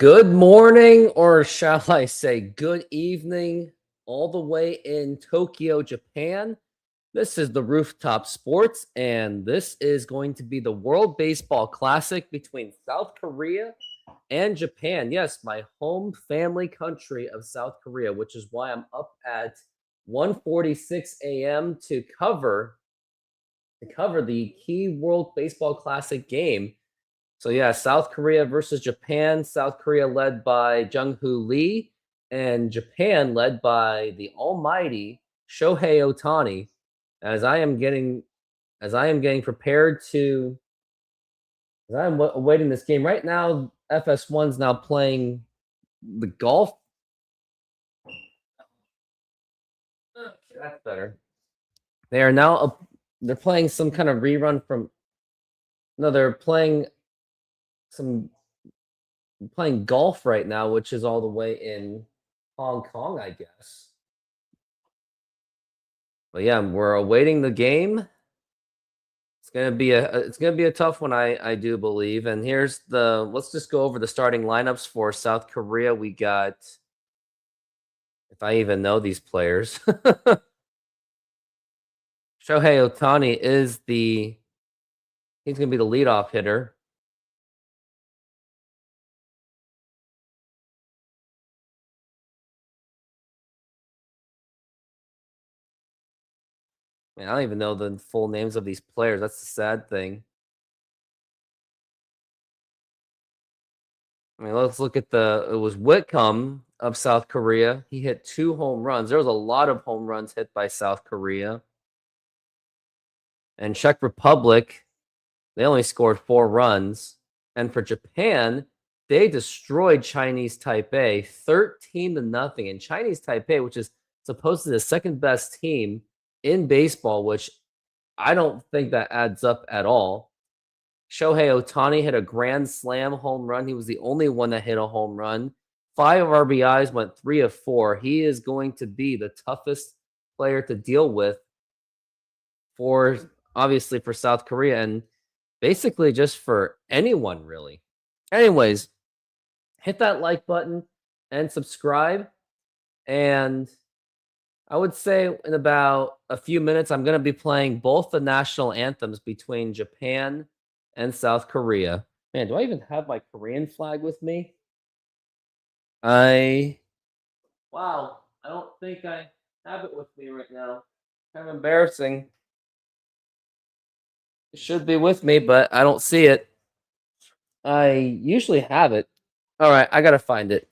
Good morning, or shall I say good evening, all the way in Tokyo, Japan. This is the Rooftop Sports, and this is going to be the World Baseball Classic between South Korea and Japan. Yes, my home family country of South Korea, which is why I'm up at 1:46 a.m. to cover the key World Baseball Classic game. So yeah, South Korea versus Japan. South Korea led by Jung-hoo Lee, and Japan led by the almighty Shohei Ohtani. As I am getting prepared to, as I'm awaiting this game right now, FS1's now playing the golf. Okay, that's better. They are now they're playing some kind of rerun from. No, they're playing golf right now, which is all the way in Hong Kong, I guess. But yeah, we're awaiting the game. It's gonna be a tough one, I do believe. And let's just go over the starting lineups for South Korea. We got, if I even know these players, Shohei Ohtani he's gonna be the leadoff hitter. Man, I don't even know the full names of these players. That's the sad thing. I mean, let's look at it was Whitcomb of South Korea. He hit 2 home runs. There was a lot of home runs hit by South Korea. And Czech Republic, they only scored 4 runs. And for Japan, they destroyed Chinese Taipei 13-0. And Chinese Taipei, which is supposedly the second best team in baseball, which I don't think that adds up at all. Shohei Ohtani hit a grand slam home run. He was the only one that hit a home run. 5 RBIs, went 3 of 4. He is going to be the toughest player to deal with obviously for South Korea, and basically just for anyone, really. Anyways, hit that like button and subscribe. And I would say in about a few minutes, I'm going to be playing both the national anthems between Japan and South Korea. Man, do I even have my Korean flag with me? Wow, I don't think I have it with me right now. Kind of embarrassing. It should be with me, but I don't see it. I usually have it. All right, I got to find it.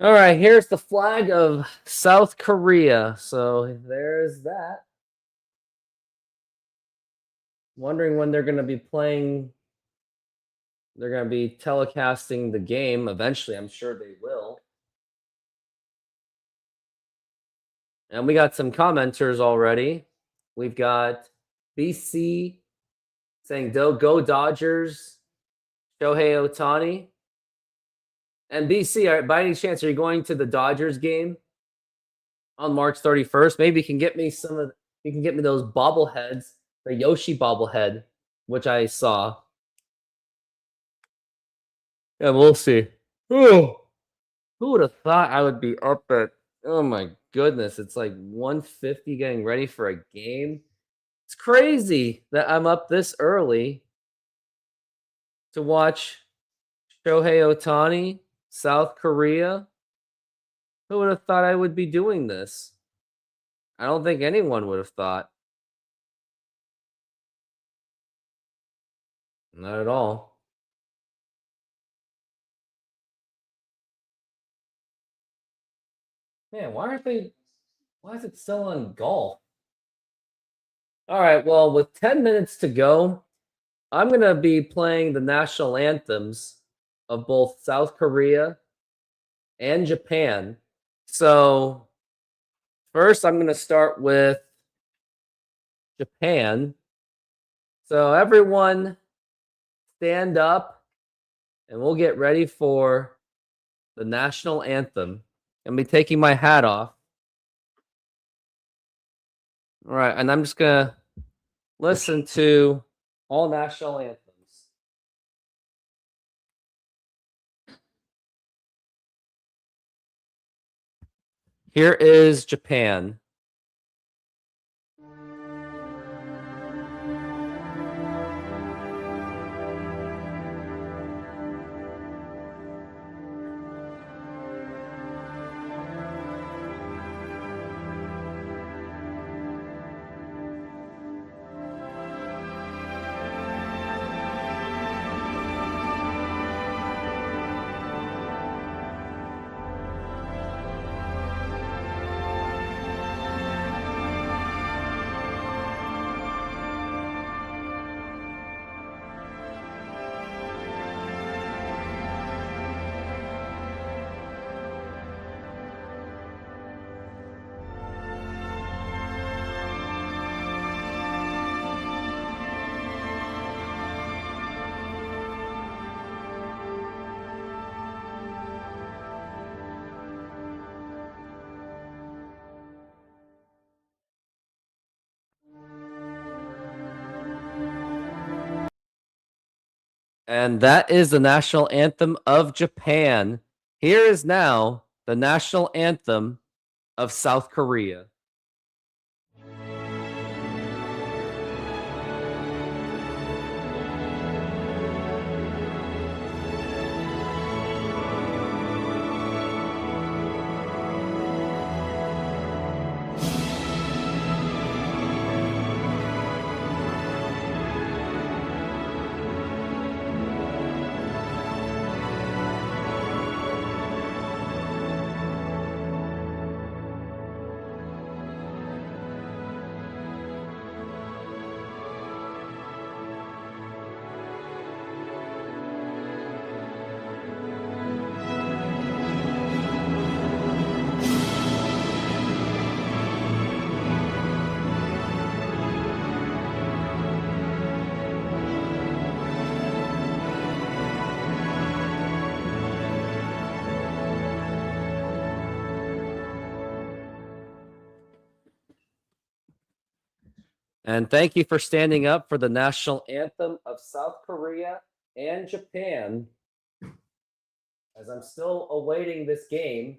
All right, here's the flag of South Korea. So there's that. Wondering when they're going to be playing. They're going to be telecasting the game eventually. I'm sure they will. And we got some commenters already. We've got BC saying, go Dodgers, Shohei Ohtani. And BC, by any chance, are you going to the Dodgers game on March 31st? Maybe you can get me those bobbleheads, the Yoshi bobblehead, which I saw. Yeah, we'll see. Oh, who would have thought I would be up at, oh my goodness, it's like 1:50 getting ready for a game. It's crazy that I'm up this early to watch Shohei Ohtani, South Korea. Who would have thought I would be doing this? I don't think anyone would have thought. Not at all. Man, why is it still on golf? All right, well, with 10 minutes to go, I'm going to be playing the national anthems of both South Korea and Japan. So, first, I'm going to start with Japan. So, everyone stand up and we'll get ready for the national anthem. I'm be taking my hat off. All right, and I'm just going to listen to all national anthems. Here is Japan. And that is the national anthem of Japan. Here is now the national anthem of South Korea. And thank you for standing up for the national anthem of South Korea and Japan. As I'm still awaiting this game.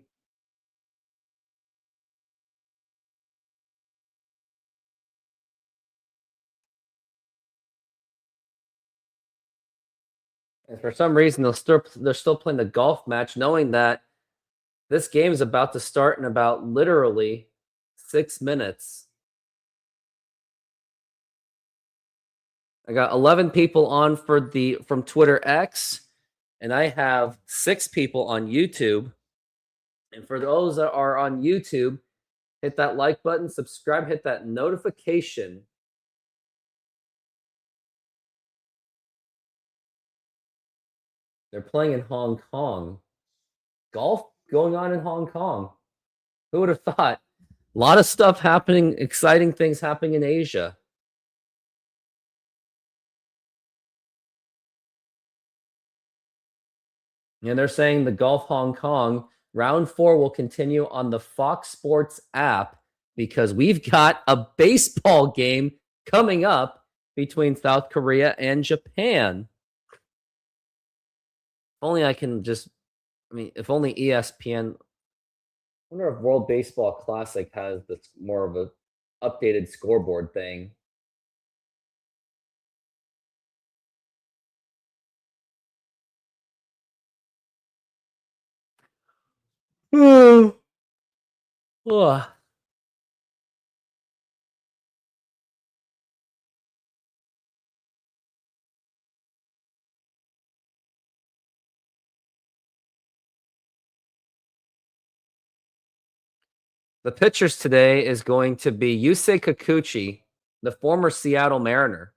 And for some reason, they're still playing the golf match, knowing that this game is about to start in about literally 6 minutes. I got 11 people on from Twitter X, and I have 6 people on YouTube. And for those that are on YouTube, hit that like button, subscribe, hit that notification. They're playing in Hong Kong. Golf going on in Hong Kong. Who would have thought? A lot of stuff happening, exciting things happening in Asia. And they're saying the Golf Hong Kong round 4 will continue on the Fox Sports app because we've got a baseball game coming up between South Korea and Japan. If only I can just, if only ESPN. I wonder if World Baseball Classic has this more of a updated scoreboard thing. Ugh. The pitchers today is going to be Yusei Kikuchi, the former Seattle Mariner.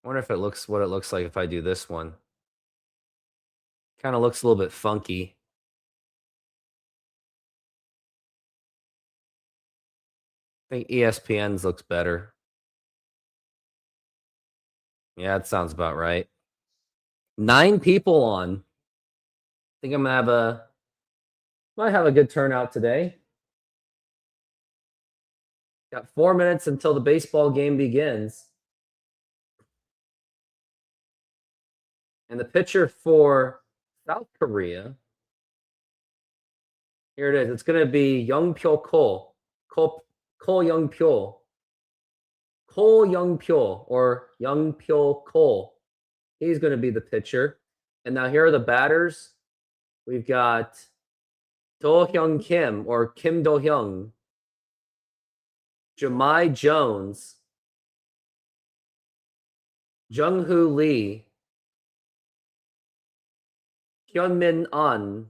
Wonder if it looks what it looks like if I do this one. Kind of looks a little bit funky. I think ESPN's looks better. Yeah, that sounds about right. 9 people on. I think I'm gonna might have a good turnout today. Got 4 minutes until the baseball game begins. And the pitcher for South Korea, here it is. It's going to be Youngpyo Ko Youngpyo. Ko Youngpyo or Youngpyo Ko. He's going to be the pitcher. And now here are the batters. We've got Do Hyung Kim or Kim Do Hyung, Jemai Jones, Jung-Hoo Lee, Hyunmin An,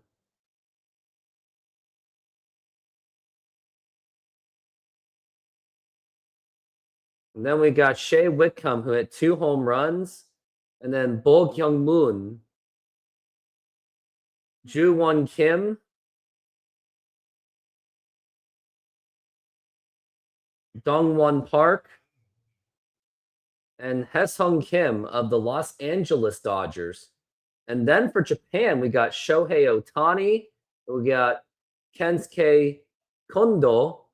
and then we got Shea Whitcomb, who hit 2 home runs, and then Bo Kyung Moon, Ju Won Kim, Dong Won Park, and Hesung Kim of the Los Angeles Dodgers. And then for Japan, we got Shohei Ohtani, we got Kensuke Kondo,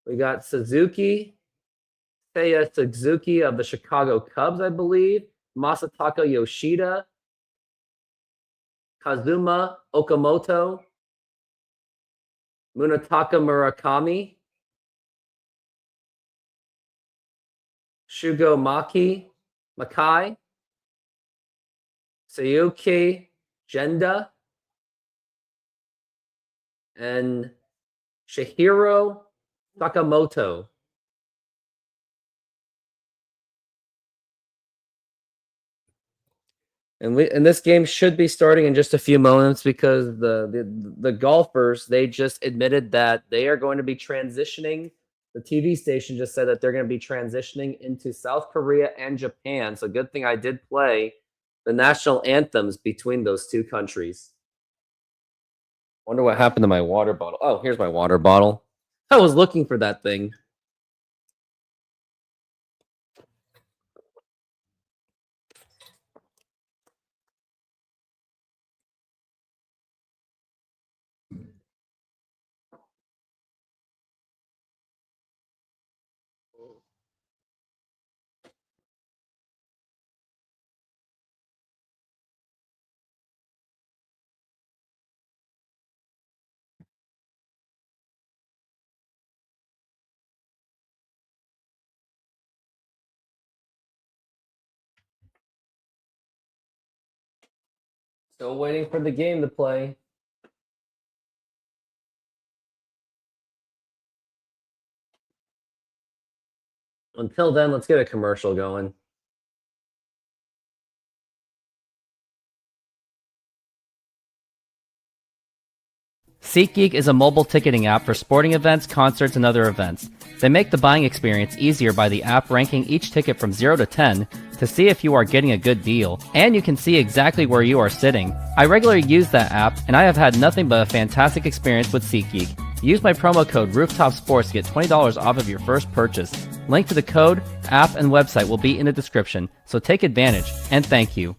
we got Suzuki, Seiya Suzuki of the Chicago Cubs, I believe, Masataka Yoshida, Kazuma Okamoto, Munetaka Murakami, Shugo Makai, Sayuki Jenda, and Shihiro Sakamoto. And this game should be starting in just a few moments because the golfers, they just admitted that they are going to be transitioning. The TV station just said that they're going to be transitioning into South Korea and Japan. So good thing I did play the national anthems between those 2 countries. Wonder what happened to my water bottle. Oh, here's my water bottle. I was looking for that thing. Still waiting for the game to play. Until then, let's get a commercial going. SeatGeek is a mobile ticketing app for sporting events, concerts, and other events. They make the buying experience easier by the app ranking each ticket from 0 to 10 to see if you are getting a good deal, and you can see exactly where you are sitting. I regularly use that app, and I have had nothing but a fantastic experience with SeatGeek. Use my promo code RoofTopSports to get $20 off of your first purchase. Link to the code, app, and website will be in the description, so take advantage, and thank you.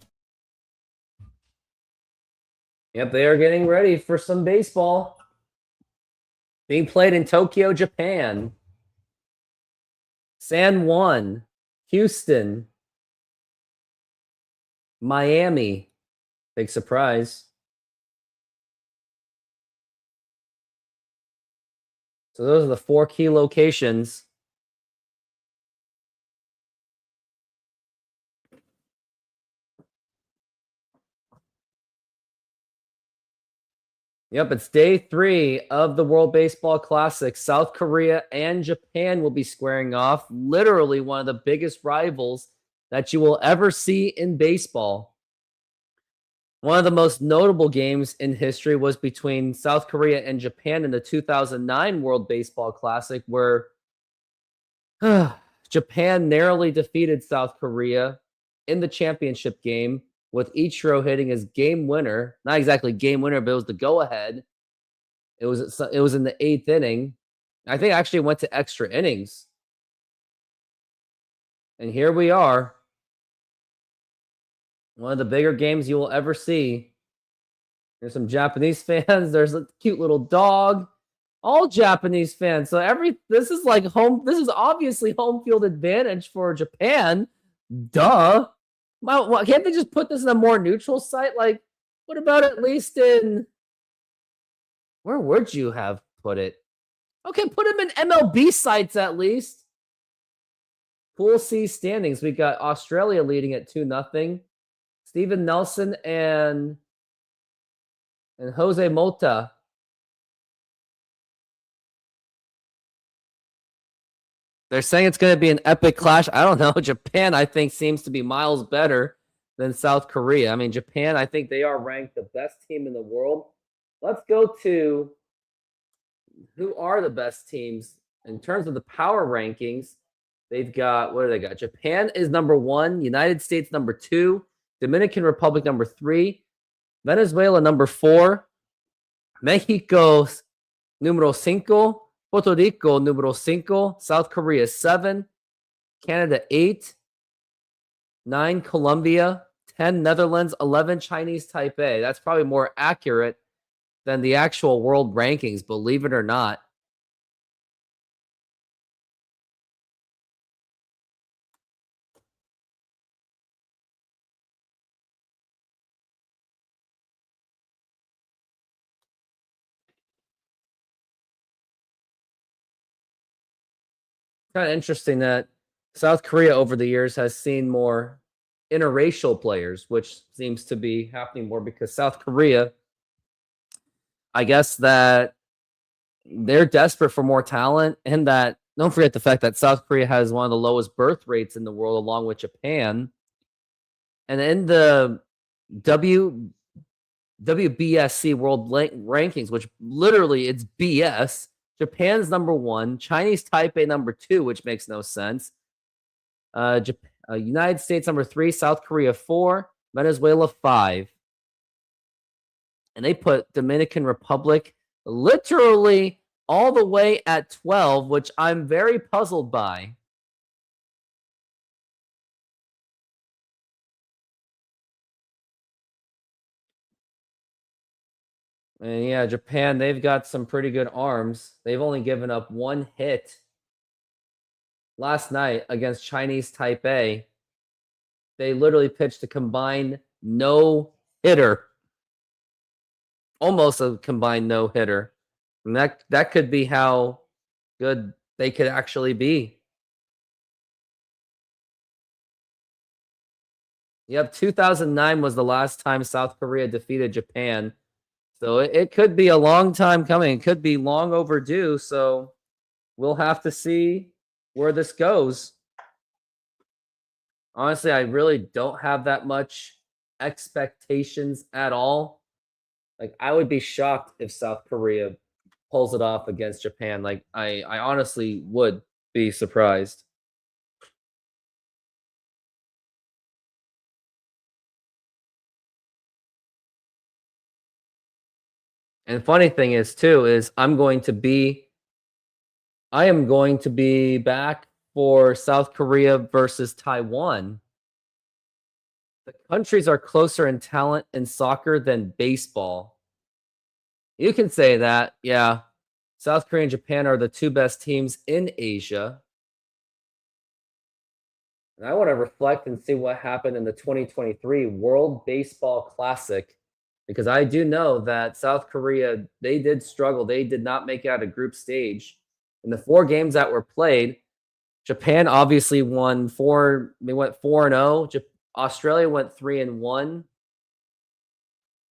Yep, they are getting ready for some baseball. Being played in Tokyo, Japan. San Juan, Houston, Miami. Big surprise. So those are the 4 key locations. Yep, it's day 3 of the World Baseball Classic. South Korea and Japan will be squaring off. Literally one of the biggest rivals that you will ever see in baseball. One of the most notable games in history was between South Korea and Japan in the 2009 World Baseball Classic, where Japan narrowly defeated South Korea in the championship game, with Ichiro hitting his game winner. Not exactly game winner, but it was the go-ahead. It was in the 8th inning. I think actually went to extra innings. And here we are. One of the bigger games you will ever see. There's some Japanese fans. There's a cute little dog. All Japanese fans. So this is like home. This is obviously home field advantage for Japan. Duh. Why can't they just put this in a more neutral site? Like, what about at least in... Where would you have put it? Okay, put them in MLB sites at least. Pool C standings. We got Australia leading at 2-0. Steven Nelson and Jose Mota. They're saying it's going to be an epic clash. I don't know. Japan, I think, seems to be miles better than South Korea. I mean, Japan, I think they are ranked the best team in the world. Let's go to who are the best teams in terms of the power rankings. They've got, what do they got? Japan is number 1, United States number 2, Dominican Republic number 3, Venezuela number 4, Mexico numero 5, Puerto Rico numero 5, South Korea 7, Canada 8, 9 Colombia, 10 Netherlands, 11 Chinese Taipei. That's probably more accurate than the actual world rankings, believe it or not. Kind of interesting that South Korea over the years has seen more interracial players, which seems to be happening more because South Korea, I guess that they're desperate for more talent, and that don't forget the fact that South Korea has one of the lowest birth rates in the world along with Japan. And in the WBSC world rankings, which literally it's BS, Japan's number 1, Chinese Taipei number 2, which makes no sense. United States number 3, South Korea 4, Venezuela 5. And they put Dominican Republic literally all the way at 12, which I'm very puzzled by. And yeah, Japan, they've got some pretty good arms. They've only given up 1 hit last night against Chinese Taipei. They literally pitched a combined no-hitter. Almost a combined no-hitter. And that could be how good they could actually be. Yep, 2009 was the last time South Korea defeated Japan. So it could be a long time coming. It could be long overdue. So we'll have to see where this goes. Honestly, I really don't have that much expectations at all. Like, I would be shocked if South Korea pulls it off against Japan. Like, I honestly would be surprised. And funny thing is, too, is I am going to be back for South Korea versus Taiwan. The countries are closer in talent in soccer than baseball. You can say that, yeah. South Korea and Japan are the 2 best teams in Asia. And I want to reflect and see what happened in the 2023 World Baseball Classic, because I do know that South Korea, they did struggle. They did not make it out of group stage. In the 4 games that were played, Japan obviously won 4. They went 4-0. Australia went 3-1.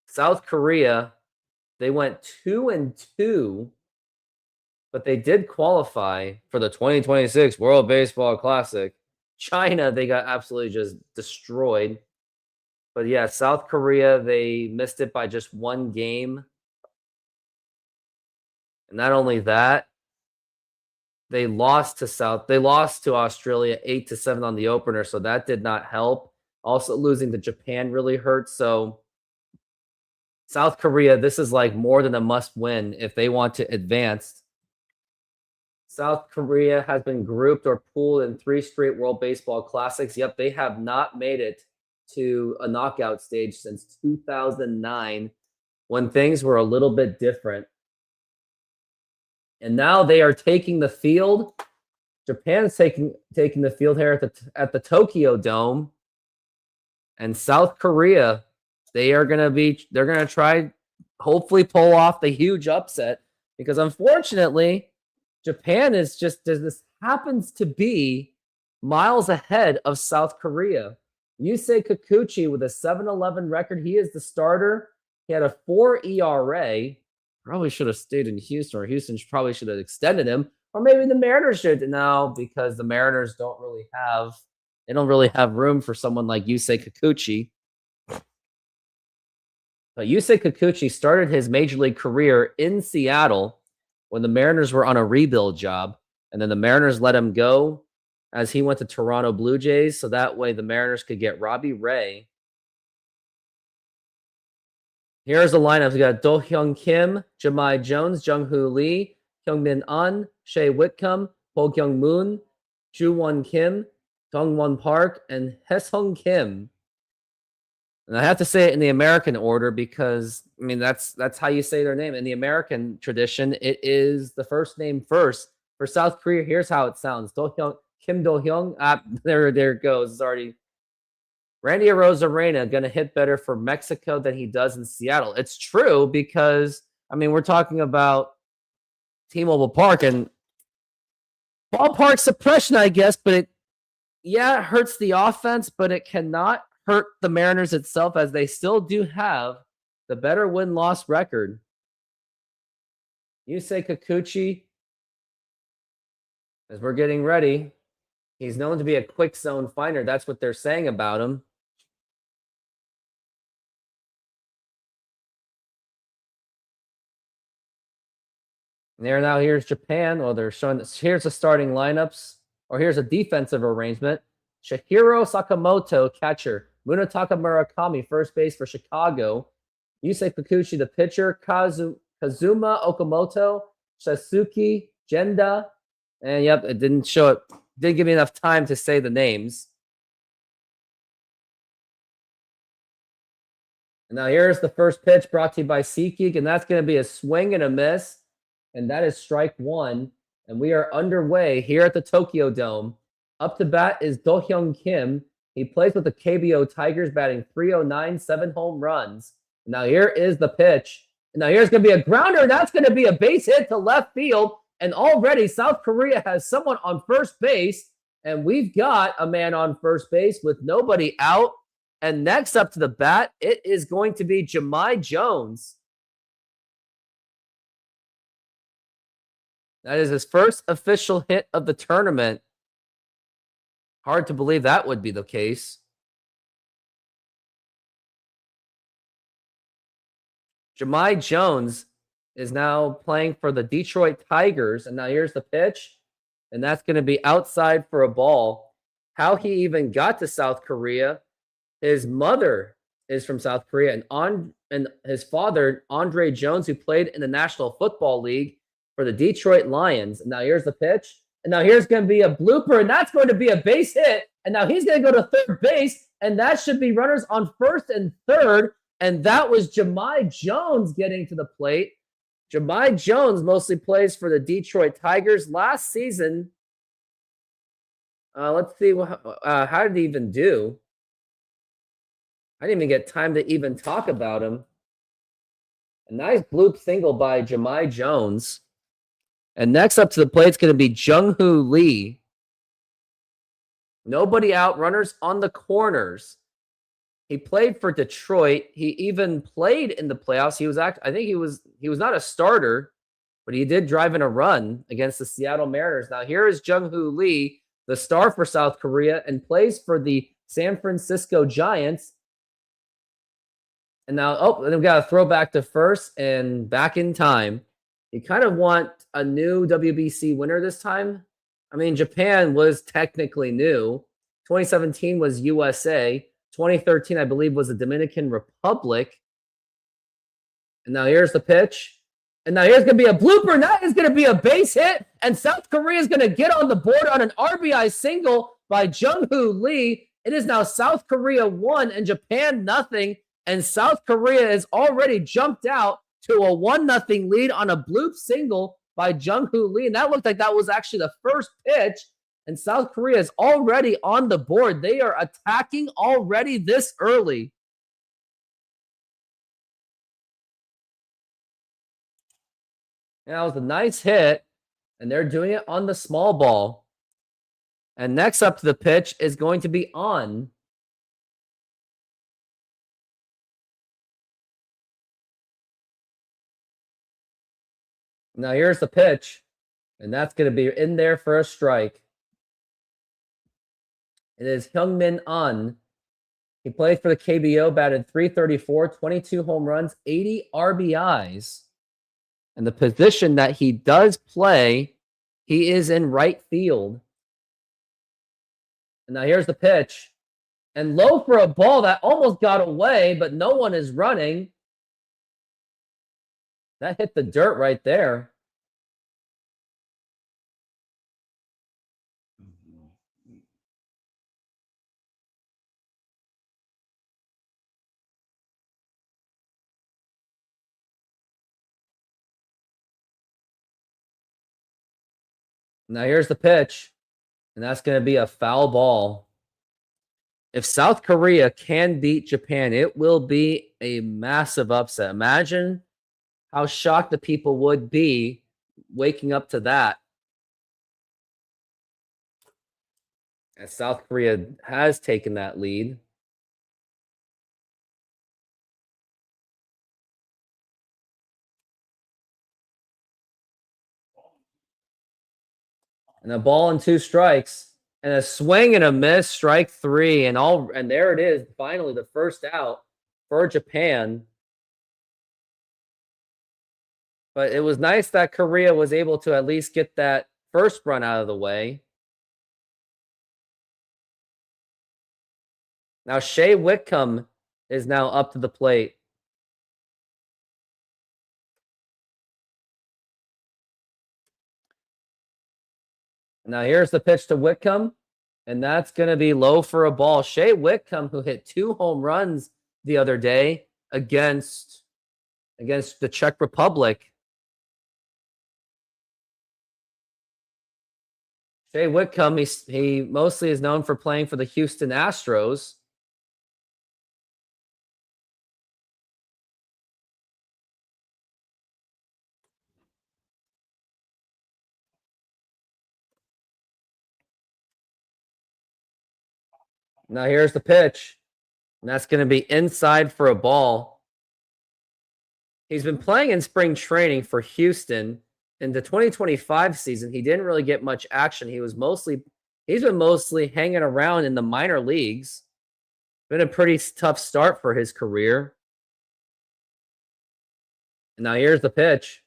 South Korea, they went 2-2, but they did qualify for the 2026 World Baseball Classic. China, they got absolutely just destroyed. But yeah, South Korea, they missed it by just 1 game. And not only that, They lost to Australia 8-7 on the opener, so that did not help. Also losing to Japan really hurt. So South Korea, this is like more than a must win if they want to advance. South Korea has been grouped or pooled in 3 straight World Baseball Classics. Yep, they have not made it to a knockout stage since 2009 when things were a little bit different. And now they are taking the field. Japan's taking the field here at the Tokyo Dome. And South Korea, they're gonna try, hopefully pull off the huge upset, because unfortunately, Japan this happens to be miles ahead of South Korea. Yusei Kikuchi with a 7-11 record. He is the starter. He had a 4 ERA. Probably should have stayed in Houston, or Houston probably should have extended him, or maybe the Mariners should now, because the Mariners don't really have room for someone like Yusei Kikuchi. But Yusei Kikuchi started his major league career in Seattle when the Mariners were on a rebuild job, and then the Mariners let him go as he went to Toronto Blue Jays, so that way the Mariners could get Robbie Ray. Here's the lineup. We got Do Hyung Kim, Jahmai Jones, Jung-Hoo Lee, Hyungmin An, Shea Whitcomb, Ho Kyung Moon, Ju-Won Kim, Dong-Won Park, and Hesung Kim. And I have to say it in the American order because, I mean, that's how you say their name. In the American tradition, it is the first name first. For South Korea, here's how it sounds. Kim Do-hyung. There it goes. It's already... Randy Arozarena going to hit better for Mexico than he does in Seattle. It's true because, I mean, we're talking about T-Mobile Park and ballpark suppression, I guess, but it hurts the offense, but it cannot hurt the Mariners itself, as they still do have the better win-loss record. Yusei Kikuchi, as we're getting ready, he's known to be a quick zone finder. That's what they're saying about him. Here's Japan. Well, they're showing this. Here's the starting lineups, or here's a defensive arrangement. Shihiro Sakamoto, catcher. Munetaka Murakami, first base for Chicago. Yusei Kikuchi, the pitcher. Kazuma Okamoto, Sasuke Jenda. And yep, it didn't show it. Didn't give me enough time to say the names. And now here's the first pitch brought to you by SeatGeek, and that's going to be a swing and a miss. And that is strike one. And we are underway here at the Tokyo Dome. Up to bat is Do Hyung Kim. He plays with the KBO Tigers, batting .309, 7 home runs. And now here is the pitch. And now here's going to be a grounder, and that's going to be a base hit to left field. And already South Korea has someone on first base. And we've got a man on first base with nobody out. And next up to the bat, it is going to be Jahmai Jones. That is his first official hit of the tournament. Hard to believe that would be the case. Jahmai Jones is now playing for the Detroit Tigers. And now here's the pitch. And that's going to be outside for a ball. How he even got to South Korea. His mother is from South Korea. And his father, Andre Jones, who played in the National Football League for the Detroit Lions. And now here's the pitch. And now here's going to be a blooper. And that's going to be a base hit. And now he's going to go to third base. And that should be runners on first and third. And that was Jahmai Jones getting to the plate. Jahmai Jones mostly plays for the Detroit Tigers. Last season, let's see, how did he even do? I didn't even get time to even talk about him. A nice bloop single by Jahmai Jones. And next up to the plate is going to be Jung-Hoo Lee. Nobody out, runners on the corners. He played for Detroit. He even played in the playoffs. I think he was not a starter, but he did drive in a run against the Seattle Mariners. Now here is Jung-Hoo Lee, the star for South Korea, and plays for the San Francisco Giants. And now, then we got a throw back to first and back in time. You kind of want a new WBC winner this time. I mean, Japan was technically new. 2017 was USA. 2013, I believe, was the Dominican Republic. And now here's the pitch. And now here's going to be a blooper. And that is going to be a base hit. And South Korea is going to get on the board on an RBI single by Jung-Hoo Lee. It is now South Korea 1 and Japan nothing. And South Korea is already jumped out to a 1-0 lead on a bloop single by Jung-Hoo Lee. And that looked like that was actually the first pitch. And South Korea is already on the board. They are attacking already this early. And that was a nice hit. And they're doing it on the small ball. And next up to the pitch is going to be on. Now here's the pitch. And that's going to be in there for a strike. It is Hyungmin An. He played for the KBO, batted .334, 22 home runs, 80 RBIs. And the position that he does play, he is in right field. And now here's the pitch. And low for a ball that almost got away, but no one is running. That hit the dirt right there. Now here's the pitch, and that's going to be a foul ball. If South Korea can beat Japan, it will be a massive upset. Imagine how shocked the people would be waking up to that. As South Korea has taken that lead. And a ball and 2 strikes. And a swing and a miss, strike 3. And there it is, finally the first out for Japan. But it was nice that Korea was able to at least get that first run out of the way. Now Shea Whitcomb is now up to the plate. Now here's the pitch to Whitcomb, and that's going to be low for a ball. Shea Whitcomb, who hit 2 home runs the other day against the Czech Republic. Shea Whitcomb, he mostly is known for playing for the Houston Astros. Now here's the pitch, and that's going to be inside for a ball. He's been playing in spring training for Houston. In the 2025 season, he didn't really get much action. He's been mostly hanging around in the minor leagues. Been a pretty tough start for his career. And now here's the pitch,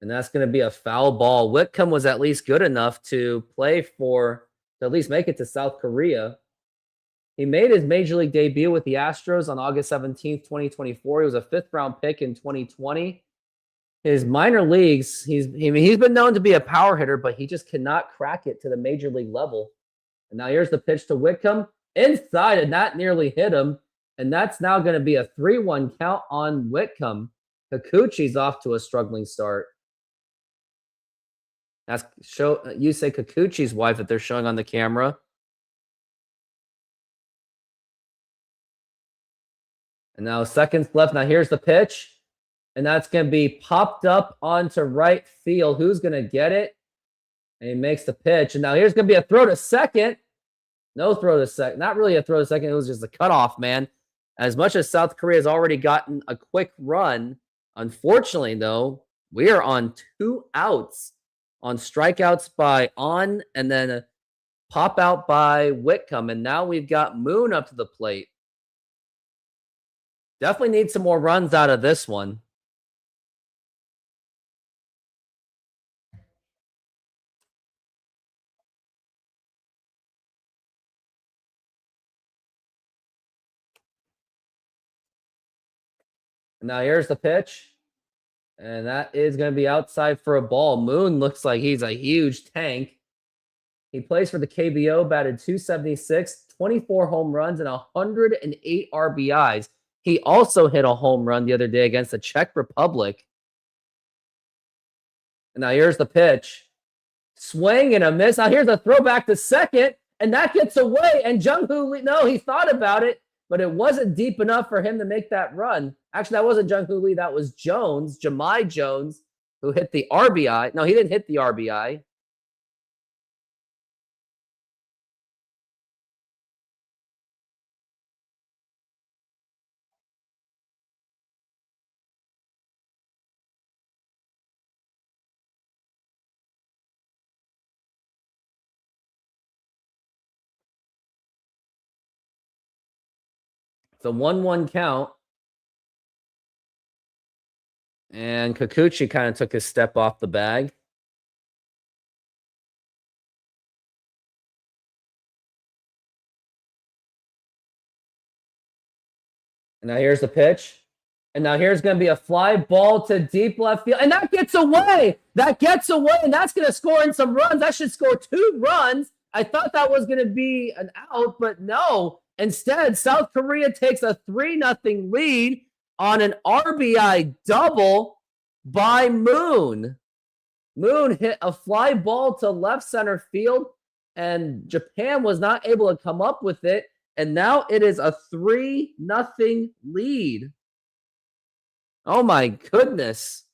and that's going to be a foul ball. Whitcomb was at least good enough to at least make it to South Korea. He made his major league debut with the Astros on August 17th, 2024. He was a 5th-round pick in 2020. His minor leagues, he's been known to be a power hitter, but he just cannot crack it to the major league level. And now here's the pitch to Whitcomb. Inside, and that nearly hit him. And that's now going to be a 3-1 count on Whitcomb. Kikuchi's off to a struggling start. That's Yusei Kikuchi's wife that they're showing on the camera. And now seconds left. Now here's the pitch. And that's going to be popped up onto right field. Who's going to get it? And he makes the pitch. And now here's going to be a throw to second. No throw to second. Not really a throw to second. It was just a cutoff, man. As much as South Korea has already gotten a quick run, unfortunately, though, we are on 2 outs on strikeouts by On and then a pop out by Whitcomb. And now we've got Moon up to the plate. Definitely need some more runs out of this one. And now here's the pitch. And that is going to be outside for a ball. Moon looks like he's a huge tank. He plays for the KBO, batted .276, 24 home runs, and 108 RBIs. He also hit a home run the other day against the Czech Republic. And now here's the pitch. Swing and a miss. Now here's a throwback to second, and that gets away. And Jung-Hoo Lee, no, he thought about it, but it wasn't deep enough for him to make that run. Actually, that wasn't Jung-Hoo Lee. That was Jones, Jahmai Jones, who hit the RBI. No, he didn't hit the RBI. It's a 1-1 count. And Kikuchi kind of took his step off the bag. And now here's the pitch. And now here's going to be a fly ball to deep left field. And that gets away. That gets away. And that's going to score in some runs. That should score 2 runs. I thought that was going to be an out, but no. Instead, South Korea takes a 3-0 lead on an RBI double by Moon. Moon hit a fly ball to left center field, and Japan was not able to come up with it. And now it is a 3-0 lead. Oh my goodness.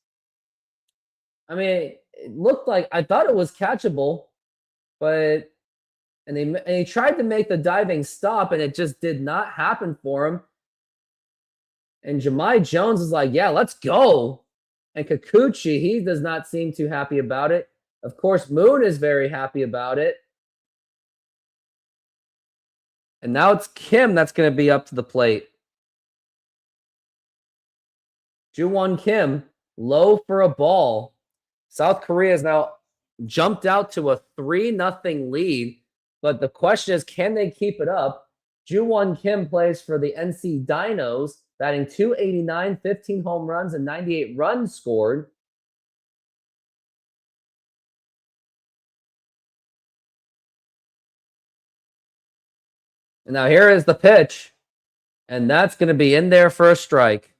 I mean, it looked like, I thought it was catchable, but and he tried to make the diving stop, and it just did not happen for him. And Jahmai Jones is like, yeah, let's go. And Kikuchi, he does not seem too happy about it. Of course, Moon is very happy about it. And now it's Kim that's going to be up to the plate. Ju-won Kim, low for a ball. South Korea has now jumped out to a 3-0 lead. But the question is, can they keep it up? Ju-won Kim plays for the NC Dinos, batting .289, 15 home runs, and 98 runs scored. And now here is the pitch. And that's going to be in there for a strike.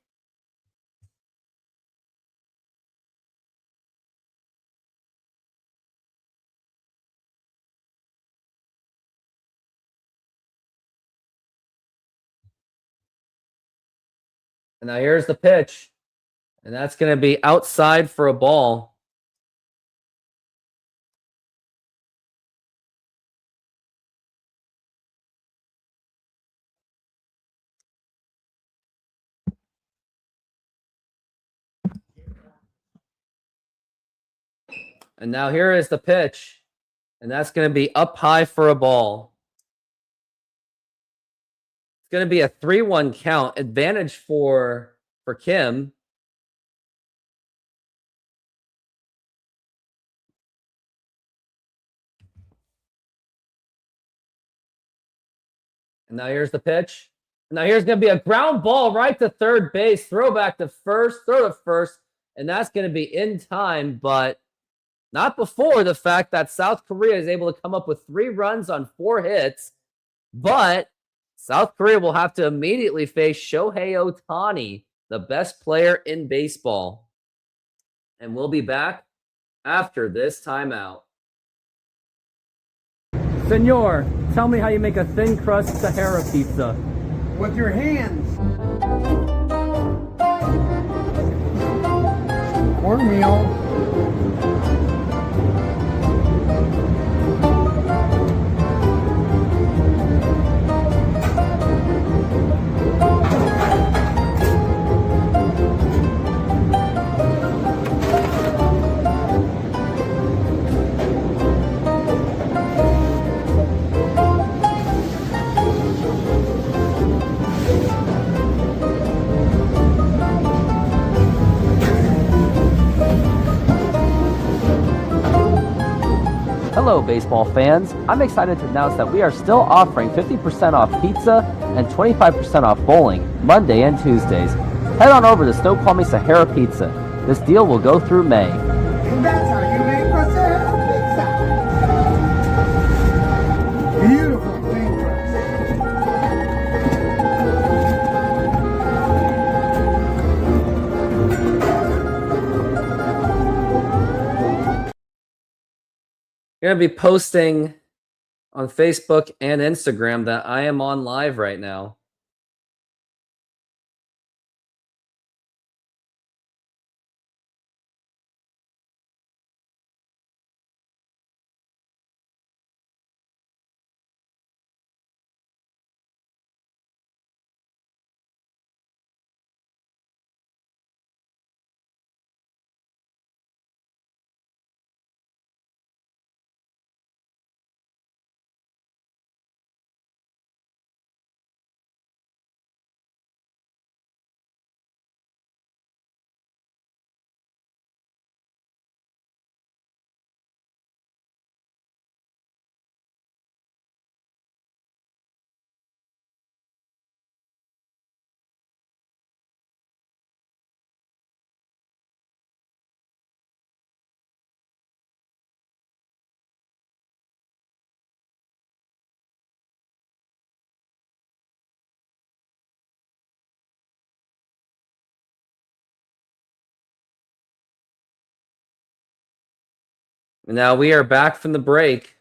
And now here's the pitch. And that's going to be outside for a ball. And now here is the pitch. And that's going to be up high for a ball. It's going to be a 3-1 count. Advantage for Kim. And now here's the pitch. And now here's going to be a ground ball right to third base. Throw back to first. Throw to first. And that's going to be in time, but not before the fact that South Korea is able to come up with 3 runs on 4 hits. But South Korea will have to immediately face Shohei Ohtani, the best player in baseball. And we'll be back after this timeout. Senor, tell me how you make a thin crust Sahara pizza. With your hands. Cornmeal. Hello, baseball fans. I'm excited to announce that we are still offering 50% off pizza and 25% off bowling Monday and Tuesdays. head on over to Snow Call Me Sahara Pizza. This deal will go through May. And that's how you make a Sahara pizza. Beautiful fingers. You're going to be posting on Facebook and Instagram that I am on live right now. Now we are back from the break.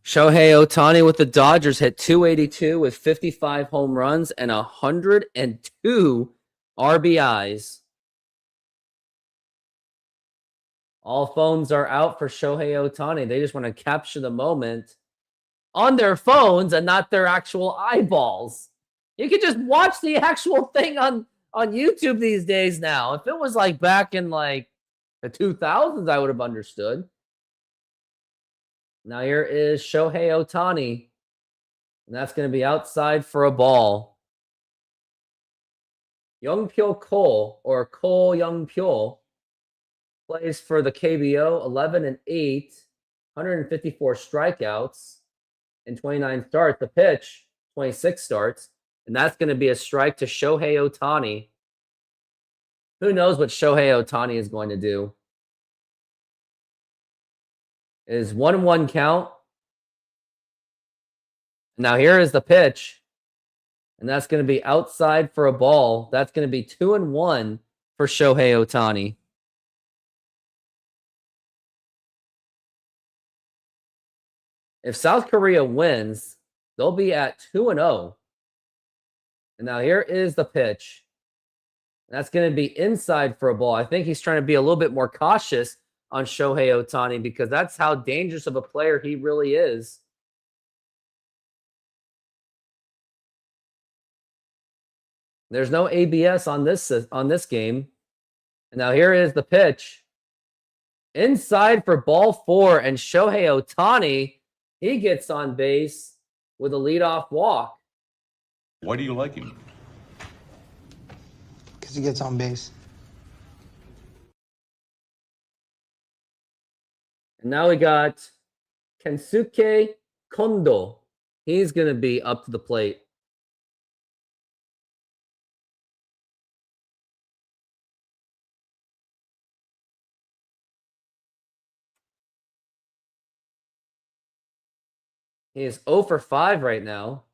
Shohei Ohtani with the Dodgers hit 282 with 55 home runs and 102 RBIs. All phones are out for Shohei Ohtani. They just want to capture the moment on their phones and not their actual eyeballs. You can just watch the actual thing on YouTube these days now. If it was like back in like the 2000s, I would have understood. Now here is Shohei Ohtani, and that's going to be outside for a ball. Youngpyo Cole, or Cole Youngpyo, plays for the KBO, 11-8, 154 strikeouts in 29 starts. The pitch, 26 starts. And that's going to be a strike to Shohei Ohtani. Who knows what Shohei Ohtani is going to do? It is 1-1 count. Now here is the pitch. And that's going to be outside for a ball. That's going to be 2-1 for Shohei Ohtani. If South Korea wins, they'll be at 2-0. And now here is the pitch. That's going to be inside for a ball. I think he's trying to be a little bit more cautious on Shohei Ohtani because that's how dangerous of a player he really is. There's no ABS on this game. And now here is the pitch. Inside for ball 4, and Shohei Ohtani, he gets on base with a leadoff walk. Why do you like him? Because he gets on base. And now we got Kensuke Kondo. He's going to be up to the plate. He is 0 for 5 right now.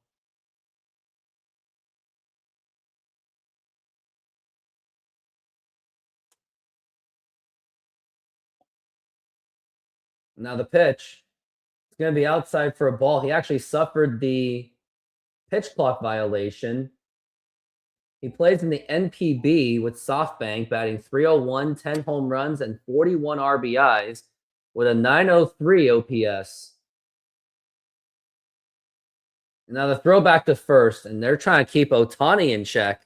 Now the pitch. It's going to be outside for a ball. He actually suffered the pitch clock violation. He plays in the NPB with SoftBank, batting .301, 10 home runs, and 41 RBIs with a .903 OPS. Now the throw back to first, and they're trying to keep Ohtani in check.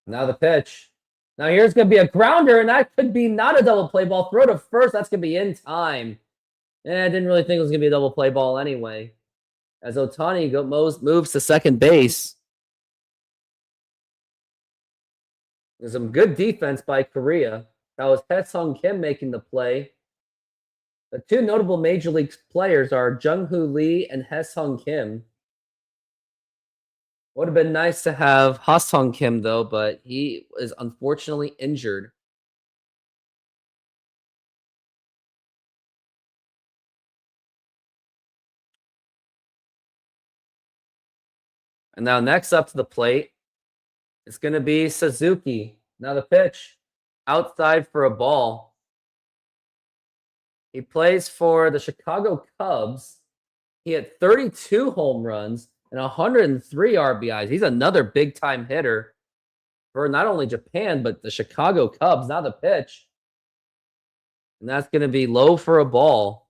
Now the pitch. Now here's going to be a grounder, and that could be not a double play ball. Throw to first. That's going to be in time. I didn't really think it was going to be a double play ball anyway. As Ohtani moves to second base. There's some good defense by Korea. That was Haesung Kim making the play. The two notable Major League players are Jung-Hoo Lee and Haesung Kim. Would have been nice to have Haesung Kim, though, but he is unfortunately injured. And now next up to the plate, it's going to be Suzuki. Now the pitch, outside for a ball. He plays for the Chicago Cubs. He had 32 home runs and 103 RBIs. He's another big-time hitter for not only Japan, but the Chicago Cubs. Now the pitch. And that's going to be low for a ball.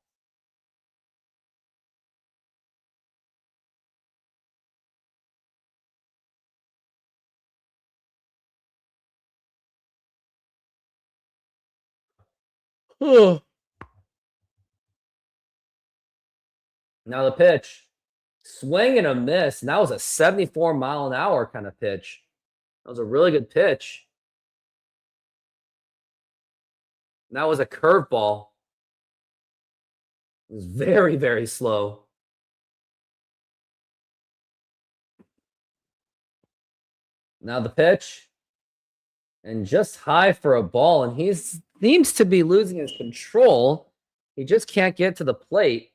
Now the pitch. Swing and a miss. And that was a 74-mile-an-hour kind of pitch. That was a really good pitch. And that was a curveball. It was very, very slow. Now the pitch. And just high for a ball. And he seems to be losing his control. He just can't get to the plate.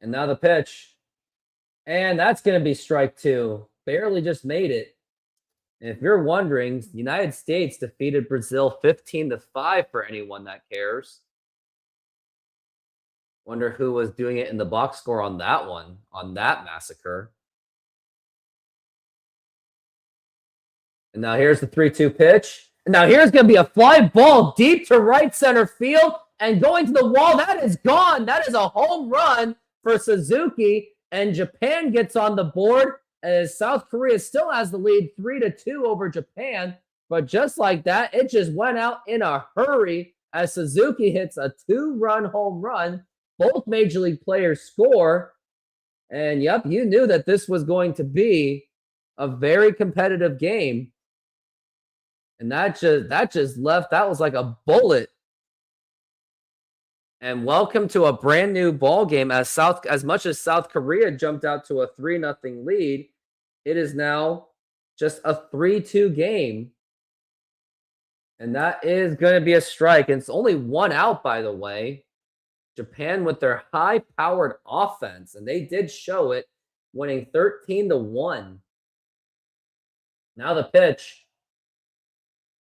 And now the pitch. And that's going to be strike two. Barely just made it. And if you're wondering, the United States defeated Brazil 15-5 for anyone that cares. Wonder who was doing it in the box score on that one, on that massacre. And now here's the 3-2 pitch. And now here's going to be a fly ball deep to right center field and going to the wall. That is gone. That is a home run for Suzuki. And Japan gets on the board as South Korea still has the lead 3-2 over Japan. But just like that, it just went out in a hurry as Suzuki hits a 2-run home run. Both Major League players score. And yep, you knew that this was going to be a very competitive game. And that just left, that was like a bullet. And welcome to a brand new ball game. As much as South Korea jumped out to a 3-0 lead, it is now just a 3-2 game. And that is going to be a strike. And it's only one out, by the way. Japan with their high-powered offense, and they did show it, winning 13-1. Now the pitch.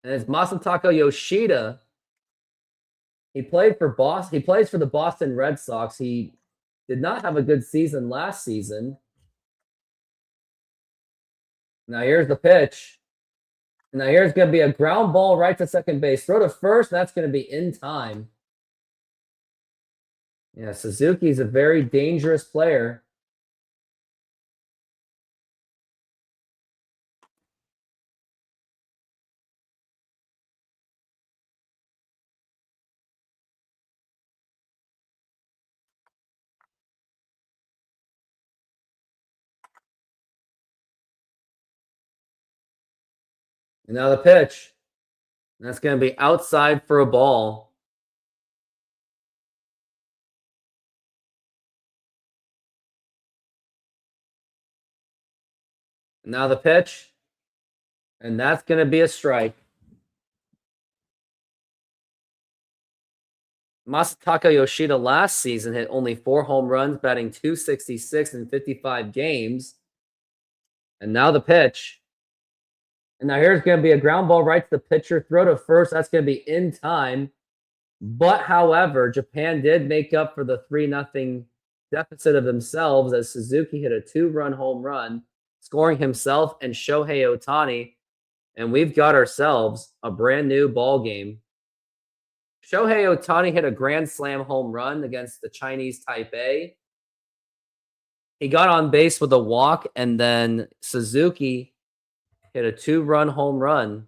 And it's Masataka Yoshida. He plays for the Boston Red Sox. He did not have a good season last season. Now here's the pitch. Now here's going to be a ground ball right to second base. Throw to first, and that's going to be in time. Yeah, Suzuki's a very dangerous player. And now the pitch. And that's going to be outside for a ball. And now the pitch. And that's going to be a strike. Masataka Yoshida last season hit only 4 home runs, batting .266 in 55 games. And now the pitch. And now here's going to be a ground ball right to the pitcher. Throw to first. That's going to be in time. But, however, Japan did make up for the 3-0 deficit of themselves as Suzuki hit a 2-run home run, scoring himself and Shohei Ohtani. And we've got ourselves a brand new ball game. Shohei Ohtani hit a grand slam home run against the Chinese Taipei. He got on base with a walk, and then Suzuki hit a 2-run home run.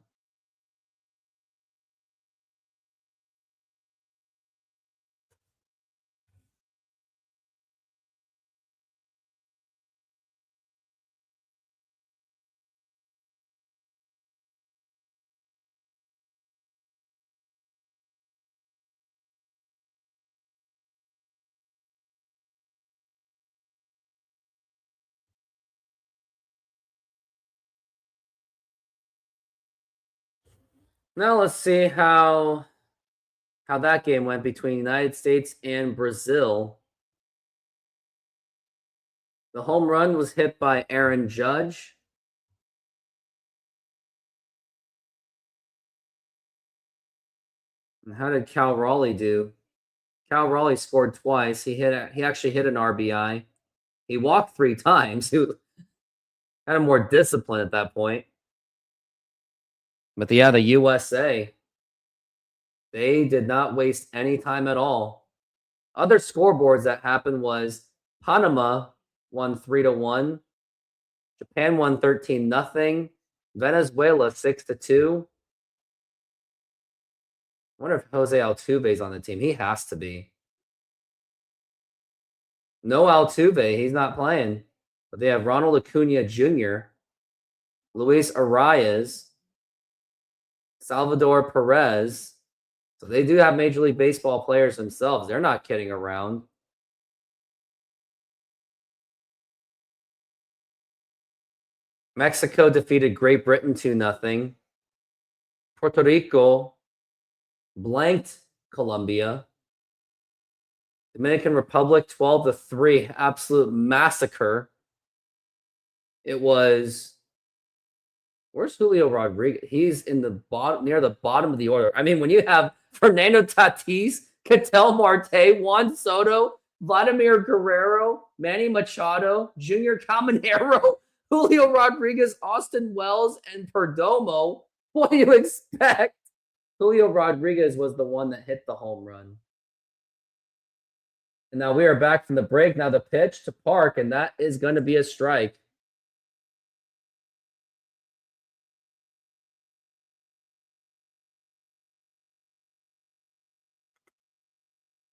Now let's see how that game went between United States and Brazil. The home run was hit by Aaron Judge. And how did Cal Raleigh do? Cal Raleigh scored twice. He actually hit an RBI. He walked 3 times. He had more discipline at that point. But the USA, they did not waste any time at all. Other scoreboards that happened was Panama won 3-1. Japan won 13-0. Venezuela 6-2. I wonder if Jose Altuve is on the team. He has to be. No Altuve. He's not playing. But they have Ronald Acuna Jr., Luis Arias, Salvador Perez. So they do have Major League Baseball players themselves. They're not kidding around. Mexico defeated Great Britain 2-0. Puerto Rico blanked Colombia. Dominican Republic 12-3. Absolute massacre. It was... Where's Julio Rodriguez? He's in the bottom, near the bottom of the order. I mean, when you have Fernando Tatis, Ketel Marte, Juan Soto, Vladimir Guerrero, Manny Machado, Junior Caminero, Julio Rodriguez, Austin Wells, and Perdomo, what do you expect? Julio Rodriguez was the one that hit the home run. And now we are back from the break. Now the pitch to Park, and that is going to be a strike.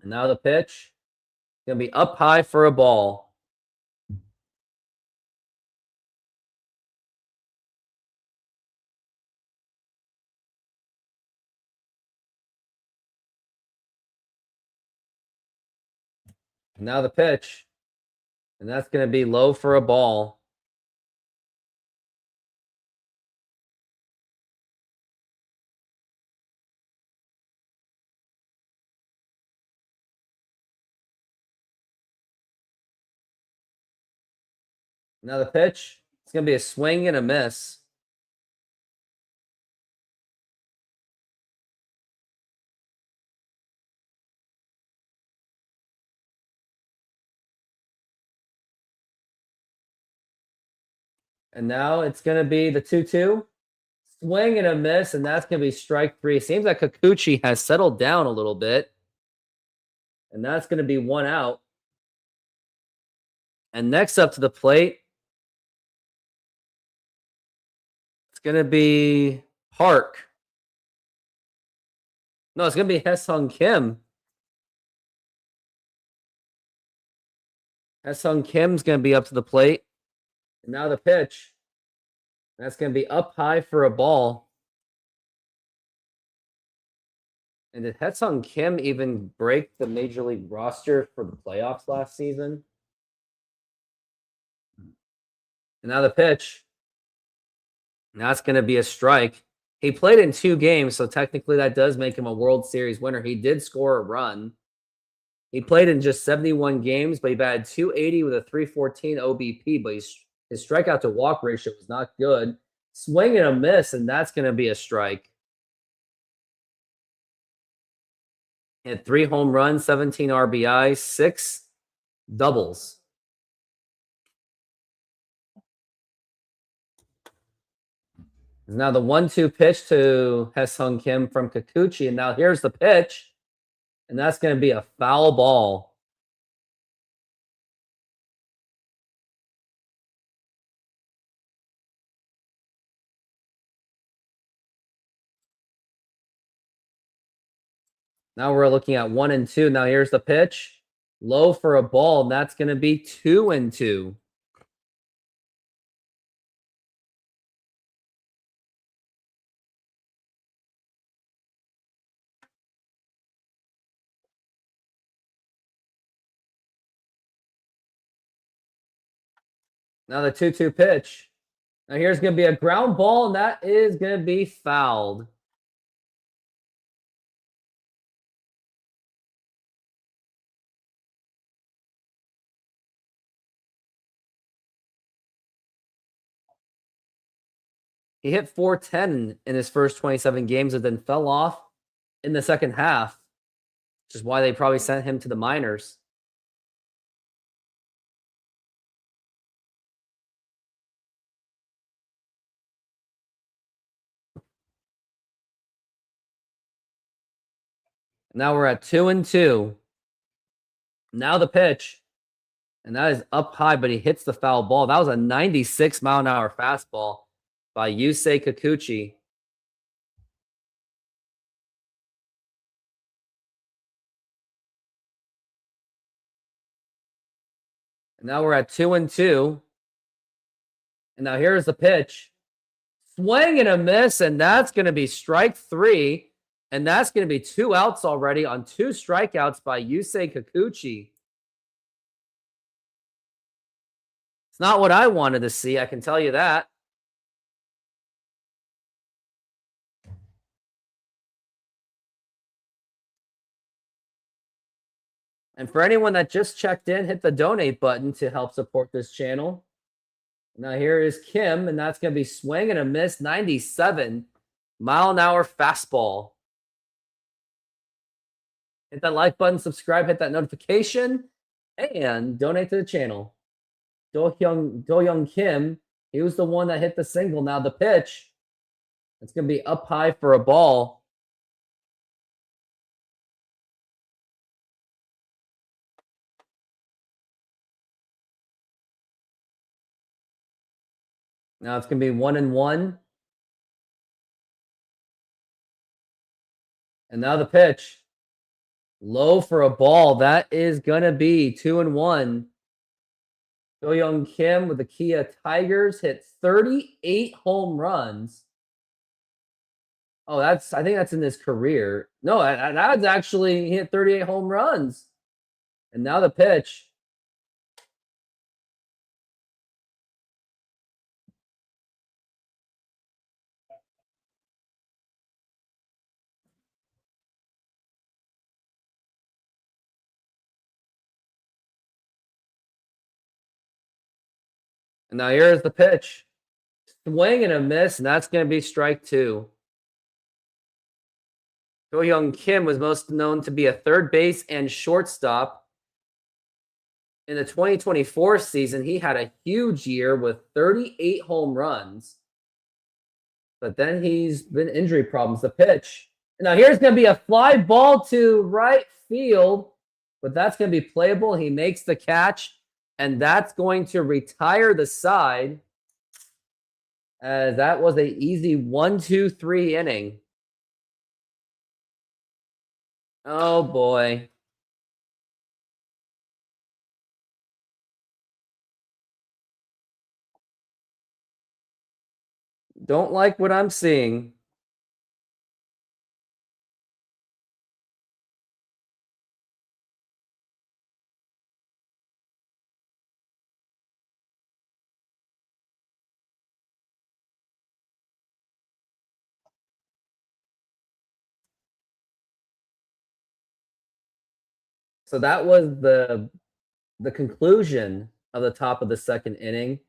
And now the pitch is going to be up high for a ball. And now the pitch. And that's going to be low for a ball. Now the pitch, it's going to be a swing and a miss. And now it's going to be the 2-2. Swing and a miss, and that's going to be strike 3. Seems like Kikuchi has settled down a little bit. And that's going to be 1 out. And next up to the plate, it's going to be Park. No, it's going to be Haesung Kim. Haesung Kim's going to be up to the plate. And now the pitch. That's going to be up high for a ball. And did Haesung Kim even break the Major League roster for the playoffs last season? And now the pitch. Now it's going to be a strike. He played in 2 games, so technically that does make him a World Series winner. He did score a run. He played in just 71 games, but he batted .280 with a .314 OBP, but his strikeout to walk ratio was not good. Swing and a miss, and that's going to be a strike. He had 3 home runs, 17 RBI, 6 doubles. Now the 1-2 pitch to Haesung Kim from Kikuchi, and now here's the pitch, and that's going to be a foul ball. Now we're looking at 1-2. Now here's the pitch. Low for a ball, and that's going to be 2-2. Now the 2-2 pitch. Now here's going to be a ground ball, and that is going to be fouled. He hit 410 in his first 27 games and then fell off in the second half, which is why they probably sent him to the minors. Now we're at 2-2. Now the pitch. And that is up high, but he hits the foul ball. That was a 96-mile-an-hour fastball by Yusei Kikuchi. And now we're at 2-2. And now here's the pitch. Swing and a miss, and that's going to be strike 3. And that's going to be 2 outs already on 2 strikeouts by Yusei Kikuchi. It's not what I wanted to see, I can tell you that. And for anyone that just checked in, hit the donate button to help support this channel. Now here is Kim, and that's going to be swing and a miss, 97-mile-an-hour fastball. Hit that like button, subscribe, hit that notification, and donate to the channel. Do-Young Kim, he was the one that hit the single. Now the pitch, it's going to be up high for a ball. Now it's going to be 1-1. And now the pitch. Low for a ball. That is going to be 2-1. Do-Young Kim with the Kia Tigers hit 38 home runs. Oh, I think that's in his career. No, that's actually, he hit 38 home runs. And now the pitch. And now here's the pitch. Swing and a miss, and that's going to be strike 2. Do-Young Kim was most known to be a third base and shortstop. In the 2024 season, he had a huge year with 38 home runs. But then he's been injury problems. The pitch. Now here's going to be a fly ball to right field, but that's going to be playable. He makes the catch, and that's going to retire the side, as that was an easy 1-2-3 inning. Oh, boy. Don't like what I'm seeing. So that was the conclusion of the top of the second inning.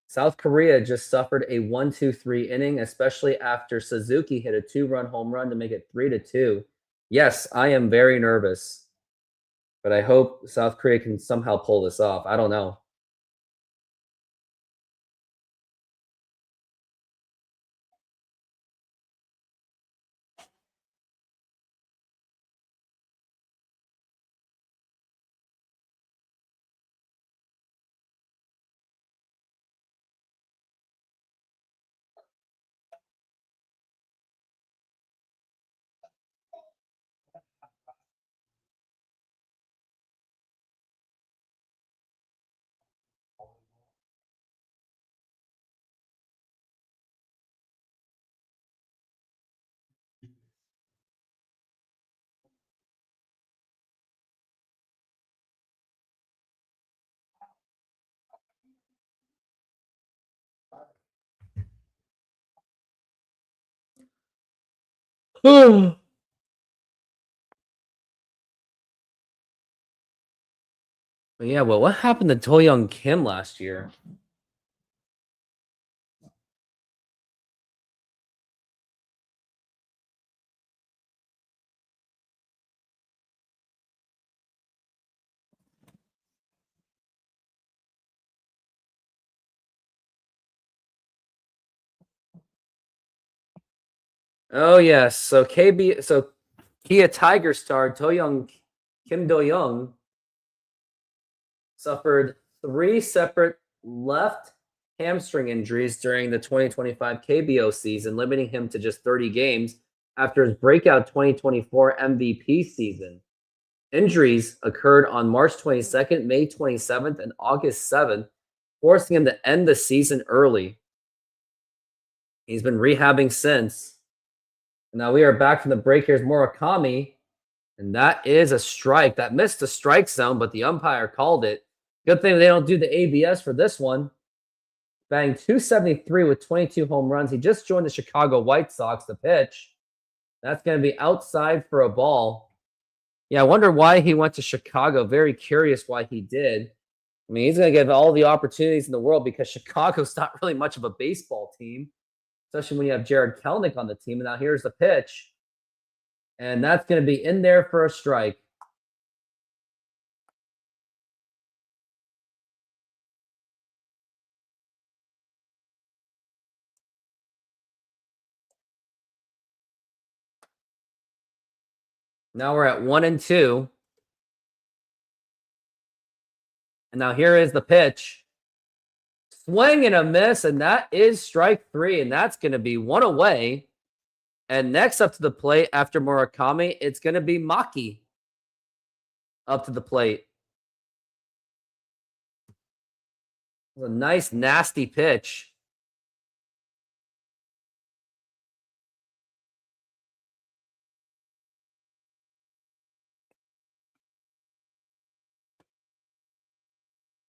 South Korea just suffered a 1-2-3 inning, especially after Suzuki hit a 2-run home run to make it 3-2. Yes, I am very nervous, but I hope South Korea can somehow pull this off. I don't know. But yeah, well, what happened to Do-Young Kim last year? Oh yes. So Kia Tiger star Kim Do-young suffered 3 separate left hamstring injuries during the 2025 KBO season, limiting him to just 30 games after his breakout 2024 MVP season. Injuries occurred on March 22nd, May 27th, and August 7th, forcing him to end the season early. He's been rehabbing since. Now we are back from the break. Here's Murakami, and that is a strike. That missed the strike zone, but the umpire called it. Good thing they don't do the ABS for this one. Batting 273 with 22 home runs. He just joined the Chicago White Sox. The pitch. That's going to be outside for a ball. Yeah, I wonder why he went to Chicago. Very curious why he did. I mean, he's going to get all the opportunities in the world because Chicago's not really much of a baseball team, especially when you have Jared Kelenic on the team. And now here's the pitch. And that's going to be in there for a strike. Now we're at 1-2. And now here is the pitch. Swing and a miss, and that is strike 3, and that's going to be 1 away. And next up to the plate after Murakami, it's going to be Maki up to the plate. A nice, nasty pitch.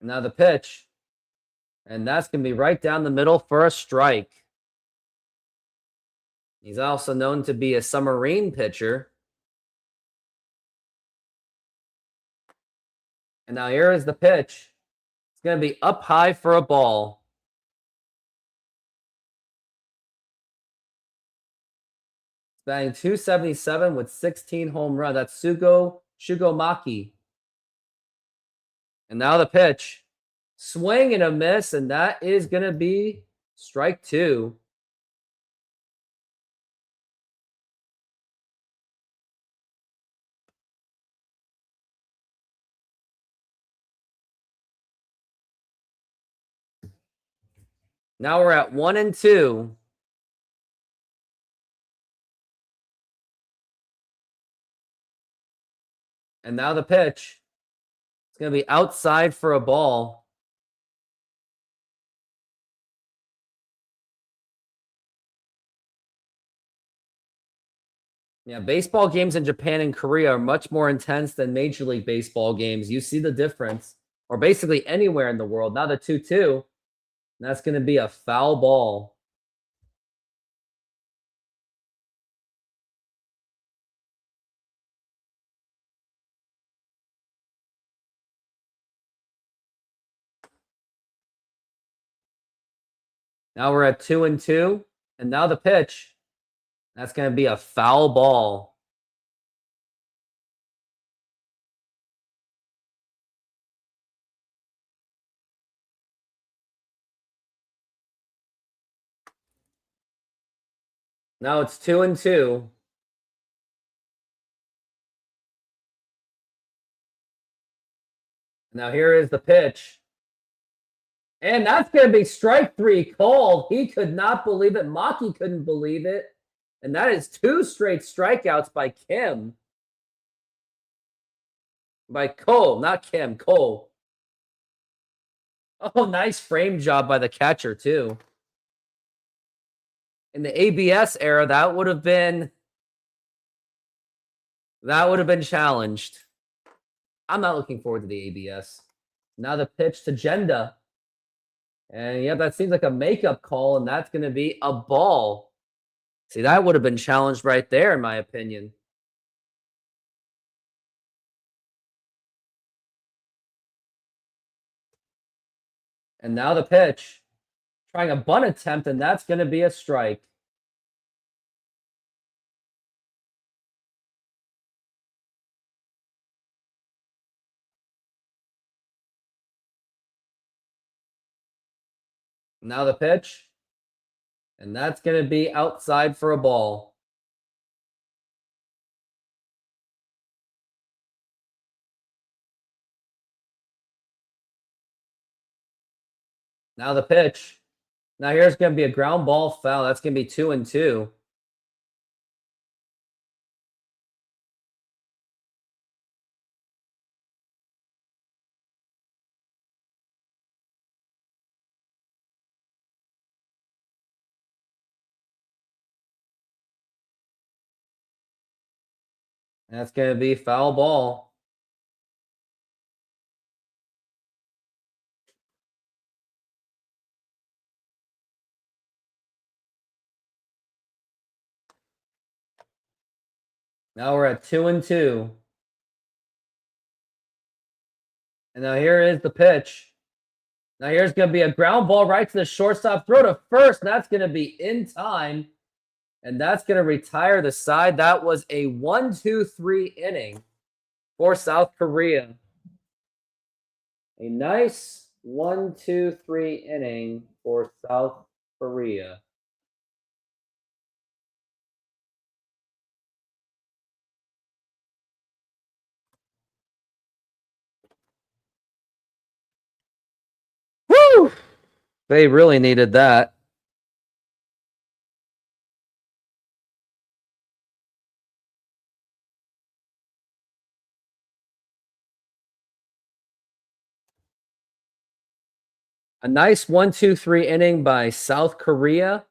Now the pitch. And that's going to be right down the middle for a strike. He's also known to be a submarine pitcher. And now here is the pitch. It's going to be up high for a ball. Batting 277 with 16 home runs. That's Shugo Maki. And now the pitch. Swing and a miss, and that is going to be strike 2. Now we're at 1-2. And now the pitch. It's going to be outside for a ball. Yeah, baseball games in Japan and Korea are much more intense than Major League Baseball games. You see the difference. Or basically anywhere in the world. Now the 2-2. That's going to be a foul ball. Now we're at 2-2. And now the pitch. That's going to be a foul ball. Now it's 2-2. Now here is the pitch. And that's going to be strike 3 called. He could not believe it. Maki couldn't believe it. And that is 2 straight strikeouts by Kim. By Cole, not Kim, Cole. Oh, nice frame job by the catcher, too. In the ABS era, that would have been challenged. I'm not looking forward to the ABS. Now the pitch to Jenda. And yeah, that seems like a makeup call, and that's going to be a ball. See, that would have been challenged right there, in my opinion. And now the pitch. Trying a bunt attempt, and that's going to be a strike. Now the pitch. And that's going to be outside for a ball. Now the pitch. Now here's going to be a ground ball foul. That's going to be 2-2. That's going to be foul ball. Now we're at 2-2. And now here is the pitch. Now here's going to be a ground ball right to the shortstop. Throw to first. And that's going to be in time. And that's going to retire the side. That was a 1-2-3 inning for South Korea. A nice 1-2-3 inning for South Korea. Woo! They really needed that. A nice 1-2-3 inning by South Korea.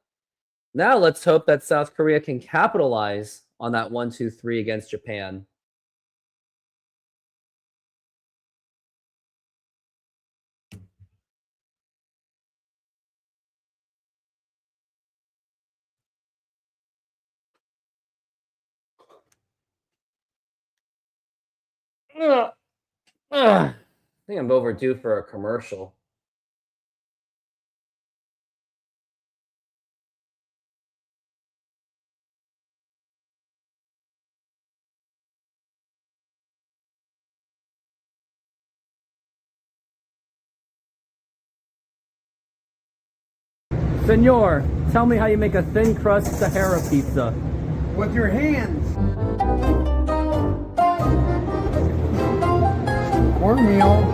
Now let's hope that South Korea can capitalize on that 1-2-3 against Japan. I think I'm overdue for a commercial. Senor, tell me how you make a thin crust Sahara pizza. With your hands. Cornmeal.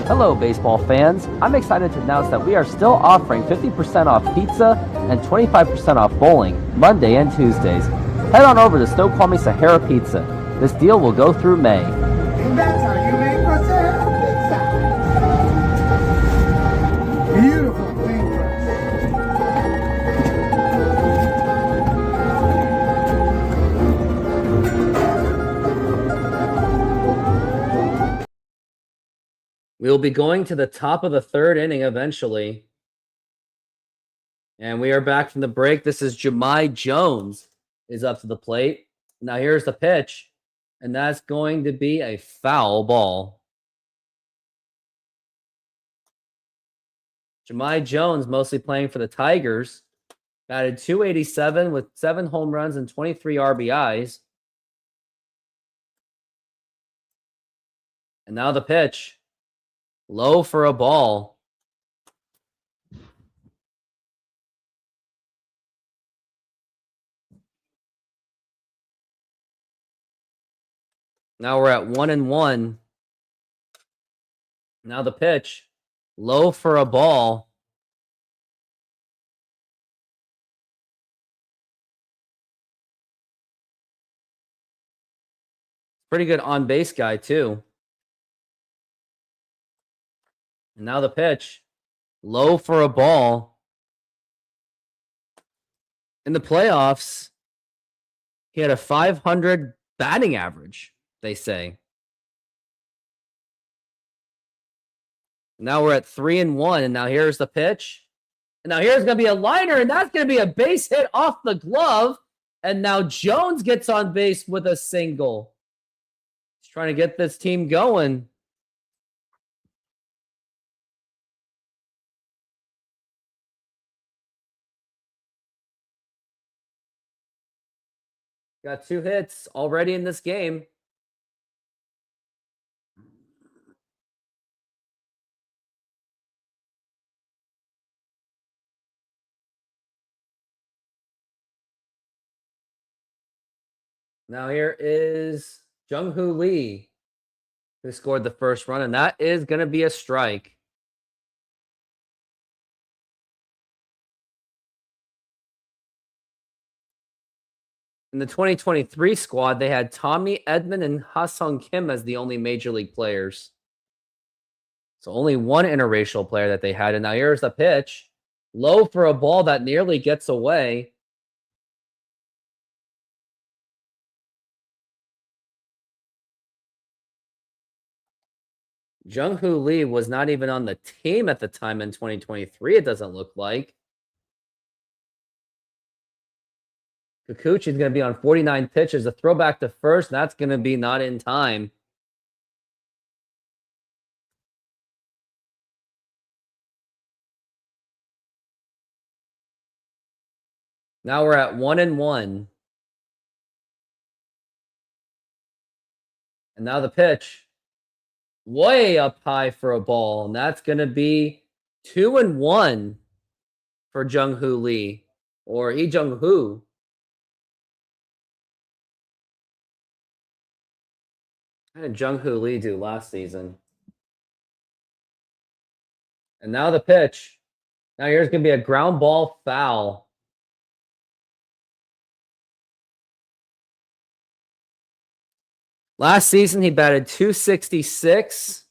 Hello, baseball fans. I'm excited to announce that we are still offering 50% off pizza and 25% off bowling Monday and Tuesdays. Head on over to Snoqualmie Sahara Pizza. This deal will go through May. And that's how you make a Sahara pizza. Beautiful thin crust. We'll be going to the top of the third inning eventually. And we are back from the break. This is Jahmai Jones is up to the plate. Now here's the pitch. And that's going to be a foul ball. Jahmai Jones mostly playing for the Tigers. Batted .287 with 7 home runs and 23 RBIs. And now the pitch. Low for a ball. Now we're at 1-1. Now the pitch. Low for a ball. Pretty good on base guy, too. And now the pitch. Low for a ball. In the playoffs, he had a .500 batting average, they say. Now we're at 3-1, and now here's the pitch. And now here's going to be a liner, and that's going to be a base hit off the glove. And now Jones gets on base with a single. He's trying to get this team going. Got 2 hits already in this game. Now here is Jung-Hoo Lee, who scored the first run, and that is going to be a strike. In the 2023 squad, they had Tommy Edman and Ha-Sung Kim as the only major league players. So only one interracial player that they had. And now here's the pitch. Low for a ball that nearly gets away. Jung-Hoo Lee was not even on the team at the time in 2023, it doesn't look like. Kikuchi's going to be on 49 pitches. A throwback to first, that's going to be not in time. Now we're at 1-1. And now the pitch. Way up high for a ball. And that's going to be 2-1 for Jung-Hoo Lee. Or Lee Jung-Hoo. How did Jung-Hoo Lee do last season? And now the pitch. Now here's going to be a ground ball foul. Last season, he batted .266,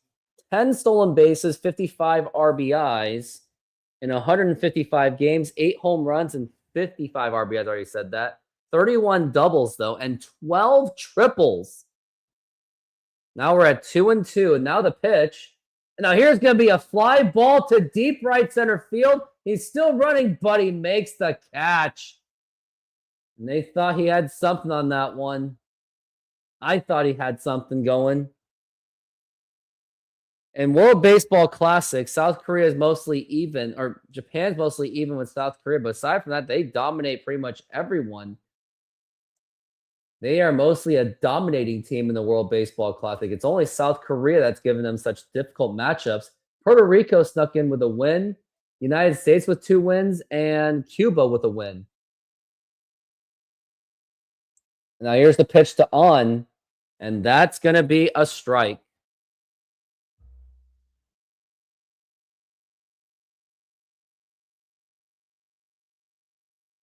10 stolen bases, 55 RBIs in 155 games, 8 home runs, and 55 RBIs. I already said that. 31 doubles, though, and 12 triples. Now we're at 2-2, and now the pitch. And now here's going to be a fly ball to deep right center field. He's still running, but he makes the catch. And they thought he had something on that one. I thought he had something going. In World Baseball Classic, South Korea is mostly even, or Japan's mostly even with South Korea. But aside from that, they dominate pretty much everyone. They are mostly a dominating team in the World Baseball Classic. It's only South Korea that's given them such difficult matchups. Puerto Rico snuck in with a win. United States with 2 wins. And Cuba with a win. Now here's the pitch to On. And that's going to be a strike.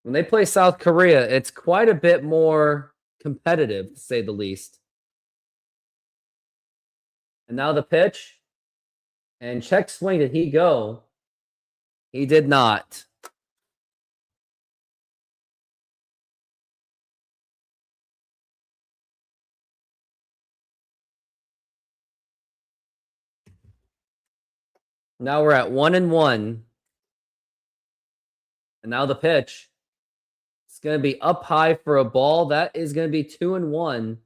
When they play South Korea, it's quite a bit more competitive, to say the least. And now the pitch. And check swing, did he go? He did not. Now we're at 1-1. And now the pitch. It's going to be up high for a ball. That is going to be 2-1.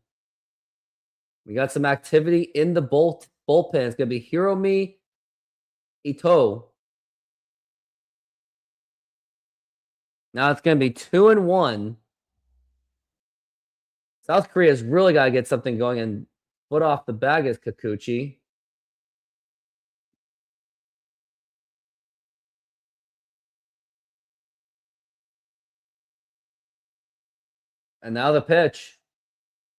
We got some activity in the bullpen. It's going to be Hiromi Ito. Now it's going to be 2-1. South Korea's really got to get something going, and foot off the bag is Kikuchi. And now the pitch.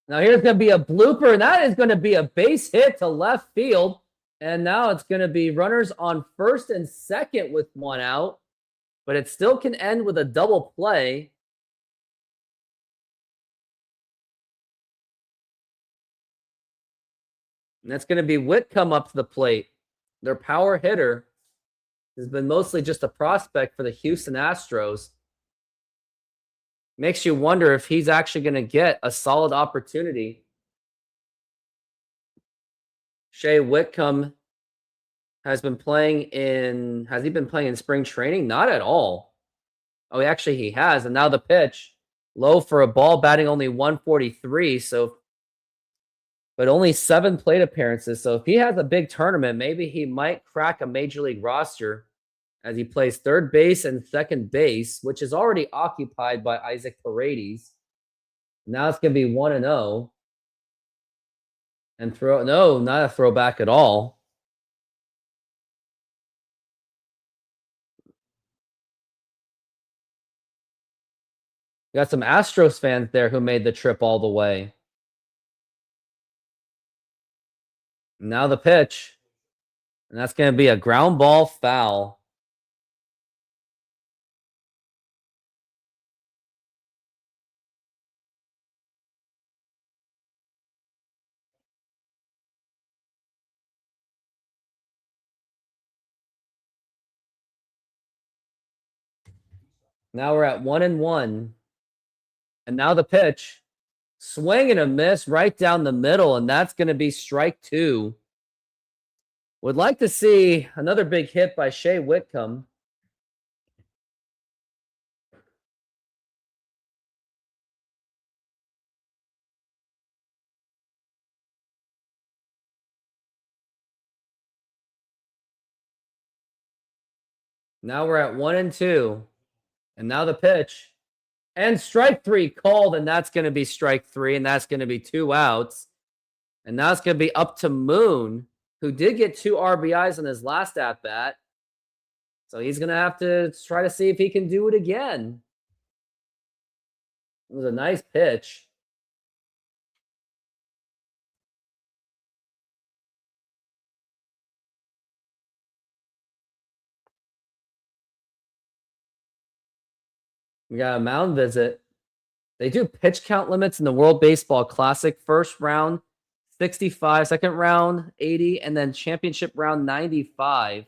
Now here's going to be a blooper, and that is going to be a base hit to left field. And now it's going to be runners on first and second with 1 out. But it still can end with a double play. And that's going to be Whitcomb up to the plate. Their power hitter has been mostly just a prospect for the Houston Astros. Makes you wonder if he's actually going to get a solid opportunity. Shea Whitcomb has been playing in... Has he been playing in spring training? Not at all. Oh, actually he has. And now the pitch. Low for a ball, batting only 143. So, but only 7 plate appearances. So if he has a big tournament, maybe he might crack a major league roster as he plays third base and second base, which is already occupied by Isaac Paredes. Now it's going to be 1-0. And throw, no, not a throwback at all. You got some Astros fans there who made the trip all the way. Now the pitch. And that's going to be a ground ball foul. Now we're at 1-1. And now the pitch. Swing and a miss right down the middle, and that's going to be strike 2. Would like to see another big hit by Shea Whitcomb. Now we're at 1-2. And now the pitch. And strike 3 called, and that's going to be strike 3, and that's going to be 2 outs. And now it's going to be up to Moon, who did get 2 RBIs in his last at-bat. So he's going to have to try to see if he can do it again. It was a nice pitch. We got a mound visit. They do pitch count limits in the World Baseball Classic. First round, 65. Second round, 80. And then championship round, 95.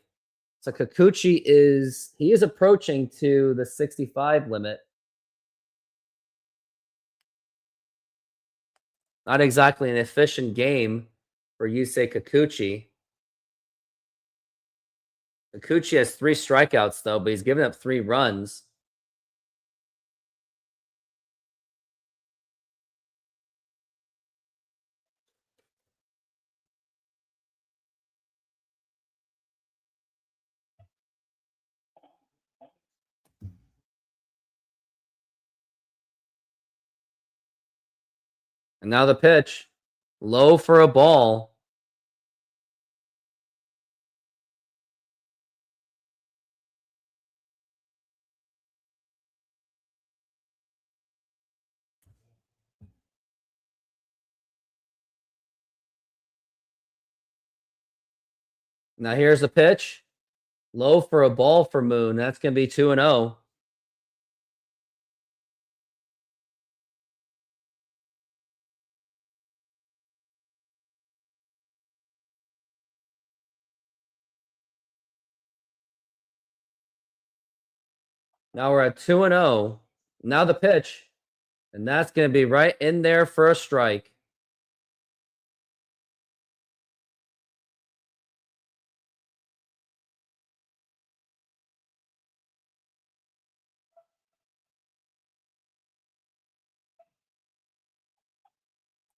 So Kikuchi is approaching to the 65 limit. Not exactly an efficient game for Yusei Kikuchi. Kikuchi has 3 strikeouts, though, but he's given up 3 runs. And now the pitch. Low for a ball. Now here's the pitch. Low for a ball for Moon. That's going to be 2-0. Now we're at 2-0. Now the pitch. And that's going to be right in there for a strike.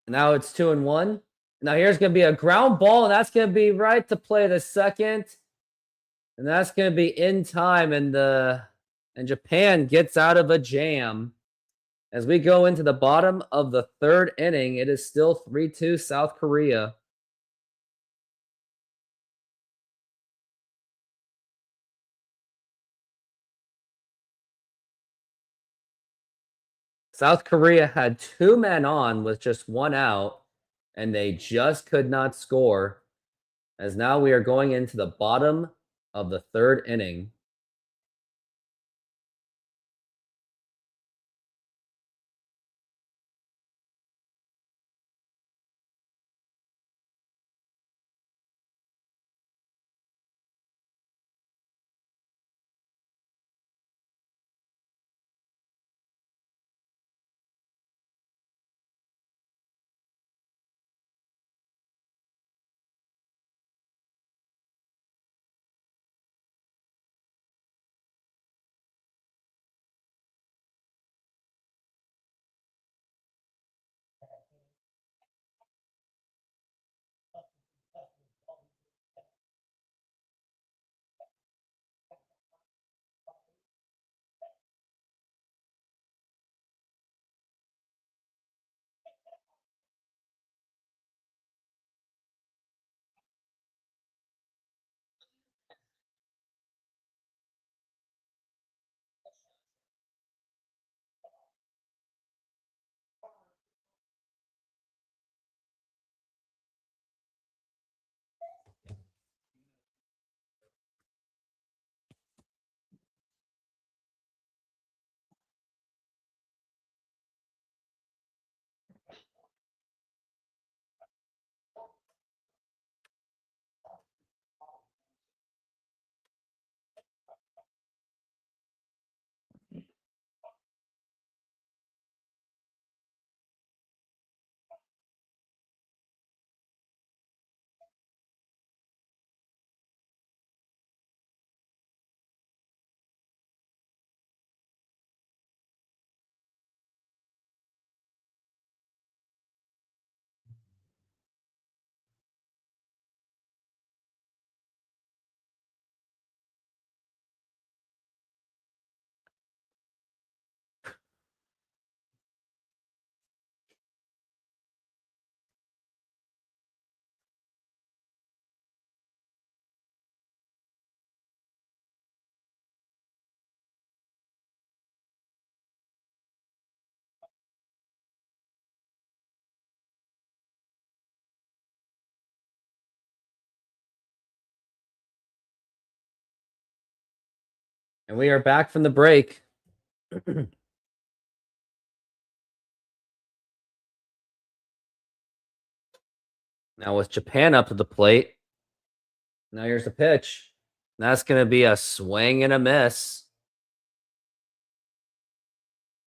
Now it's 2-1. Now here's going to be a ground ball, and that's going to be right to play the second. And that's going to be in time, and Japan gets out of a jam. As we go into the bottom of the 3rd inning, it is still 3-2 South Korea. South Korea had 2 men on with just 1 out, and they just could not score. As now we are going into the bottom of the 3rd inning. And we are back from the break. Now with Japan up to the plate. Now here's the pitch. That's going to be a swing and a miss.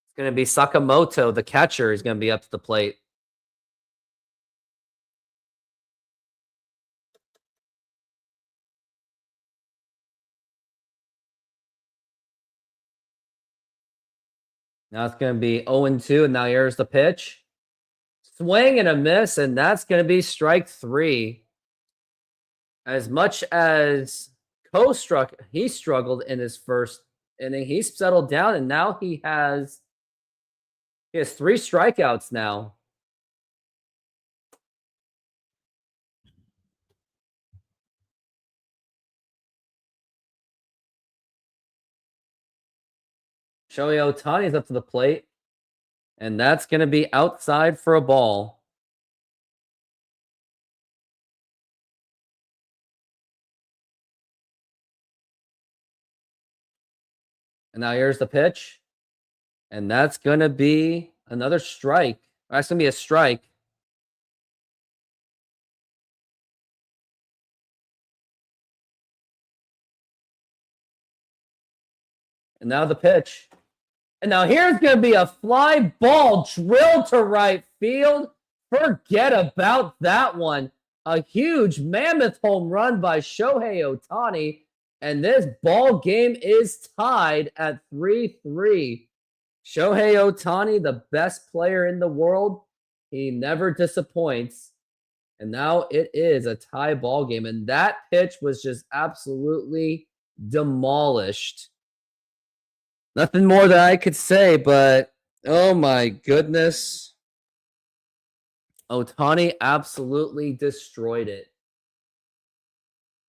It's going to be Sakamoto, the catcher, is going to be up to the plate. Now it's going to be 0-2, and now here's the pitch. Swing and a miss, and that's going to be strike 3. As much as he struggled in his first inning, he's settled down, and now he has 3 strikeouts now. Shohei Ohtani's up to the plate, and that's going to be outside for a ball. And now here's the pitch, and that's going to be another strike. That's going to be a strike. And now the pitch. And now here's going to be a fly ball drilled to right field. Forget about that one. A huge mammoth home run by Shohei Ohtani. And this ball game is tied at 3-3. Shohei Ohtani, the best player in the world. He never disappoints. And now it is a tie ball game. And that pitch was just absolutely demolished. Nothing more that I could say, but oh my goodness. Ohtani absolutely destroyed it.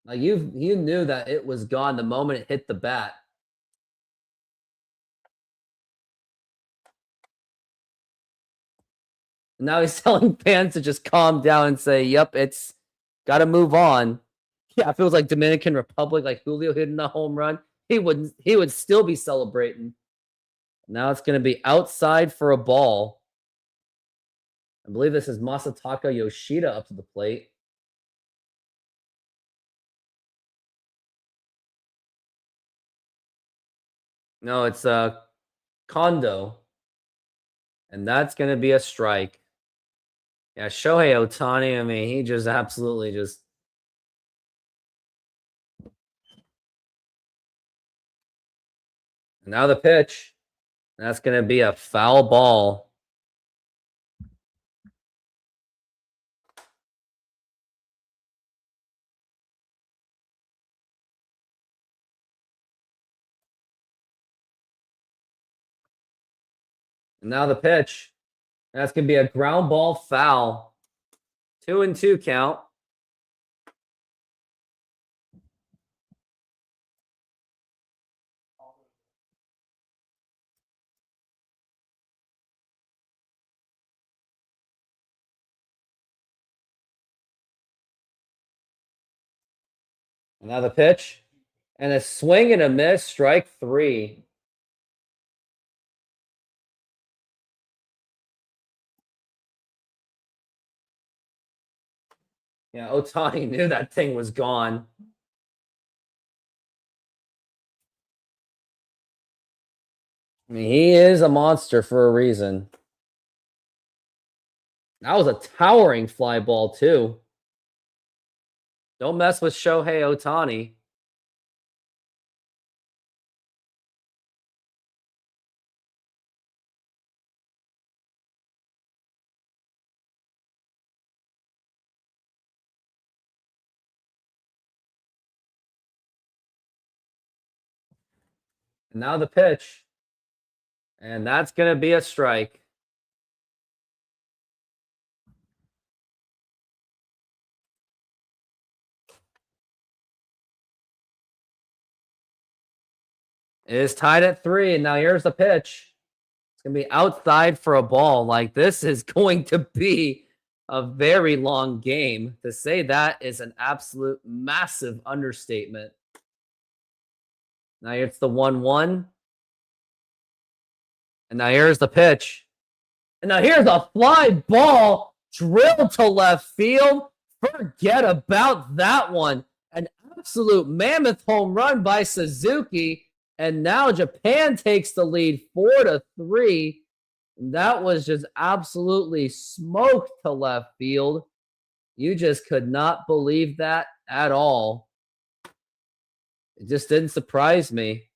Like you knew that it was gone the moment it hit the bat. And now he's telling fans to just calm down and say, yep, it's got to move on. Yeah, if it was like Dominican Republic, like Julio hitting the home run, he would still be celebrating. Now it's going to be outside for a ball. I believe this is Masataka Yoshida up to the plate. No, it's Kondo. And that's going to be a strike. Yeah, Shohei Ohtani, I mean, he just absolutely just... Now the pitch. That's going to be a foul ball. And now the pitch. That's going to be a ground ball foul. 2-2 count. Another pitch. And a swing and a miss, strike 3. Yeah, Ohtani knew that thing was gone. I mean, he is a monster for a reason. That was a towering fly ball, too. Don't mess with Shohei Ohtani. And now the pitch. And that's going to be a strike. It is tied at 3, and now here's the pitch. It's going to be outside for a ball. Like, this is going to be a very long game. To say that is an absolute massive understatement. Now it's the 1-1. And now here's the pitch. And now here's a fly ball drilled to left field. Forget about that one. An absolute mammoth home run by Suzuki. And now Japan takes the lead 4-3. That was just absolutely smoked to left field. You just could not believe that at all. It just didn't surprise me.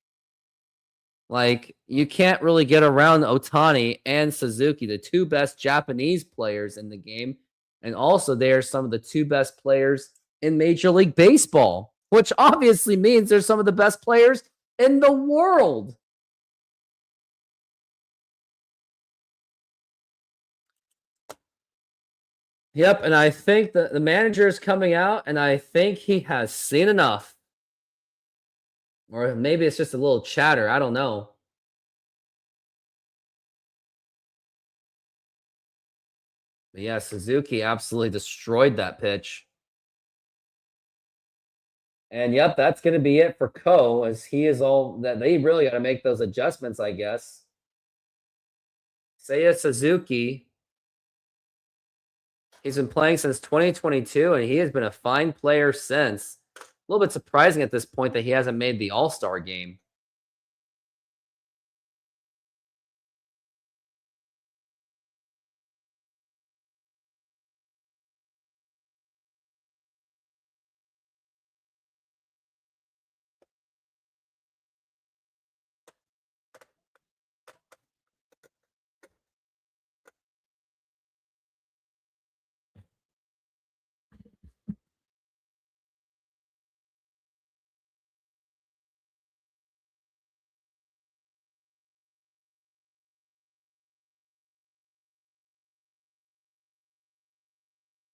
Like, you can't really get around Ohtani and Suzuki, the two best Japanese players in the game. And also, they are some of the two best players in Major League Baseball, which obviously means they're some of the best players in the world. Yep, and I think that the manager is coming out, and I think he has seen enough. Or maybe it's just a little chatter. I don't know. But yeah, Suzuki absolutely destroyed that pitch. And yep, that's going to be it for Ko, as he is all that they really got to make those adjustments, I guess. Seiya Suzuki, he's been playing since 2022, and he has been a fine player since. A little bit surprising at this point that he hasn't made the All-Star game.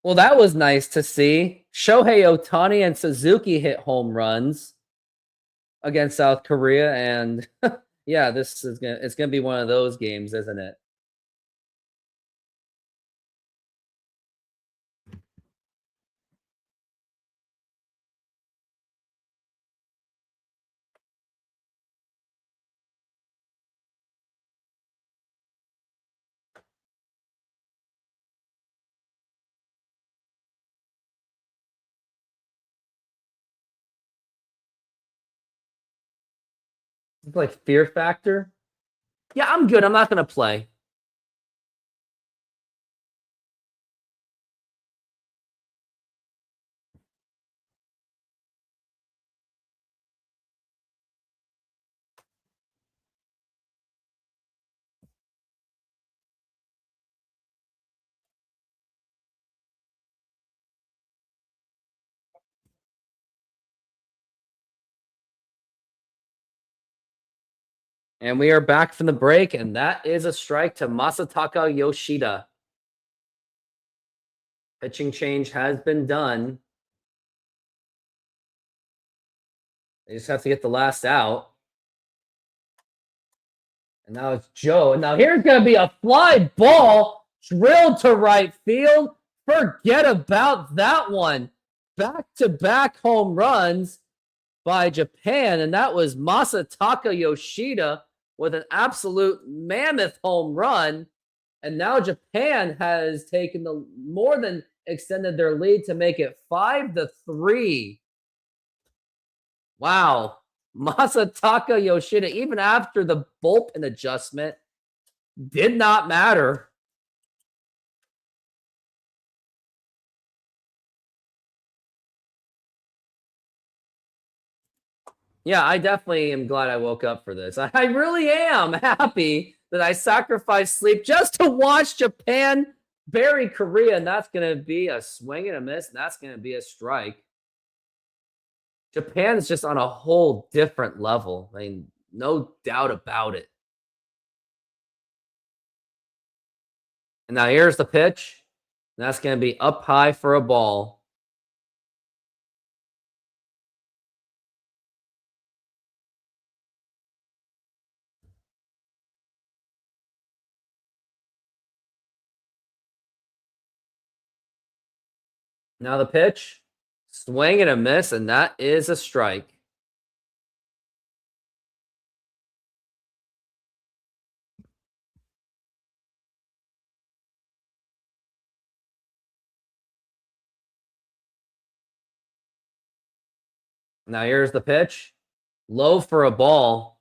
Well, that was nice to see. Shohei Ohtani and Suzuki hit home runs against South Korea, and yeah, it's gonna be one of those games, isn't it? It's like Fear Factor. Yeah, I'm good. I'm not gonna play. And we are back from the break, and that is a strike to Masataka Yoshida. Pitching change has been done. They just have to get the last out. And now it's Joe. And now here's going to be a fly ball drilled to right field. Forget about that one. Back-to-back home runs by Japan. And that was Masataka Yoshida with an absolute mammoth home run. And now Japan has taken the more than extended their lead to make it 5-3. Wow. Masataka Yoshida, even after the bullpen adjustment, did not matter. Yeah, I definitely am glad I woke up for this. I really am happy that I sacrificed sleep just to watch Japan bury Korea, and that's going to be a swing and a miss, and that's going to be a strike. Japan is just on a whole different level. I mean, no doubt about it. And now here's the pitch. And that's going to be up high for a ball. Now the pitch. Swing and a miss, and that is a strike. Now here's the pitch. Low for a ball.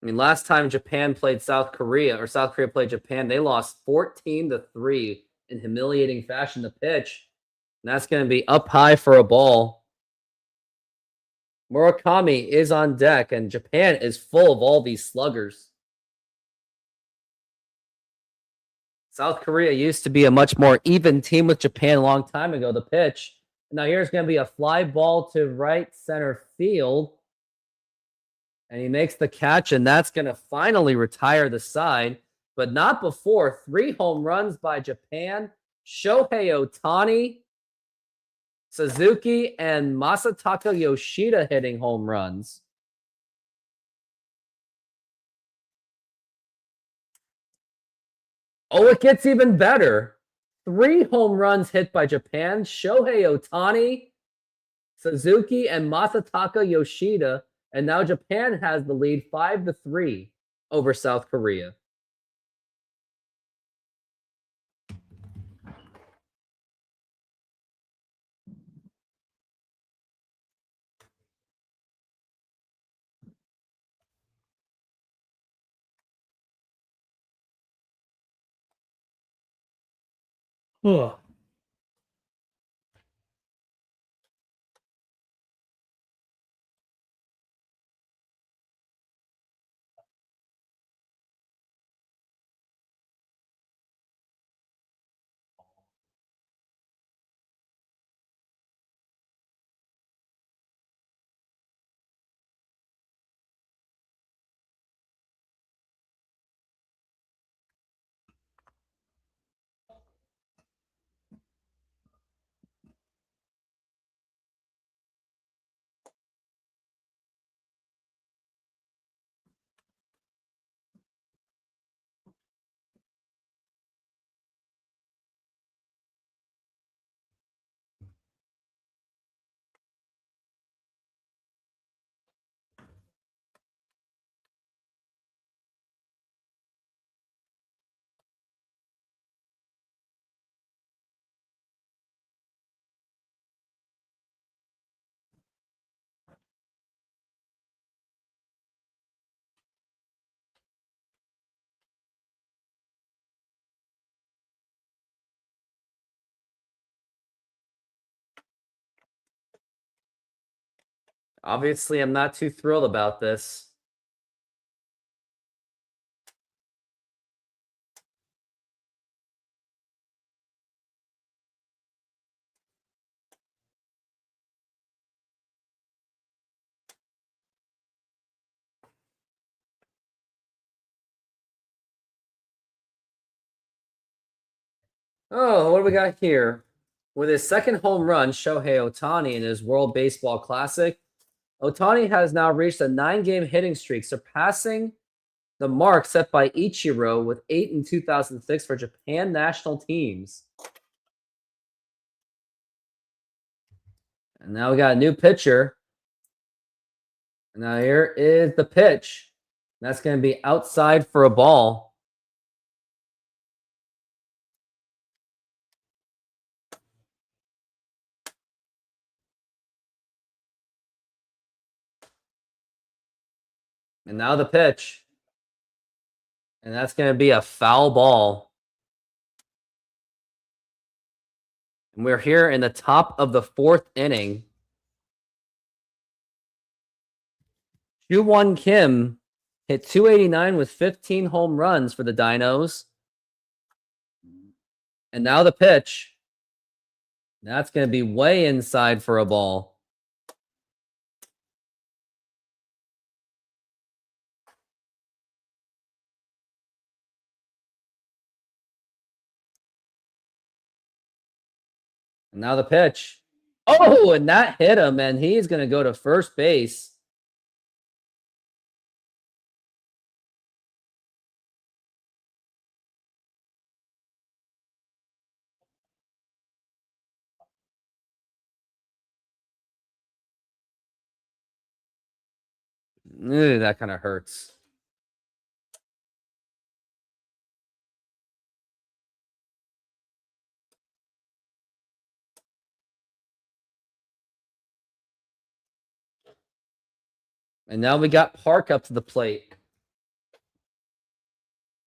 I mean, last time Japan played South Korea, or South Korea played Japan, they lost 14-3 in humiliating fashion. The pitch, and that's going to be up high for a ball. Murakami is on deck, and Japan is full of all these sluggers. South Korea used to be a much more even team with Japan a long time ago. The pitch. Now here's going to be a fly ball to right center field. And he makes the catch, and that's going to finally retire the side. But not before 3 home runs by Japan. Shohei Ohtani, Suzuki, and Masataka Yoshida hitting home runs. Oh, it gets even better. 3 home runs hit by Japan. Shohei Ohtani, Suzuki, and Masataka Yoshida. And now Japan has the lead 5-3 over South Korea. Ugh. Obviously, I'm not too thrilled about this. Oh, what do we got here? With his second home run, Shohei Ohtani in his World Baseball Classic, Ohtani has now reached a 9-game hitting streak, surpassing the mark set by Ichiro with 8 in 2006 for Japan national teams. And now we got a new pitcher. And now here is the pitch. That's going to be outside for a ball. And now the pitch. And that's going to be a foul ball. And we're here in the top of the 4th inning. Ju-Won Kim hit 289 with 15 home runs for the Dinos. And now the pitch. That's going to be way inside for a ball. And now the pitch. Oh, and that hit him, and he's going to go to first base. That kind of hurts. And now we got Park up to the plate.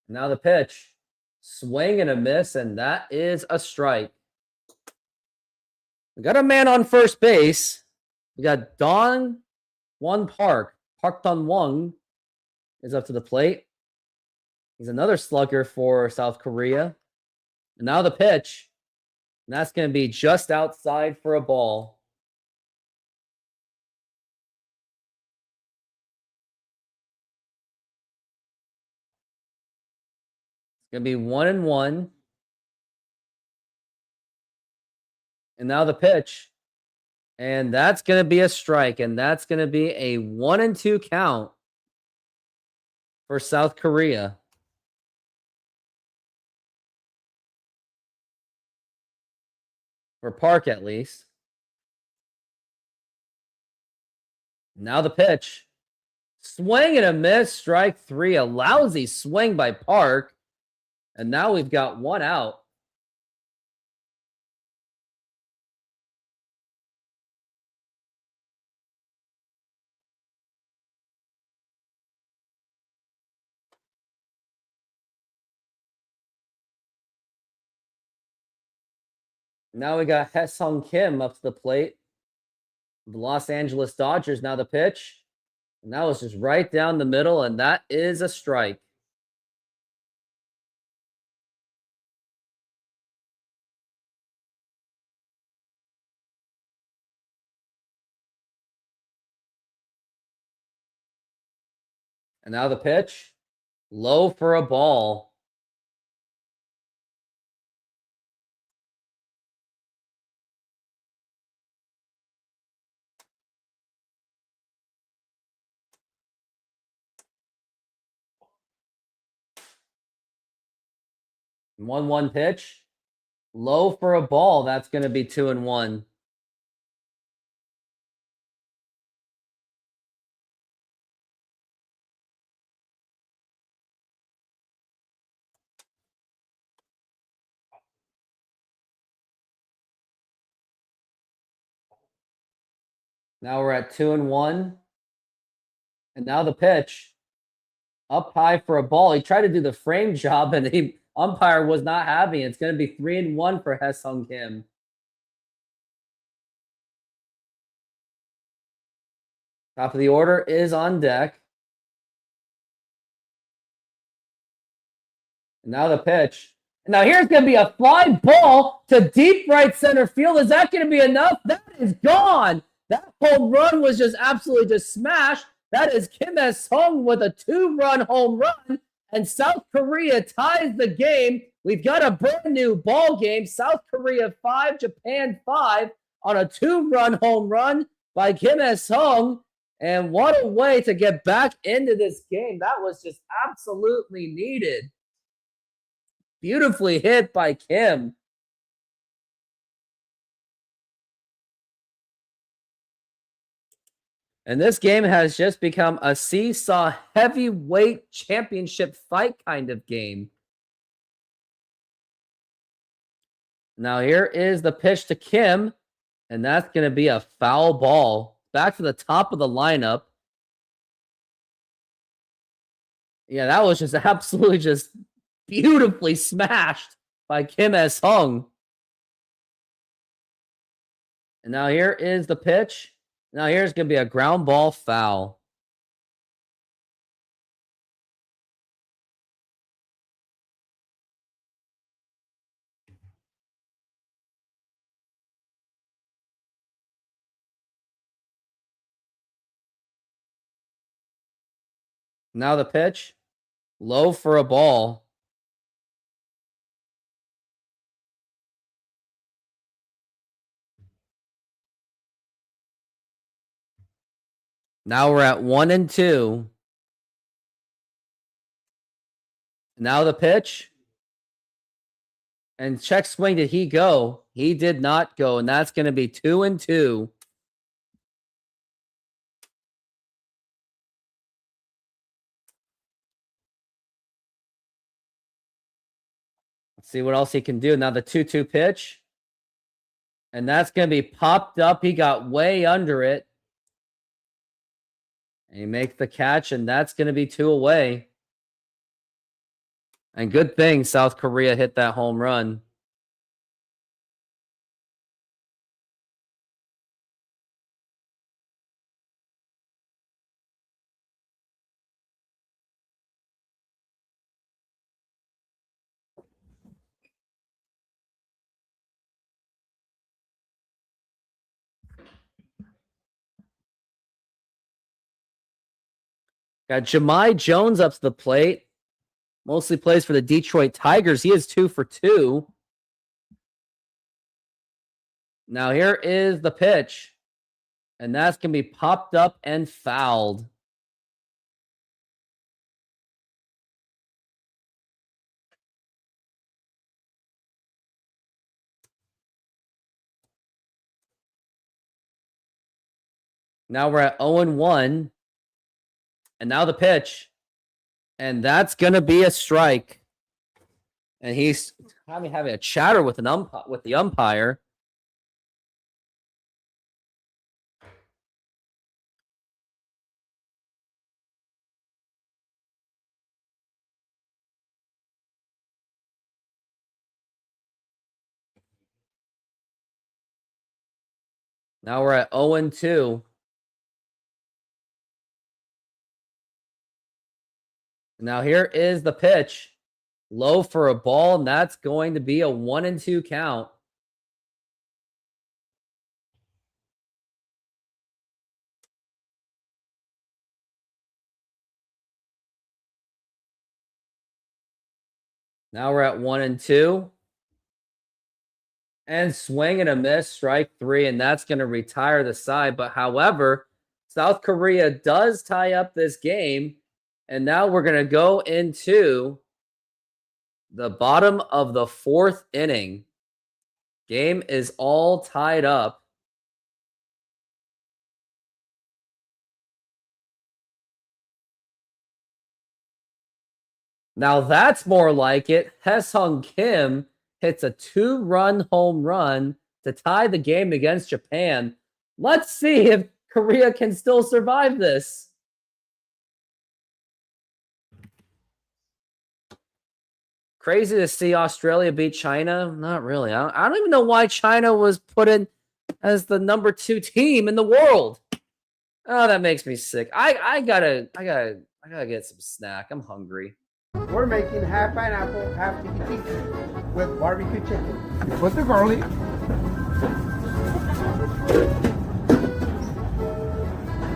Now the pitch. Swing and a miss, and that is a strike. We got a man on first base. We got Don Won Park. Park Don Won is up to the plate. He's another slugger for South Korea. And now the pitch. And that's going to be just outside for a ball. It's going to be 1-1. And now the pitch. And that's going to be a strike. And that's going to be a 1-2 count for South Korea. For Park, at least. Now the pitch. Swing and a miss. Strike three. A lousy swing by Park. And now we've got one out. Now we got Hae-sung Kim up to the plate. The Los Angeles Dodgers. Now the pitch. And that was just right down the middle, and that is a strike. And now the pitch. Low for a ball. And 1-1 pitch. Low for a ball. That's going to be 2-1. Now we're at 2-1. And now the pitch. Up high for a ball. He tried to do the frame job, and the umpire was not having it. It's going to be 3-1 for Hae-sung Kim. Top of the order is on deck. And now the pitch. Now here's going to be a fly ball to deep right center field. Is that going to be enough? That is gone. That home run was just absolutely just smashed. That is Kim Hae-sung with a 2-run home run. And South Korea ties the game. We've got a brand new ball game. South Korea 5, Japan 5 on a 2-run home run by Kim Hae-sung. And what a way to get back into this game. That was just absolutely needed. Beautifully hit by Kim. And this game has just become a seesaw heavyweight championship fight kind of game. Now here is the pitch to Kim, and that's going to be a foul ball. Back to the top of the lineup. Yeah, that was just absolutely just beautifully smashed by Kim Hae-sung. And now here is the pitch. Now here's going to be a ground ball foul. Now the pitch. Low for a ball. Now we're at 1-2. Now the pitch. And check swing, did he go? He did not go, and that's going to be 2-2. See what else he can do. Now the 2-2 pitch. And that's going to be popped up. He got way under it. And he makes the catch, and that's going to be 2 away. And good thing South Korea hit that home run. Got Jahmai Jones up to the plate. Mostly plays for the Detroit Tigers. He is 2 for 2. Now here is the pitch. And that's going to be popped up and fouled. Now we're at 0-1. And now the pitch. And that's going to be a strike. And he's having a chatter with the umpire. Now we're at 0-2. Now here is the pitch. Low for a ball, and that's going to be a 1-2 count. Now we're at 1-2. And swing and a miss, strike 3, and that's going to retire the side. But however, South Korea does tie up this game. And now we're going to go into the bottom of the 4th inning. Game is all tied up. Now that's more like it. Haesung Kim hits a 2-run home run to tie the game against Japan. Let's see if Korea can still survive this. Crazy to see Australia beat China. Not really. I don't even know why China was put in as the number 2 team in the world. Oh, that makes me sick. I gotta get some snack. I'm hungry. We're making half pineapple, half tiki with barbecue chicken. Put the garlic.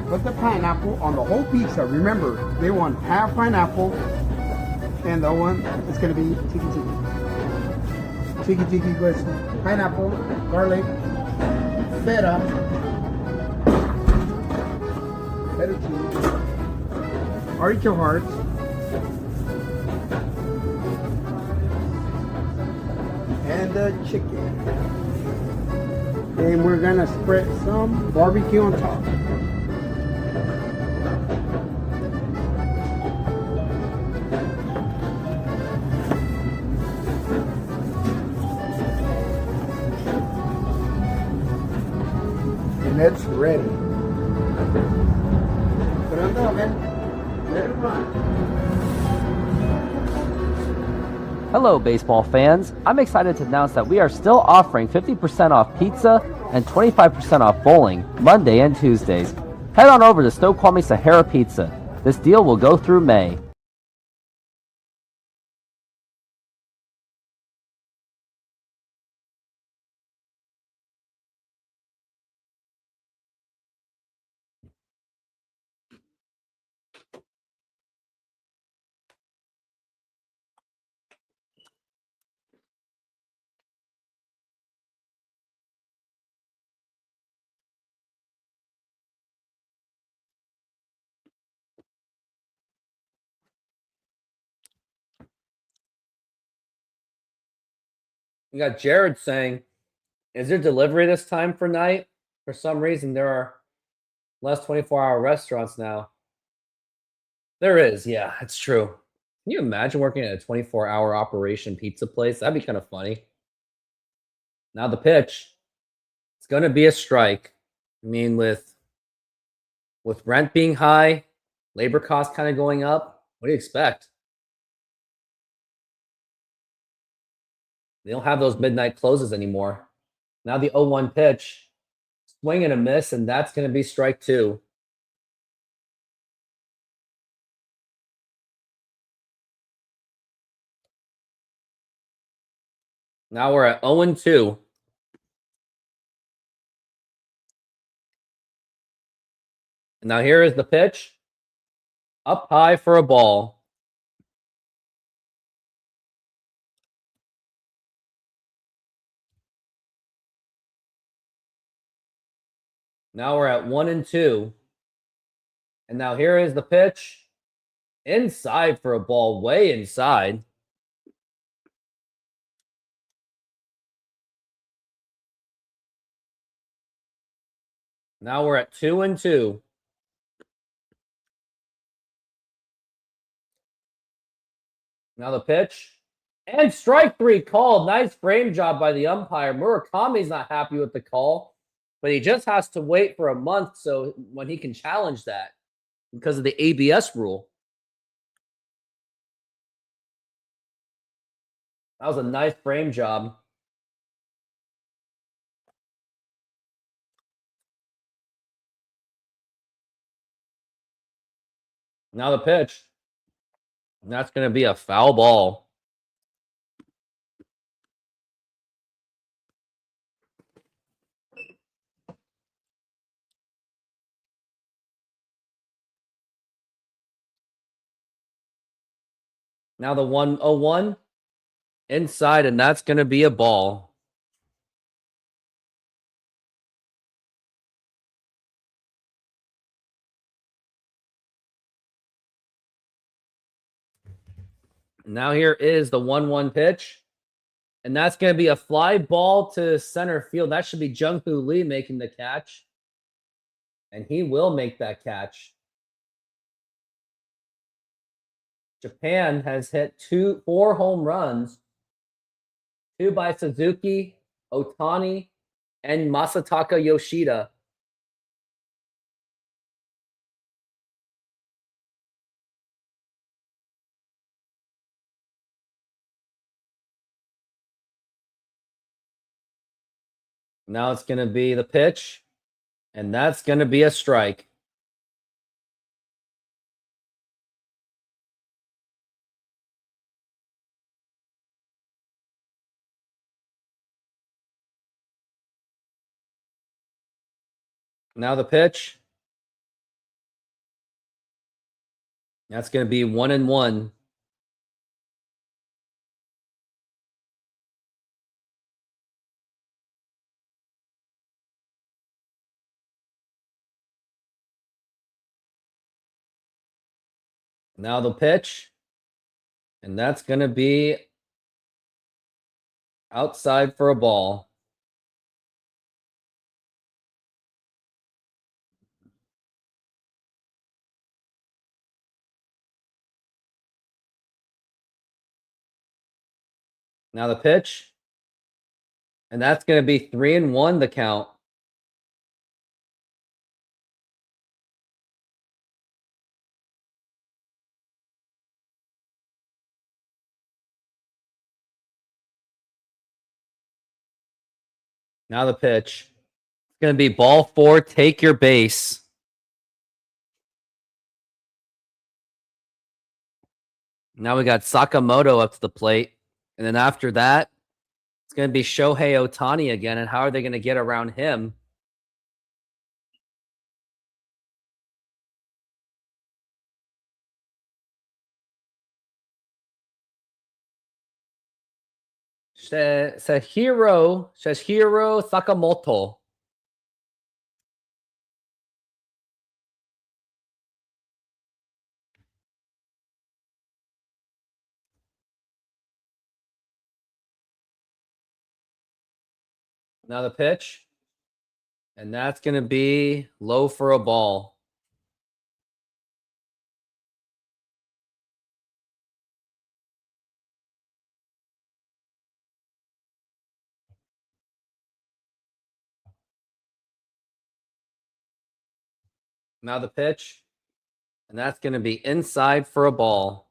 Put the pineapple on the whole pizza. Remember, they want half pineapple, and the one is going to be tiki. Tiki with pineapple, garlic, feta cheese, artichoke hearts, and the chicken. And we're gonna spread some barbecue on top. And it's ready. Put it on the oven. Let it run. Hello, baseball fans. I'm excited to announce that we are still offering 50% off pizza and 25% off bowling Monday and Tuesdays. Head on over to Snoqualmie Sahara Pizza. This deal will go through May. We got Jared saying, is there delivery this time for night? For some reason, there are less 24-hour restaurants now. There is, yeah, it's true. Can you imagine working at a 24-hour operation pizza place? That'd be kind of funny. Now the pitch. It's going to be a strike. I mean, with rent being high, labor costs kind of going up, what do you expect? They don't have those midnight closes anymore. Now the 0-1 pitch. Swing and a miss, and that's going to be strike 2. Now we're at 0-2. And now here is the pitch. Up high for a ball. Now we're at 1-2. And now here is the pitch. Inside for a ball, way inside. Now we're at 2-2. Now the pitch. And strike 3 called. Nice frame job by the umpire. Murakami's not happy with the call, but he just has to wait for a month so when he can challenge that because of the ABS rule. That was a nice frame job. Now the pitch. And that's going to be a foul ball. Now the 1-0-1 inside, and that's going to be a ball. Now here is the 1-1 pitch. And that's going to be a fly ball to center field. That should be Jung-Hoo Lee making the catch. And he will make that catch. Japan has hit 4 home runs. 2 by Suzuki, Otani, and Masataka Yoshida. Now it's going to be the pitch, and that's going to be a strike. Now the pitch. That's going to be 1-1. Now the pitch. And that's going to be outside for a ball. Now the pitch. And that's going to be 3-1 the count. Now the pitch. It's going to be ball 4, take your base. Now we got Sakamoto up to the plate. And then after that, it's going to be Shohei Ohtani again. And how are they going to get around him? Sehiro Sakamoto. Now the pitch. And that's going to be low for a ball. Now the pitch. And that's going to be inside for a ball.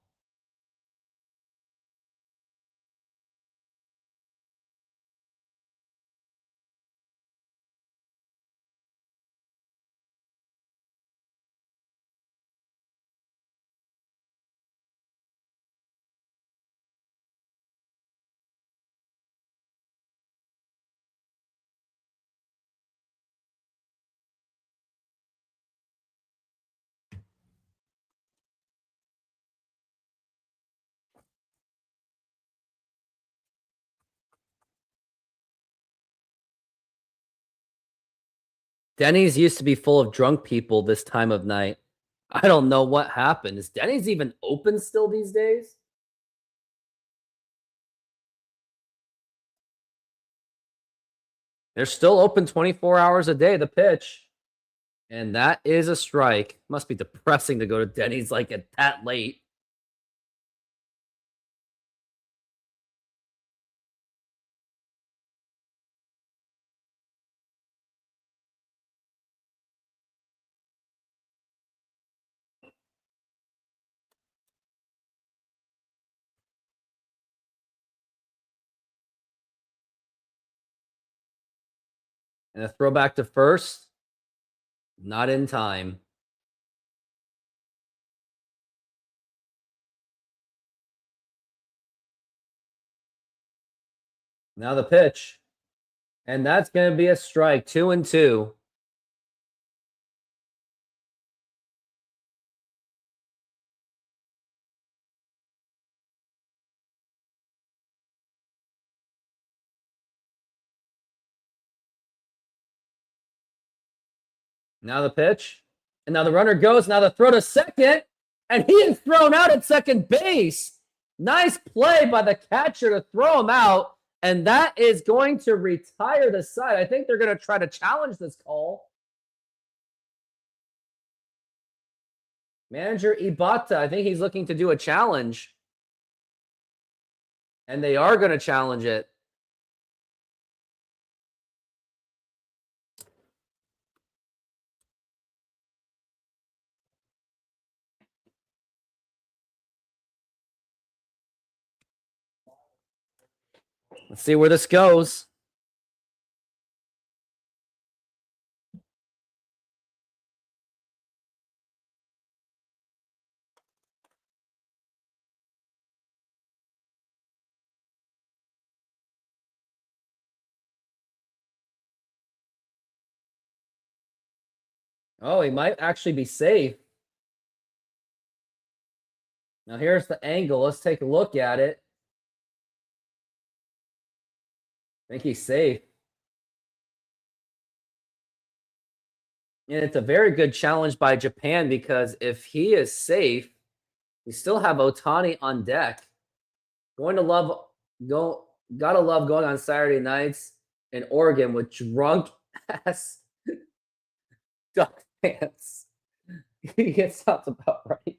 Denny's used to be full of drunk people this time of night. I don't know what happened. Is Denny's even open still these days? They're still open 24 hours a day, the pitch. And that is a strike. Must be depressing to go to Denny's like at that late. And a throwback to first. Not in time. Now the pitch. And that's going to be a strike. 2-2. Now the pitch. And now the runner goes. Now the throw to second. And he is thrown out at second base. Nice play by the catcher to throw him out. And that is going to retire the side. I think they're going to try to challenge this call. Manager Ibata, I think he's looking to do a challenge. And they are going to challenge it. Let's see where this goes. Oh, he might actually be safe. Now here's the angle. Let's take a look at it. I think he's safe. And it's a very good challenge by Japan because if he is safe, we still have Otani on deck. Gotta love going on Saturday nights in Oregon with drunk ass Duck fans. It sounds about right.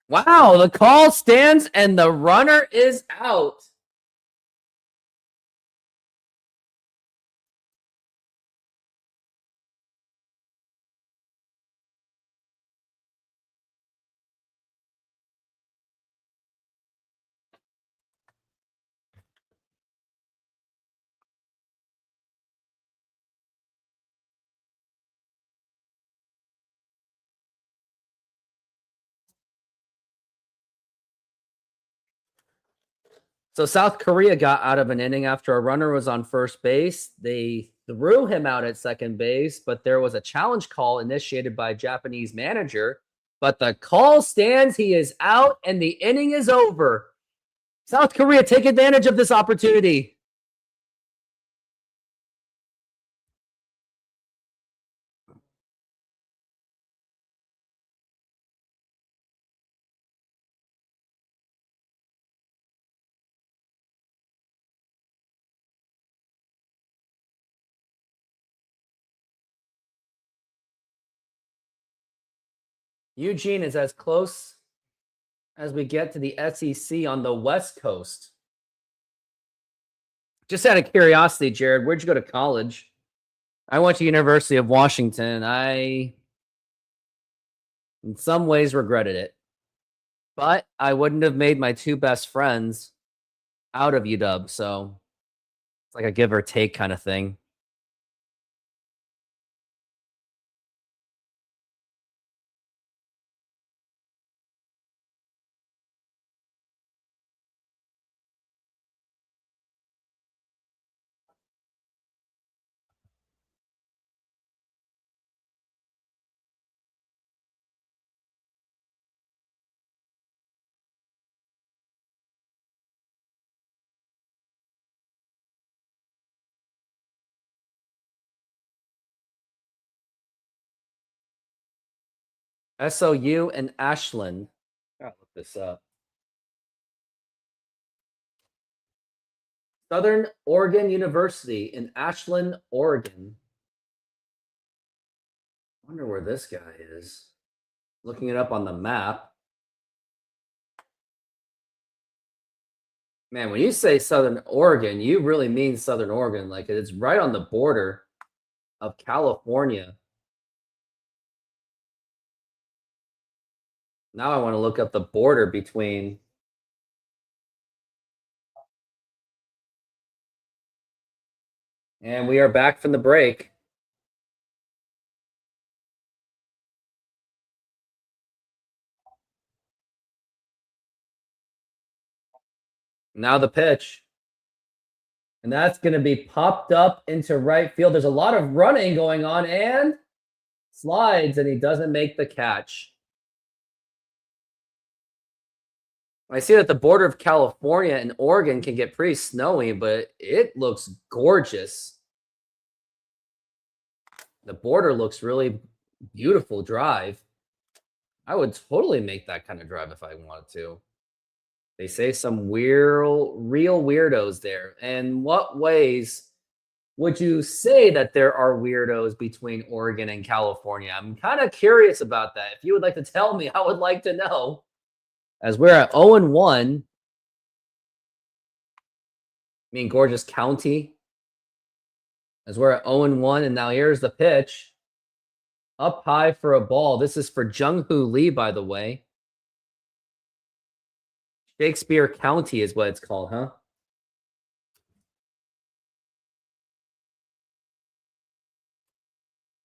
Wow, the call stands and the runner is out. So South Korea got out of an inning after a runner was on first base. They threw him out at second base, but there was a challenge call initiated by a Japanese manager. But the call stands, he is out, and the inning is over. South Korea, take advantage of this opportunity. Eugene is as close as we get to the SEC on the West Coast. Just out of curiosity, Jared, where'd you go to college? I went to University of Washington. I, in some ways, regretted it. But I wouldn't have made my two best friends out of UW, so it's like a give or take kind of thing. SOU and Ashland. Gotta look this up. Southern Oregon University in Ashland, Oregon. Wonder where this guy is. Looking it up on the map. Man, when you say Southern Oregon, you really mean Southern Oregon. Like it's right on the border of California. Now I want to look up the border between and we are back from the break. Now the pitch. And that's going to be popped up into right field. There's a lot of running going on and slides, and he doesn't make the catch. I see that the border of California and Oregon can get pretty snowy, but it looks gorgeous. The border looks really beautiful drive. I would totally make that kind of drive if I wanted to. They say some real weirdos there. And what ways would you say that there are weirdos between Oregon and California? I'm kind of curious about that. If you would like to tell me, I would like to know. As we're at 0-1. I mean, gorgeous county. As we're at 0-1, and now here's the pitch. Up high for a ball. This is for Jung-Hoo Lee, by the way. Shakespeare County is what it's called, huh?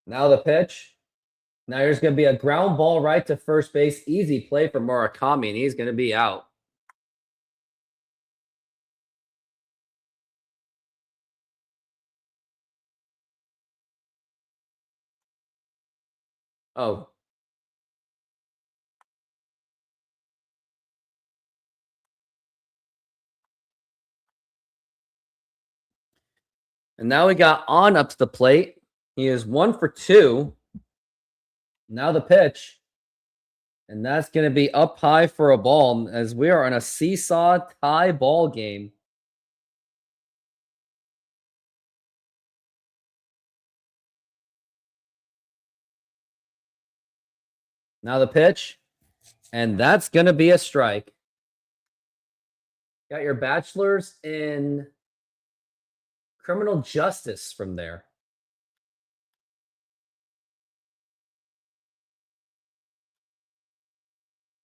Now the pitch. Now there's going to be a ground ball right to first base. Easy play for Murakami, and he's going to be out. Oh. And now we got On up to the plate. He is 1 for 2. Now the pitch. And that's going to be up high for a ball as we are on a seesaw tie ball game. Now the pitch. And that's going to be a strike. Got your bachelor's in criminal justice from there.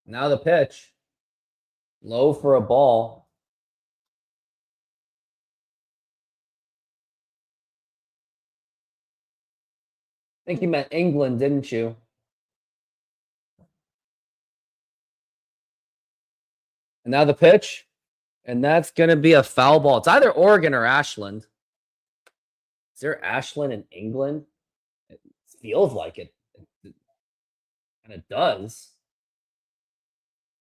Now the pitch. Low for a ball. I think you meant England, didn't you? And now the pitch. And that's going to be a foul ball. It's either Oregon or Ashland. Is there Ashland in England? It feels like it. It kind of does.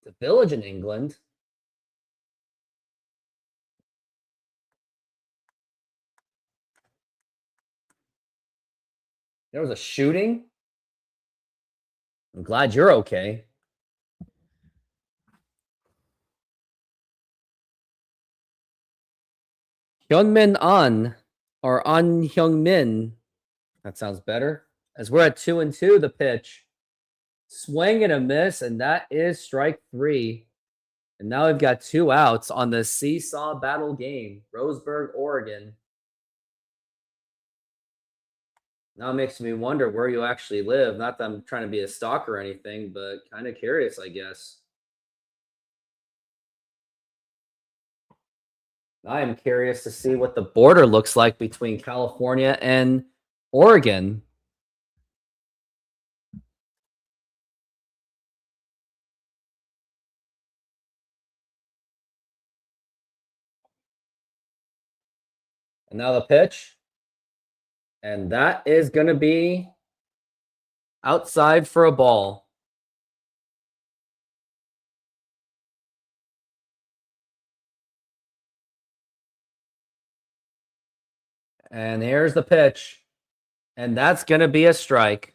It's a village in England. There was a shooting. I'm glad you're okay. Hyungmin An or An Hyungmin. That sounds better. As we're at 2-2, the pitch. Swing and a miss, and that is strike 3. And now we've got 2 outs on the seesaw battle game. Roseburg, Oregon. Now it makes me wonder where you actually live. Not that I'm trying to be a stalker or anything, but kind of curious, I guess. I am curious to see what the border looks like between California and Oregon. And now the pitch. And that is going to be outside for a ball. And here's the pitch. And that's going to be a strike.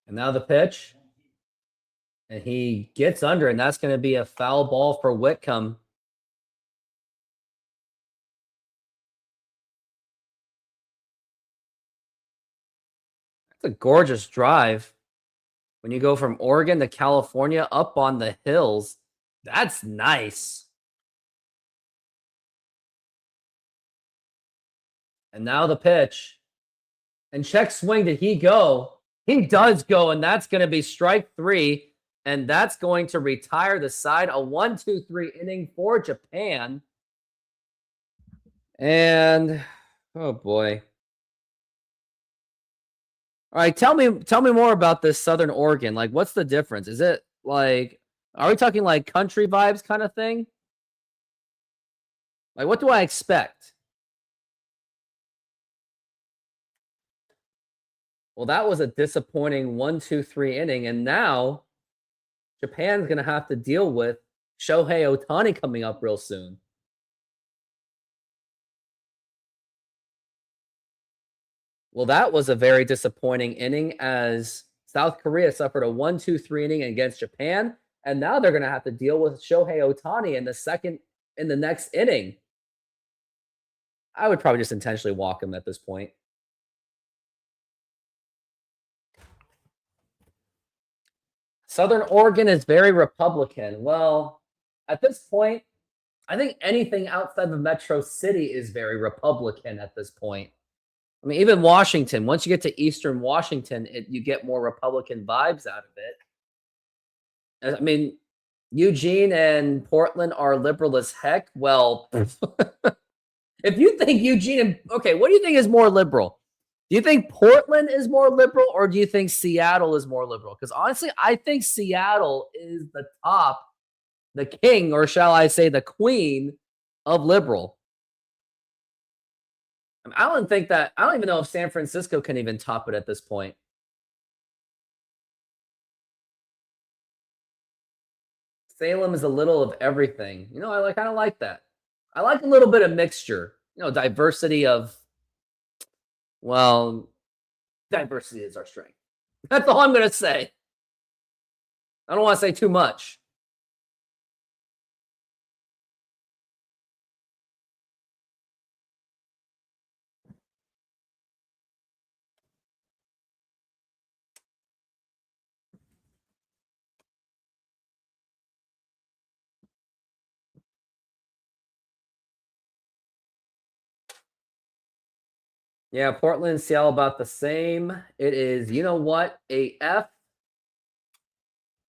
And now the pitch. And he gets under, and that's going to be a foul ball for Whitcomb. That's a gorgeous drive. When you go from Oregon to California up on the hills, that's nice. And now the pitch. And check swing, did he go? He does go, and that's going to be strike 3. And that's going to retire the side. A 1-2-3 inning for Japan. And, oh boy. All right, tell me more about this Southern Oregon. Like, what's the difference? Is it like, are we talking like country vibes kind of thing? Like, what do I expect? Well, that was a disappointing 1-2-3 inning, and now Japan's going to have to deal with Shohei Ohtani coming up real soon. Well, that was a very disappointing inning as South Korea suffered a 1-2-3 inning against Japan, and now they're going to have to deal with Shohei Ohtani in the next inning. I would probably just intentionally walk him at this point. Southern Oregon is very Republican. Well, at this point, I think anything outside of Metro City is very Republican at this point. I mean, even Washington, once you get to Eastern Washington, you get more Republican vibes out of it. I mean, Eugene and Portland are liberal as heck. Well, if you think okay, what do you think is more liberal? Do you think Portland is more liberal, or do you think Seattle is more liberal? Because honestly, I think Seattle is the top, the king, or shall I say the queen of liberal. I don't even know if San Francisco can even top it at this point. Salem is a little of everything. You know, I kind of like that. I like a little bit of mixture. You know, diversity of, well, diversity is our strength. That's all I'm going to say. I don't want to say too much. Yeah, Portland and Seattle about the same. It is, you know what, a F.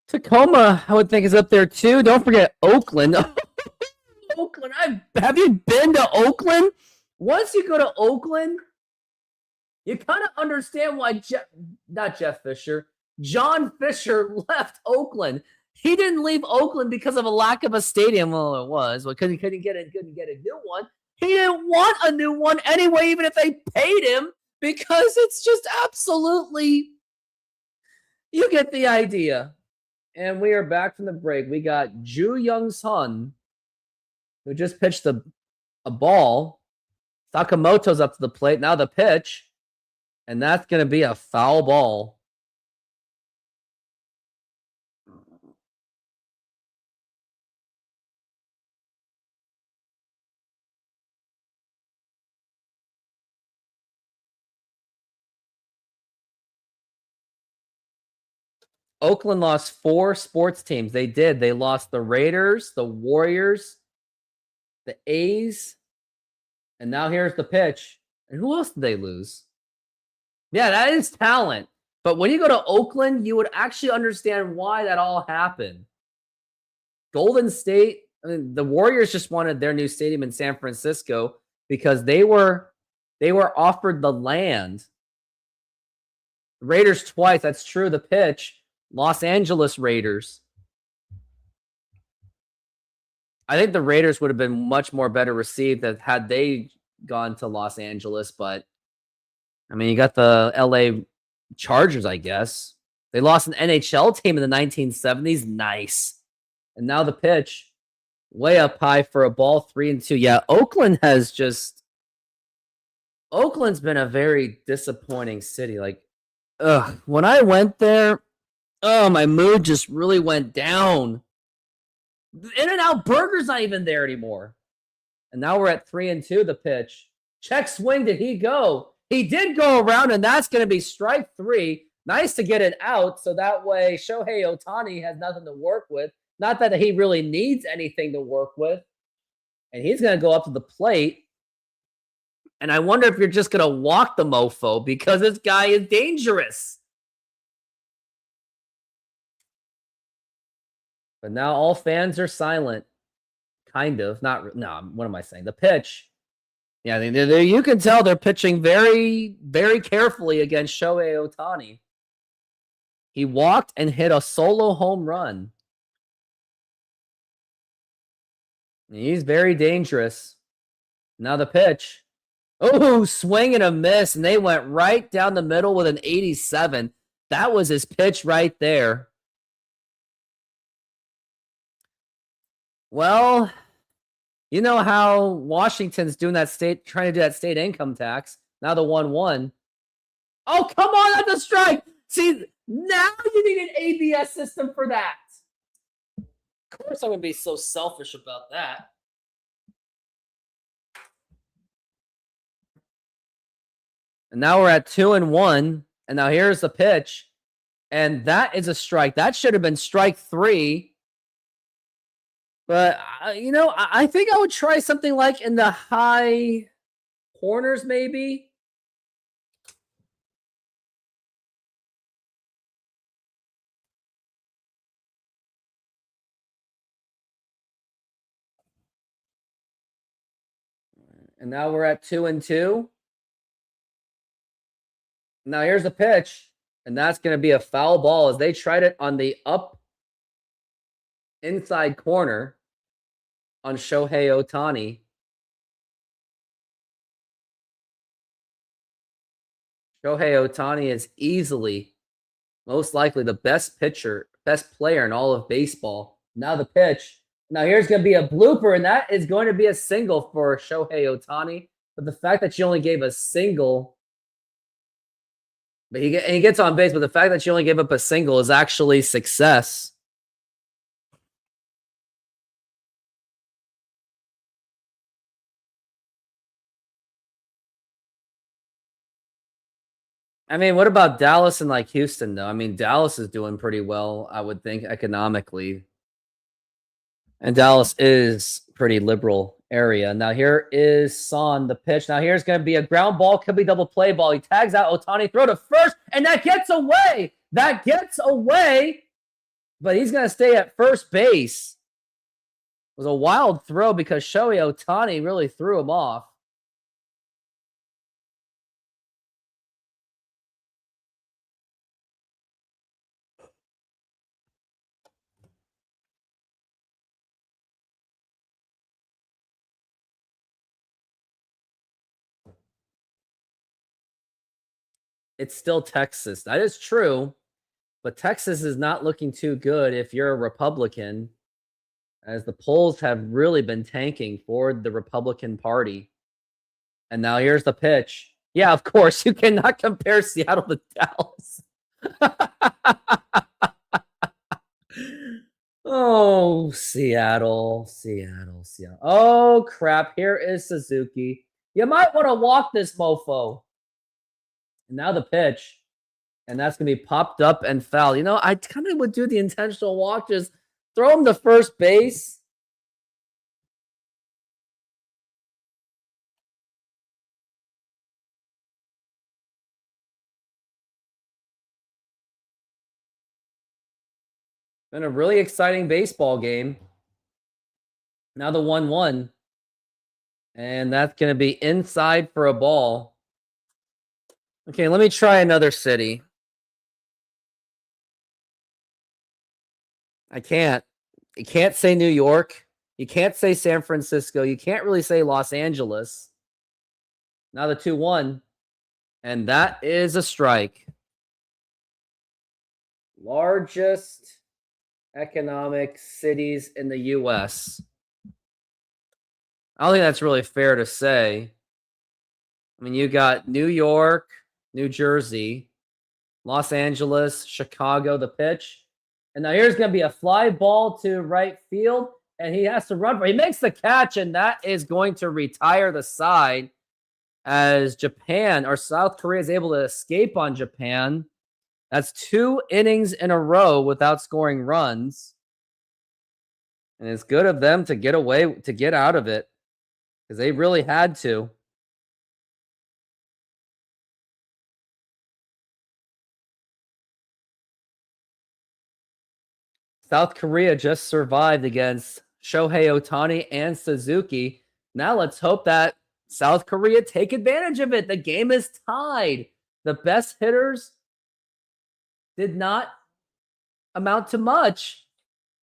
Tacoma, I would think, is up there too. Don't forget Oakland. Oakland. Have you been to Oakland? Once you go to Oakland, you kind of understand why John Fisher left Oakland. He didn't leave Oakland because of a lack of a stadium. Well, it was because he couldn't get a new one. He didn't want a new one anyway, even if they paid him, because it's just absolutely, you get the idea. And we are back from the break. We got Ju Young-sun, who just pitched a ball. Sakamoto's up to the plate. Now the pitch. And that's going to be a foul ball. Oakland lost 4 sports teams. They did. They lost the Raiders, the Warriors, the A's, and now here's the pitch. And who else did they lose? Yeah, that is talent. But when you go to Oakland, you would actually understand why that all happened. Golden State, I mean, the Warriors just wanted their new stadium in San Francisco because they were offered the land. Raiders twice, that's true. The pitch, Los Angeles Raiders. I think the Raiders would have been much more better received had they gone to Los Angeles, but I mean, you got the LA Chargers, I guess. They lost an NHL team in the 1970s. Nice. And now the pitch, way up high for a ball, 3-2. Yeah, Oakland's been a very disappointing city. Like, when I went there, my mood just really went down. In-N-Out Burger's not even there anymore. And now we're at 3-2, the pitch. Check swing, did he go? He did go around, and that's going to be strike 3. Nice to get it out, so that way Shohei Ohtani has nothing to work with. Not that he really needs anything to work with. And he's going to go up to the plate. And I wonder if you're just going to walk the mofo because this guy is dangerous. But now all fans are silent. Kind of. Not. No, what am I saying? The pitch. Yeah, you can tell they're pitching very, very carefully against Shohei Ohtani. He walked and hit a solo home run. He's very dangerous. Now the pitch. Oh, swing and a miss, and they went right down the middle with an 87. That was his pitch right there. Well, you know how Washington's doing that trying to do that state income tax. Now the 1-1. Oh, come on, that's a strike. See, now you need an ABS system for that. Of course I'm going to be so selfish about that. And now we're at 2-1. And now here's the pitch. And that is a strike. That should have been strike 3. But, I think I would try something like in the high corners maybe. And now we're at 2-2. Now here's the pitch. And that's going to be a foul ball as they tried it on the up inside corner on Shohei Ohtani. Shohei Ohtani is easily, most likely, the best player in all of baseball. Now the pitch. Now here's going to be a blooper, and that is going to be a single for Shohei Ohtani. But the fact that you only gave a single, but he gets on base, but the fact that you only gave up a single is actually success. I mean, what about Dallas and like Houston, though? I mean, Dallas is doing pretty well, I would think, economically. And Dallas is pretty liberal area. Now here is Son, the pitch. Now here's going to be a ground ball. Could be double play ball. He tags out Ohtani, throw to first, and that gets away. That gets away. But he's going to stay at first base. It was a wild throw because Shohei Ohtani really threw him off. It's still Texas. That is true. But Texas is not looking too good if you're a Republican, as the polls have really been tanking for the Republican Party. And now here's the pitch. Yeah, of course, you cannot compare Seattle to Dallas. Oh, Seattle. Oh, crap. Here is Suzuki. You might want to walk this mofo. And now the pitch. And that's going to be popped up and fouled. You know, I kind of would do the intentional walk. Just throw him to first base. Been a really exciting baseball game. Now the 1-1. And that's going to be inside for a ball. Okay, let me try another city. I can't. You can't say New York. You can't say San Francisco. You can't really say Los Angeles. Now the 2-1. And that is a strike. Largest economic cities in the U.S. I don't think that's really fair to say. I mean, you got New York, New Jersey, Los Angeles, Chicago, the pitch. And now here's going to be a fly ball to right field, and he has to run for it. He makes the catch, and that is going to retire the side as Japan or South Korea is able to escape on Japan. That's 2 innings in a row without scoring runs. And it's good of them to get away, to get out of it, because they really had to. South Korea just survived against Shohei Ohtani and Suzuki. Now let's hope that South Korea take advantage of it. The game is tied. The best hitters did not amount to much.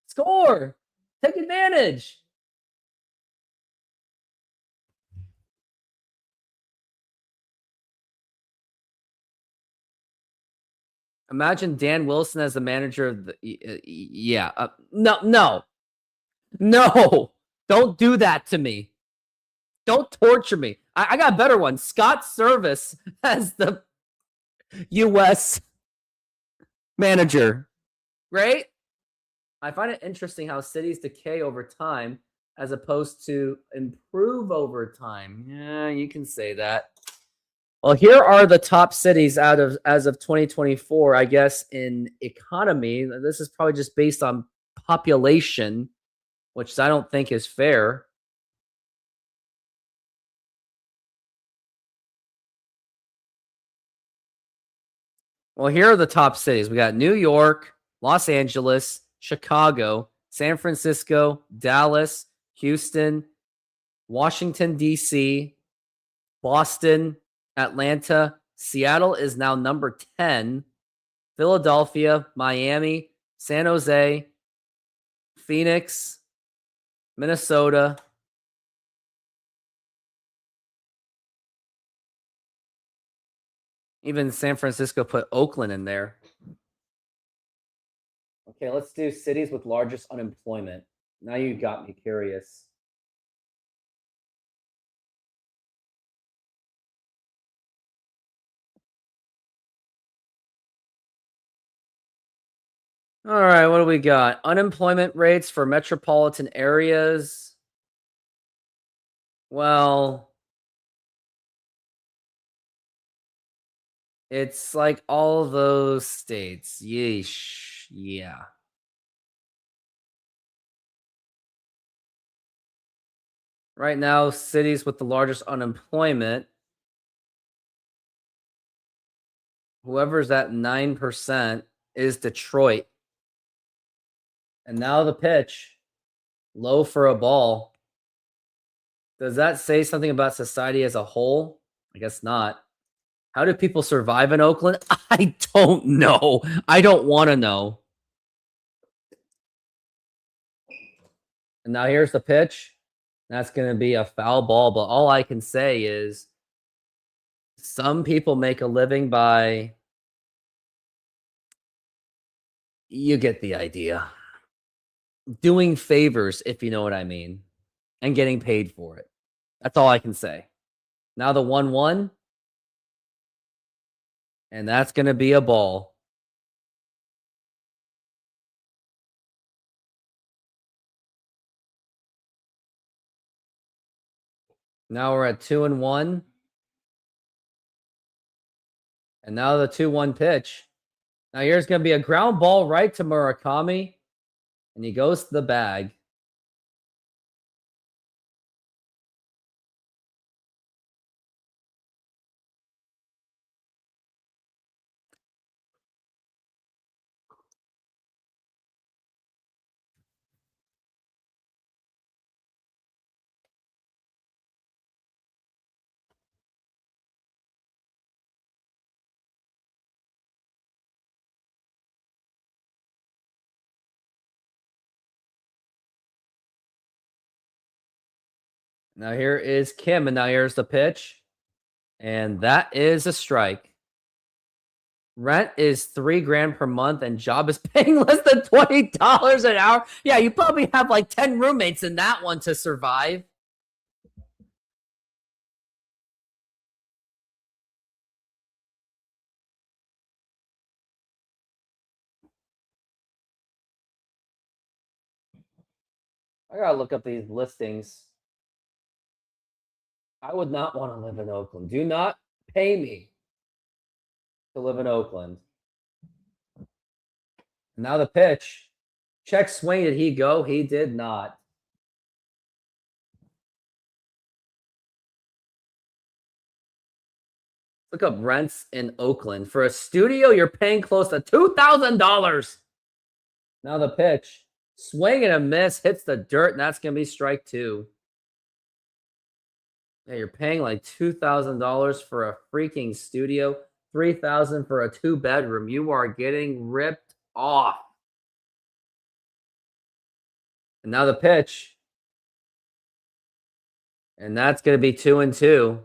Score. Take advantage. Imagine Dan Wilson as the manager of the. No. Don't do that to me. Don't torture me. I got a better one. Scott Service as the U.S. manager. Right? I find it interesting how cities decay over time as opposed to improve over time. Yeah, you can say that. Well, here are the top cities as of 2024, I guess, in economy. This is probably just based on population, which I don't think is fair. Well, here are the top cities. We got New York, Los Angeles, Chicago, San Francisco, Dallas, Houston, Washington, D.C., Boston, Atlanta. Seattle is now number 10. Philadelphia, Miami, San Jose, Phoenix, Minnesota. Even San Francisco put Oakland in there. Okay, let's do cities with largest unemployment. Now you got me curious. All right, what do we got? Unemployment rates for metropolitan areas. Well, it's like all those states. Yeesh. Yeah. Right now, cities with the largest unemployment. Whoever's at 9% is Detroit. And now the pitch. Low for a ball. Does that say something about society as a whole? I guess not. How do people survive in Oakland? I don't know. I don't want to know. And now here's the pitch. That's going to be a foul ball. But all I can say is some people make a living by... You get the idea. Doing favors, if you know what I mean. And getting paid for it. That's all I can say. Now the 1-1. And that's going to be a ball. Now we're at 2-1. And now the 2-1 pitch. Now here's going to be a ground ball right to Murakami. And he goes to the bag. Now here is Kim, and now here's the pitch. And that is a strike. Rent is $3,000 per month, and job is paying less than $20 an hour. Yeah, you probably have like 10 roommates in that one to survive. I gotta look up these listings. I would not want to live in Oakland. Do not pay me to live in Oakland. Now the pitch. Check swing. Did he go? He did not. Look up rents in Oakland. For a studio, you're paying close to $2,000. Now the pitch. Swing and a miss. Hits the dirt, and that's going to be strike two. Yeah, you're paying like $2,000 for a freaking studio. $3,000 for a 2-bedroom. You are getting ripped off. And now the pitch. And that's going to be 2-2.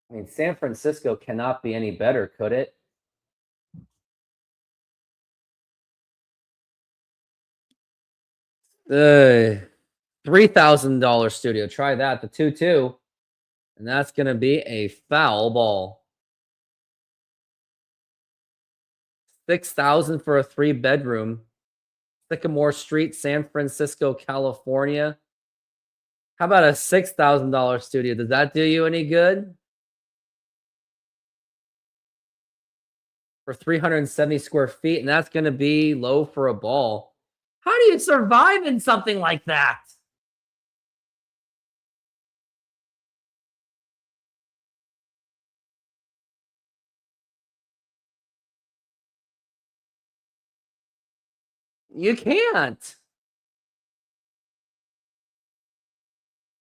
I mean, San Francisco cannot be any better, could it? The $3,000 studio. Try that. The 2-2. And that's going to be a foul ball. $6,000 for a 3-bedroom. Sycamore Street, San Francisco, California. How about a $6,000 studio? Does that do you any good? For 370 square feet, and that's going to be low for a ball. How do you survive in something like that? You can't.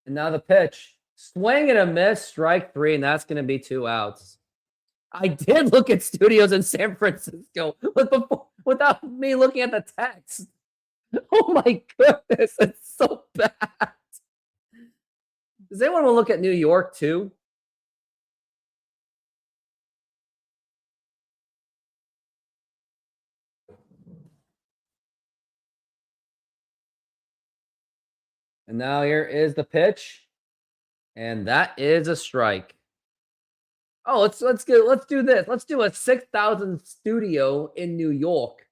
And now the pitch. Swing and a miss, strike three, and that's going to be 2 outs. I did look at studios in San Francisco without me looking at the text. Oh my goodness, it's so bad. Does anyone want to look at New York too? And now here is the pitch. And that is a strike. Oh, let's do this. Let's do a 6,000 studio in New York.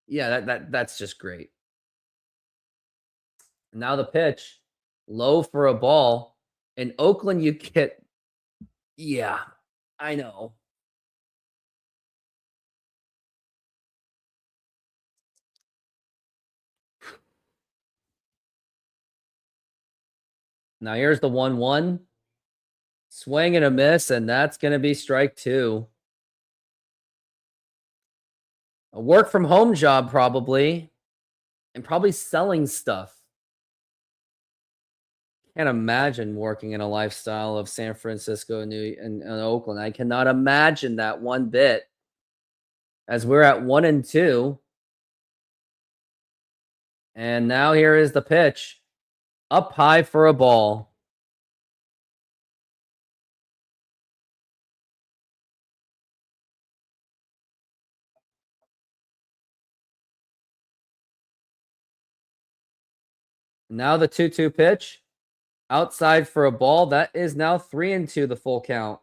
Yeah, that's just great. And now the pitch. Low for a ball. In Oakland, you get, yeah, I know. Now here's the 1-1. Swing and a miss, and that's going to be strike two. A work from home job, probably. And probably selling stuff. Can't imagine working in a lifestyle of San Francisco and Oakland. I cannot imagine that one bit. As we're at 1-2. And now here is the pitch. Up high for a ball. Now the 2-2 pitch. Outside for a ball. That is now 3-2, the full count.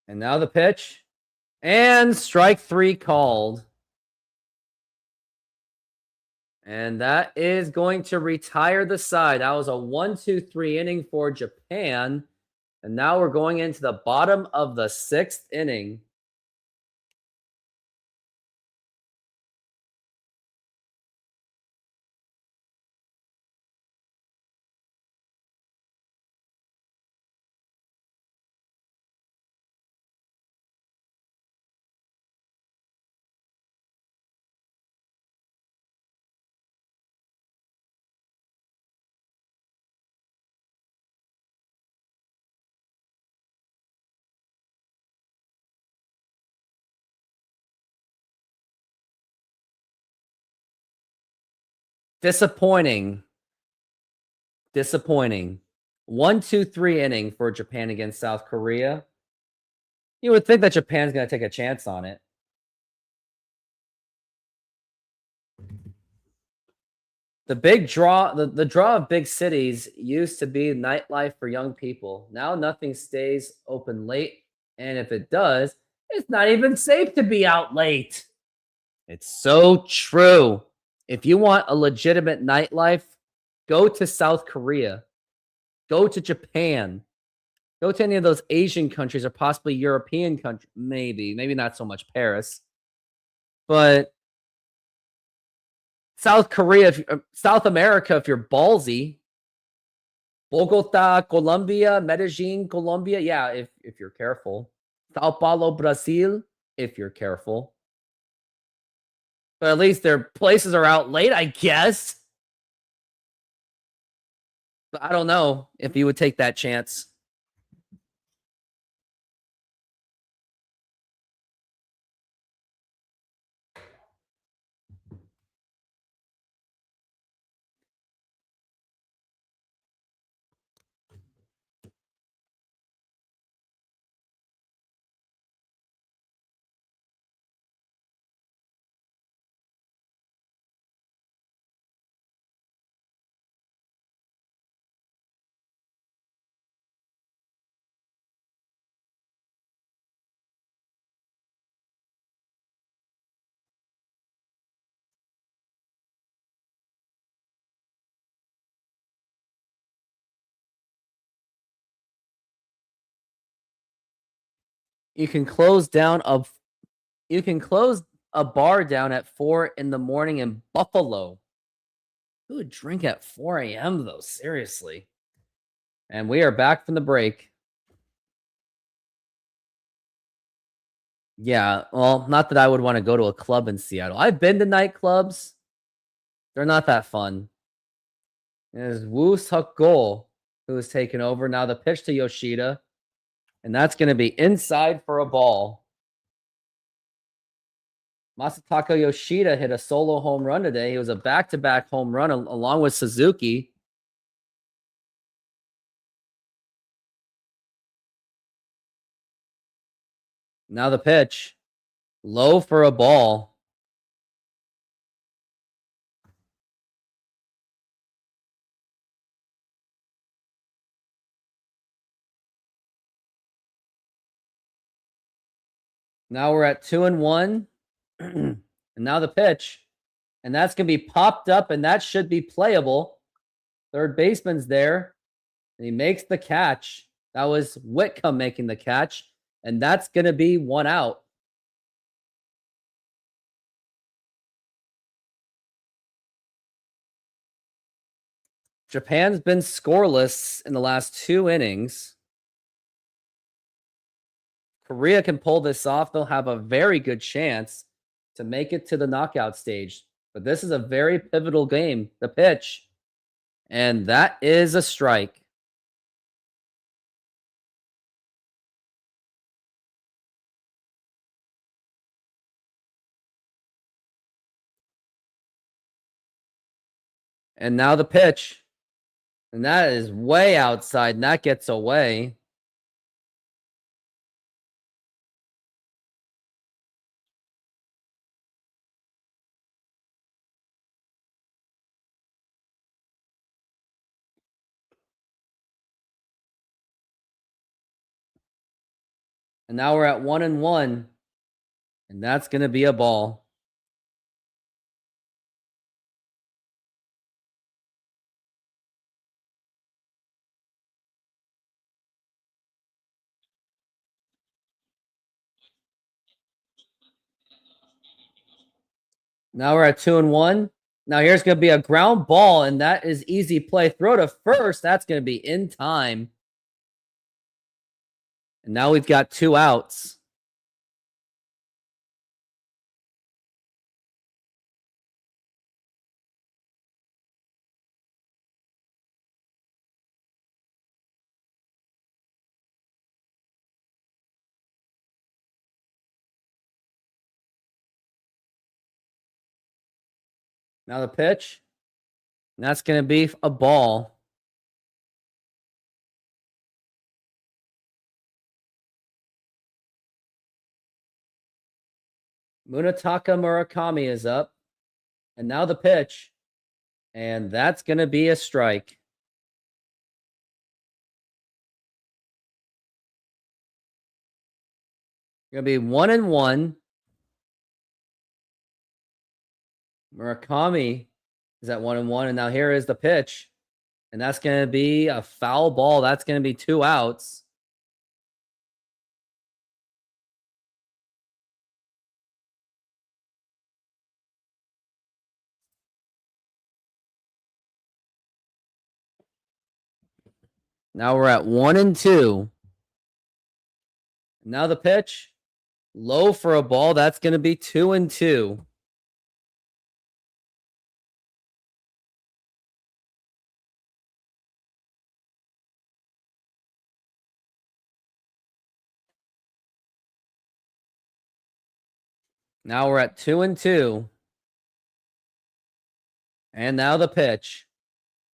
And now the pitch. And strike 3 called. And that is going to retire the side. That was a 1-2-3 inning for Japan. And now we're going into the bottom of the 6th inning. Disappointing. 1-2-3 inning for Japan against South Korea. You would think that Japan's going to take a chance on it. The big draw, the draw of big cities used to be nightlife for young people. Now nothing stays open late. And if it does, it's not even safe to be out late. It's so true. If you want a legitimate nightlife, go to South Korea. Go to Japan. Go to any of those Asian countries or possibly European countries. Maybe not so much Paris. But South Korea, South America, if you're ballsy. Bogota, Colombia, Medellin, Colombia. Yeah, if you're careful. Sao Paulo, Brazil, if you're careful. But at least their places are out late, I guess. But I don't know if you would take that chance. You can close a bar down at 4 in the morning in Buffalo. Who would drink at 4 a.m. though? Seriously. And we are back from the break. Yeah, well, not that I would want to go to a club in Seattle. I've been to nightclubs. They're not that fun. There's Woo Suk-go who is taking over. Now the pitch to Yoshida. And that's going to be inside for a ball. Masataka Yoshida hit a solo home run today. He was a back-to-back home run along with Suzuki. Now the pitch. Low for a ball. Now we're at 2-1. And now the pitch. And that's going to be popped up, and that should be playable. Third baseman's there. And he makes the catch. That was Whitcomb making the catch. And that's going to be 1 out. Japan's been scoreless in the last 2 innings. Korea can pull this off. They'll have a very good chance to make it to the knockout stage. But this is a very pivotal game. The pitch. And that is a strike. And now the pitch. And that is way outside, and that gets away. And now we're at 1-1. And that's going to be a ball. Now we're at 2-1. Now here's going to be a ground ball, and that is easy play. Throw to first. That's going to be in time. And now we've got 2 outs. Now the pitch. And that's going to be a ball. Munetaka Murakami is up. And now the pitch. And that's going to be a strike. Going to be 1-1. Murakami is at 1-1. And now here is the pitch. And that's going to be a foul ball. That's going to be 2 outs. Now we're at 1-2. Now the pitch. Low for a ball. That's going to be 2-2. Now we're at 2-2. And now the pitch.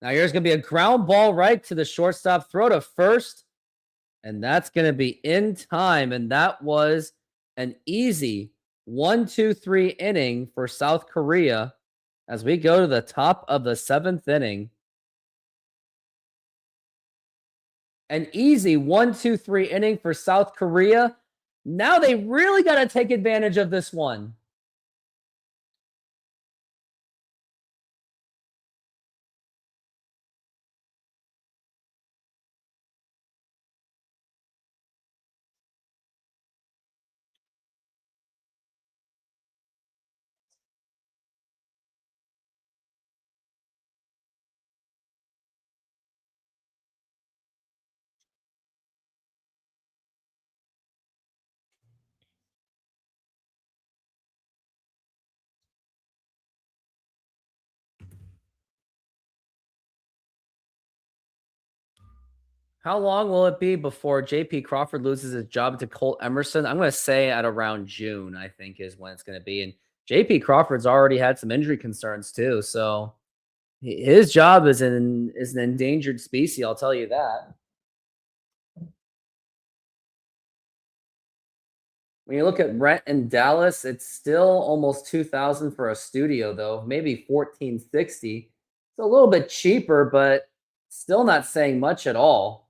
Now here's going to be a ground ball right to the shortstop. Throw to first. And that's going to be in time. And that was an easy 1-2-3 inning for South Korea as we go to the top of the 7th inning. An easy 1-2-3 inning for South Korea. Now they really got to take advantage of this one. How long will it be before J.P. Crawford loses his job to Colt Emerson? I'm going to say at around June, I think, is when it's going to be. And J.P. Crawford's already had some injury concerns too, so his job is an endangered species. I'll tell you that. When you look at rent in Dallas, it's still almost $2,000 for a studio, though. Maybe $1,460. It's a little bit cheaper, but still not saying much at all.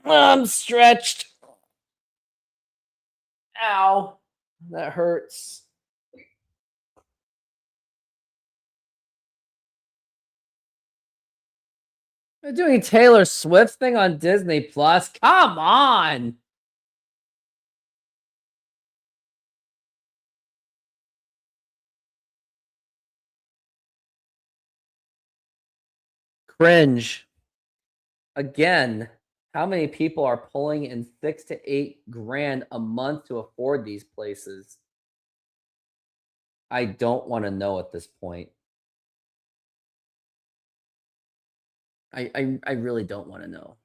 I'm stretched. Ow. That hurts. They're doing Taylor Swift thing on Disney Plus. Come on. Cringe. Again, how many people are pulling in $6 to $8 grand a month to afford these places? I don't want to know at this point. I really don't want to know.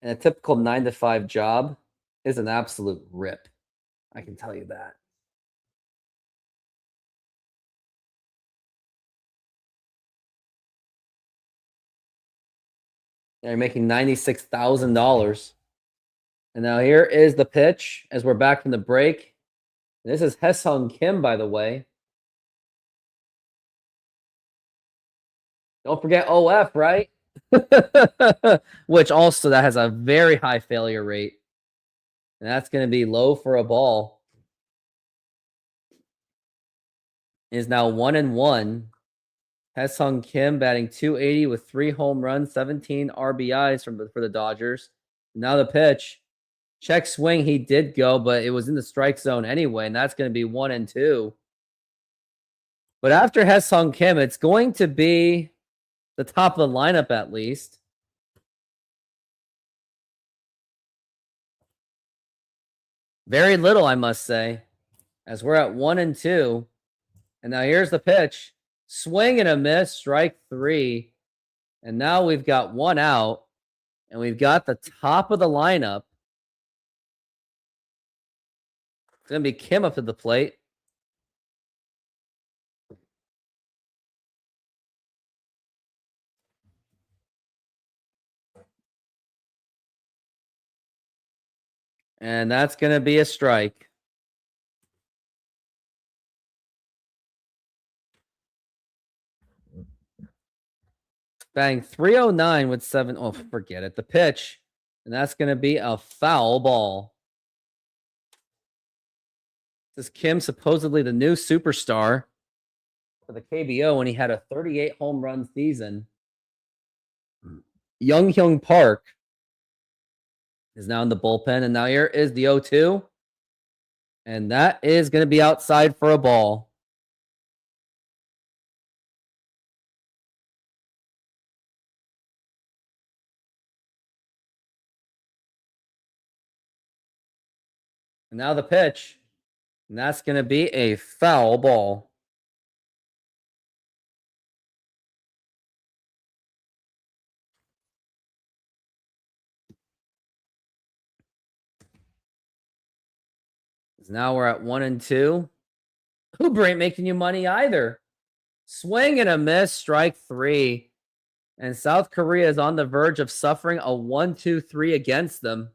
And a typical 9 to 5 job is an absolute rip. I can tell you that. They're making $96,000. And now here is the pitch as we're back from the break. This is Haesung Kim, by the way. Don't forget OF, right? Which also that has a very high failure rate. And that's going to be low for a ball. Is now 1-1. Haesung Kim batting .280 with 3 home runs, 17 RBIs for the Dodgers. Now the pitch. Check swing, he did go, but it was in the strike zone anyway, and that's going to be 1-2. But after Haesung Kim, it's going to be the top of the lineup at least. Very little, I must say, as we're at 1-2. And now here's the pitch. Swing and a miss, strike 3. And now we've got 1 out, and we've got the top of the lineup. It's going to be Kim up to the plate. And that's going to be a strike. Bang, 309 with 7. Oh, forget it. The pitch. And that's going to be a foul ball. This is Kim, supposedly the new superstar for the KBO when he had a 38 home run season. Young Park is now in the bullpen. And now here is the 0-2. And that is going to be outside for a ball. And now the pitch. And that's going to be a foul ball. Now we're at 1-2. Uber ain't making you money either. Swing and a miss, strike 3. And South Korea is on the verge of suffering a 1-2-3 against them.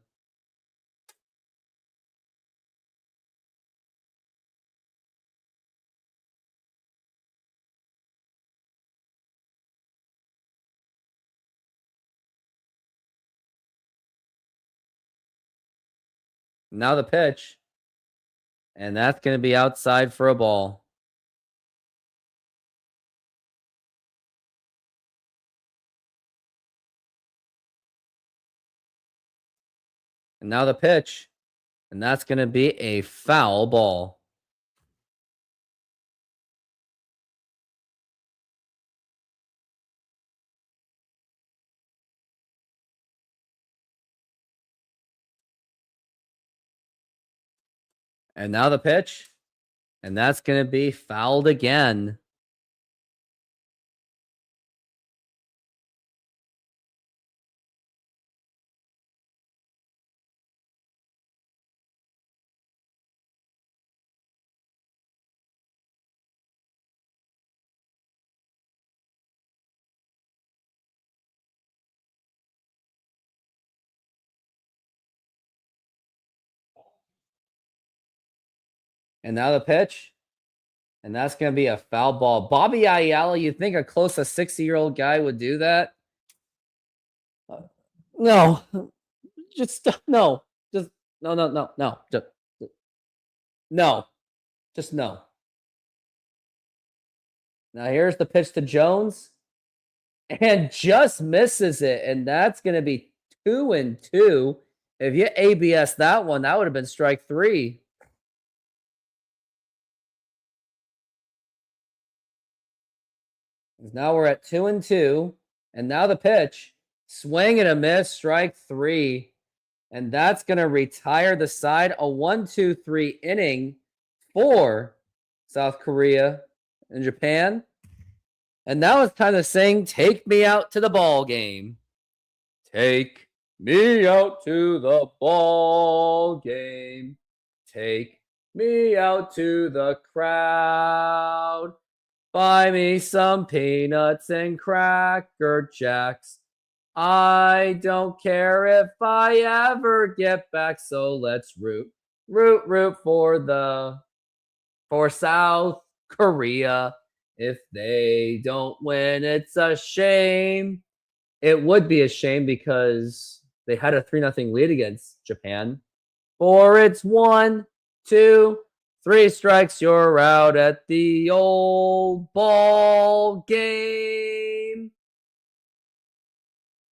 Now the pitch. And that's going to be outside for a ball. And now the pitch. And that's going to be a foul ball. And now the pitch. And that's going to be fouled again. And now the pitch. And that's going to be a foul ball. Bobby Ayala, you think a close to 60-year-old guy would do that? No. Just no. Just no. Just no. Just no. Now here's the pitch to Jones. And just misses it. And that's going to be 2-2. If you ABS that one, that would have been strike 3. Now we're at 2-2. And now the pitch. Swing and a miss, strike 3. And that's going to retire the side. A 1-2-3 inning for South Korea and Japan. And now it's time to sing Take Me Out to the Ball Game. Take me out to the ball game. Take me out to the crowd. Buy me some peanuts and Cracker Jacks. I don't care if I ever get back, so let's root for South Korea. If they don't win, it's a shame. It would be a shame because they had a 3-0 lead against Japan. For it's 1, 2, 3 strikes, you're out at the old ball game.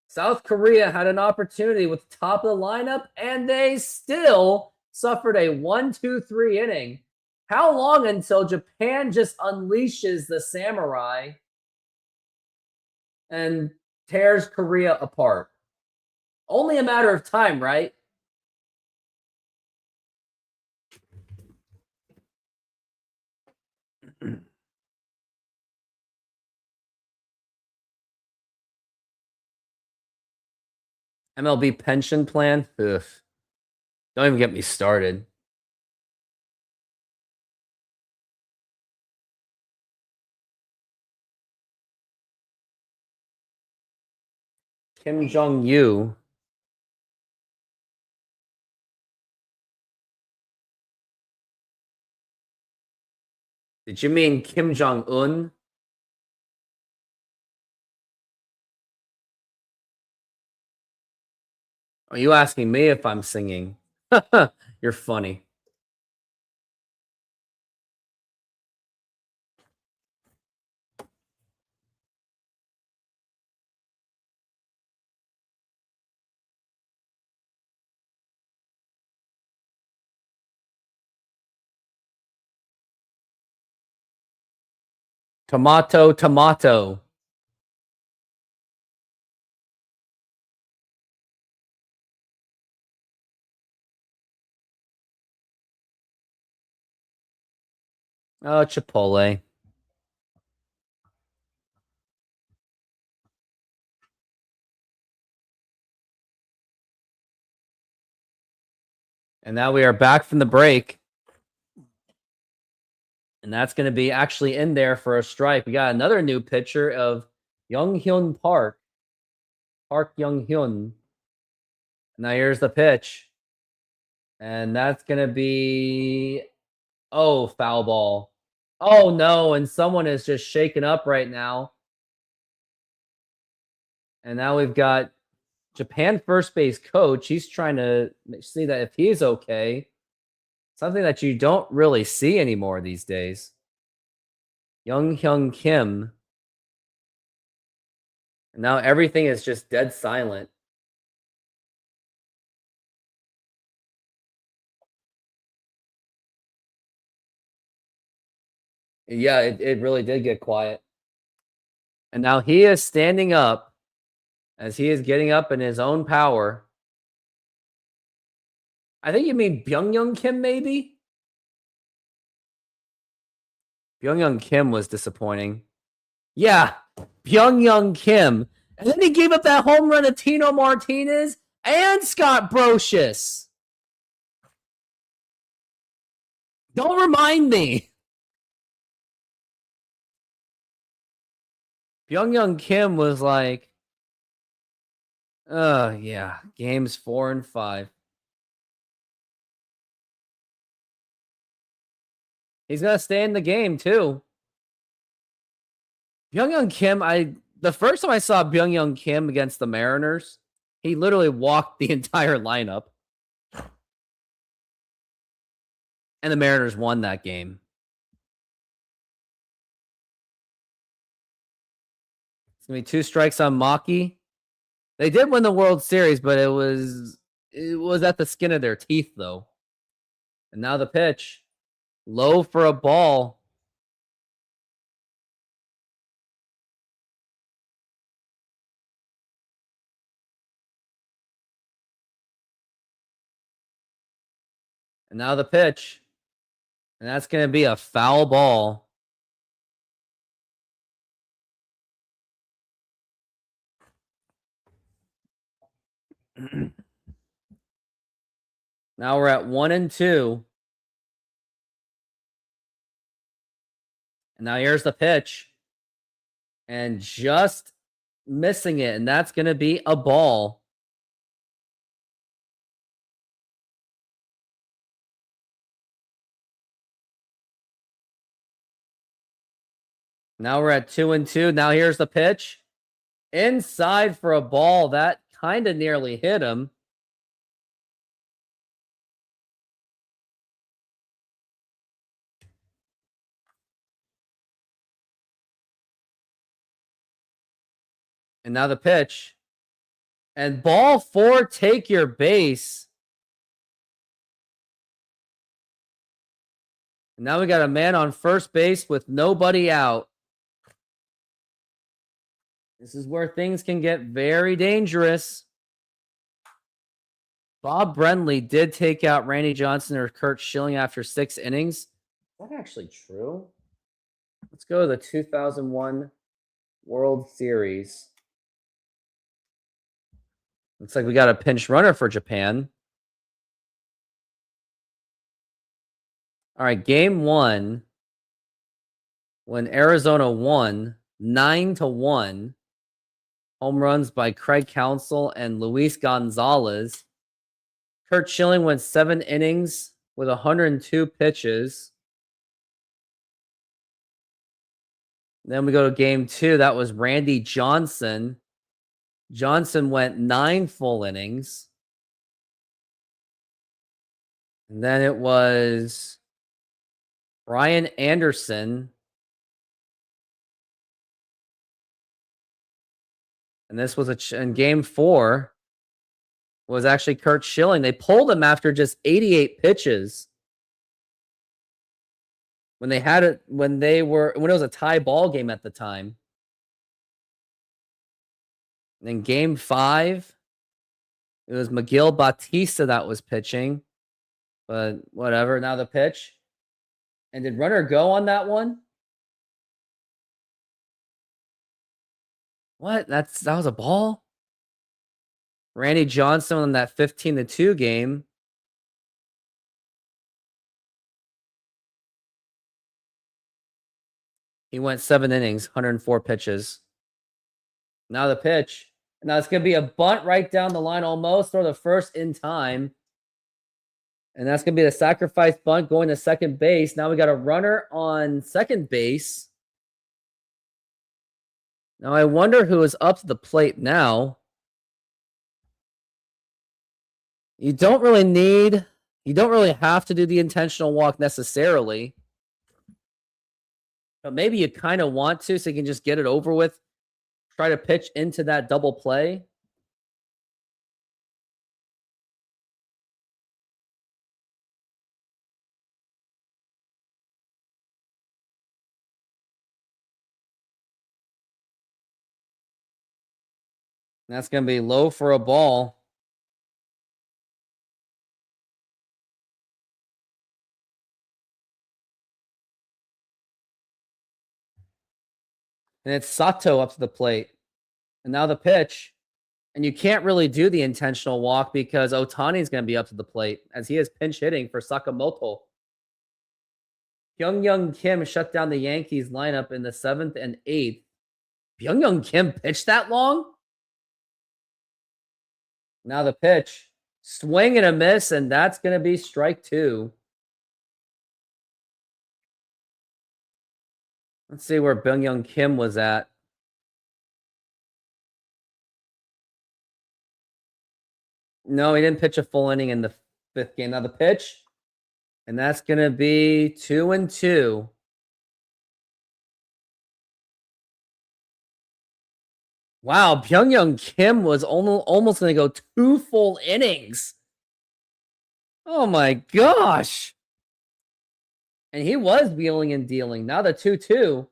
South Korea had an opportunity with the top of the lineup, and they still suffered a 1-2-3 inning. How long until Japan just unleashes the samurai and tears Korea apart? Only a matter of time, right? MLB pension plan? Ugh. Don't even get me started. Kim Jong-yu. Did you mean Kim Jong-un? Are you asking me if I'm singing? You're funny. Tomato, tomato. Oh, Chipotle. And now we are back from the break. And that's going to be actually in there for a strike. We got another new pitcher of Young-hyun Park. Park Young-hyun. Now here's the pitch. And that's going to be... Oh, foul ball. Oh, no. And someone is just shaken up right now. And now we've got Japan first base coach. He's trying to see that if he's okay. Something that you don't really see anymore these days. Young-hyun Kim. And now everything is just dead silent. Yeah, it really did get quiet. And now he is standing up as he is getting up in his own power. I think you mean Byung-young Kim, maybe? Byung-young Kim was disappointing. Yeah, Byung-young Kim. And then he gave up that home run to Tino Martinez and Scott Brocious. Don't remind me. Byung-young Kim was like, yeah, games 4 and 5. He's gonna stay in the game too. Byung-young Kim, the first time I saw Byung-young Kim against the Mariners, he literally walked the entire lineup. And the Mariners won that game. It's gonna be 2 strikes on Maki. They did win the World Series, but it was at the skin of their teeth, though. And now the pitch. Low for a ball. And now the pitch. And that's going to be a foul ball. Now we're at 1 and 2. And now here's the pitch. And just missing it, and that's going to be a ball. Now we're at 2-2. Now here's the pitch. Inside for a ball. That kind of nearly hit him. And now the pitch. And ball 4, take your base. And now we got a man on first base with nobody out. This is where things can get very dangerous. Bob Brenly did take out Randy Johnson or Curt Schilling after 6 innings. Is that actually true? Let's go to the 2001 World Series. Looks like we got a pinch runner for Japan. All right, game 1. When Arizona won 9-1. Home runs by Craig Counsell and Luis Gonzalez. Curt Schilling went 7 innings with 102 pitches. Then we go to game 2. That was Randy Johnson. Johnson went 9 full innings. And then it was Brian Anderson. And this was in game 4 was actually Curt Schilling. They pulled him after just 88 pitches. When they had it, when it was a tie ball game at the time. And then game 5, it was Miguel Batista that was pitching. But whatever, now the pitch. And did runner go on that one? What? That was a ball? Randy Johnson on that 15-2 game. He went 7 innings, 104 pitches. Now the pitch. Now it's going to be a bunt right down the line almost. Throw the first in time. And that's going to be the sacrifice bunt going to second base. Now we got a runner on second base. Now I wonder who is up to the plate now. You don't really have to do the intentional walk necessarily. But maybe you kind of want to so you can just get it over with. Try to pitch into that double play. That's going to be low for a ball. And it's Sato up to the plate. And now the pitch. And you can't really do the intentional walk because Ohtani is going to be up to the plate as he is pinch hitting for Sakamoto. Byung-Hyun Kim shut down the Yankees lineup in the 7th and 8th. Byung-Hyun Kim pitched that long? Now the pitch. Swing and a miss, and that's going to be strike 2. Let's see where Byung-Hyun Kim was at. No, he didn't pitch a full inning in the 5th game. Now the pitch, and that's going to be 2-2. Wow, Byung-Hyun Kim was almost going to go 2 full innings. Oh my gosh. And he was wheeling and dealing. Now the 2-2.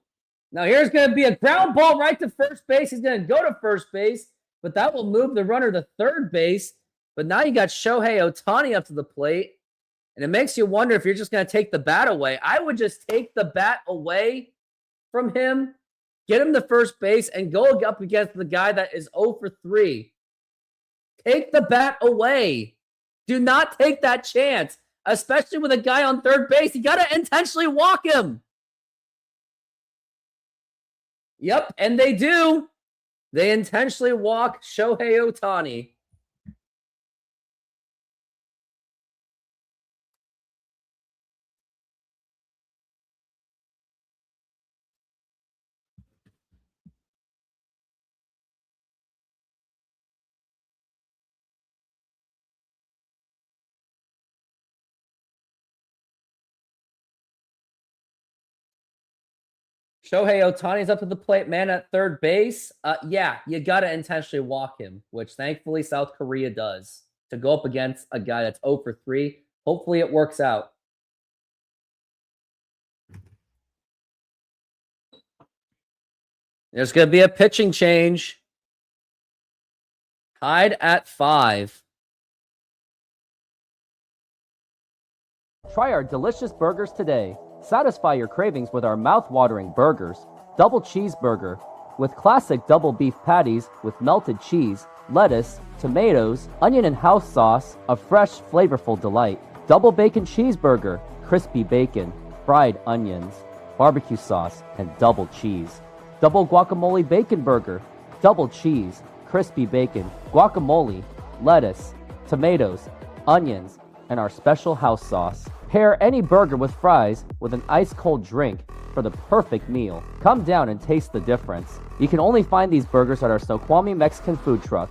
Now here's going to be a ground ball right to first base. He's going to go to first base, but that will move the runner to third base. But now you got Shohei Ohtani up to the plate, and it makes you wonder if you're just going to take the bat away. I would just take the bat away from him, get him to first base, and go up against the guy that is 0 for 3. Take the bat away. Do not take that chance. Especially with a guy on third base. You got to intentionally walk him. Yep, and they do. They intentionally walk Shohei Ohtani. Shohei Ohtani's up to the plate, man at third base. Yeah, you got to intentionally walk him, which thankfully South Korea does to go up against a guy that's 0 for 3. Hopefully it works out. There's going to be a pitching change. Tied at 5. Try our delicious burgers today. Satisfy your cravings with our mouth-watering burgers. Double cheeseburger with classic double beef patties with melted cheese, lettuce, tomatoes, onion and house sauce, a fresh, flavorful delight. Double bacon cheeseburger, crispy bacon, fried onions, barbecue sauce, and double cheese. Double guacamole bacon burger, double cheese, crispy bacon, guacamole, lettuce, tomatoes, onions, and our special house sauce. Pair any burger with fries with an ice-cold drink for the perfect meal. Come down and taste the difference. You can only find these burgers at our Snoqualmie Mexican food truck.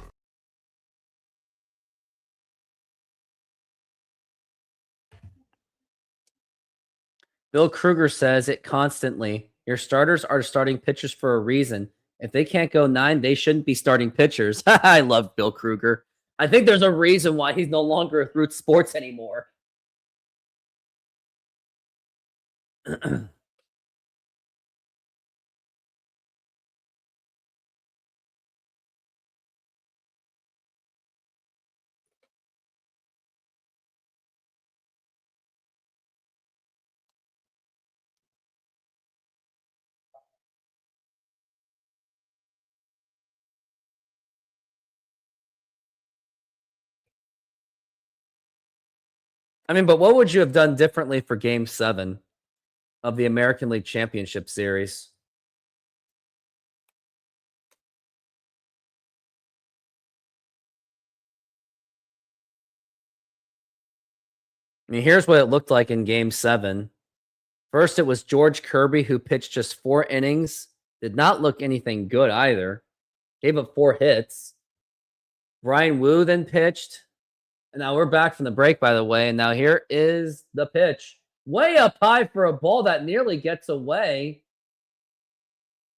Bill Kruger says it constantly. Your starters are starting pitchers for a reason. If they can't go 9, they shouldn't be starting pitchers. I love Bill Kruger. I think there's a reason why he's no longer with Root Sports anymore. I mean, but what would you have done differently for Game 7 of the American League Championship Series? I mean, here's what it looked like in Game 7. First, it was George Kirby who pitched just 4 innings. Did not look anything good either. Gave up 4 hits. Brian Wu then pitched. And now we're back from the break, by the way. And now here is the pitch. Way up high for a ball that nearly gets away.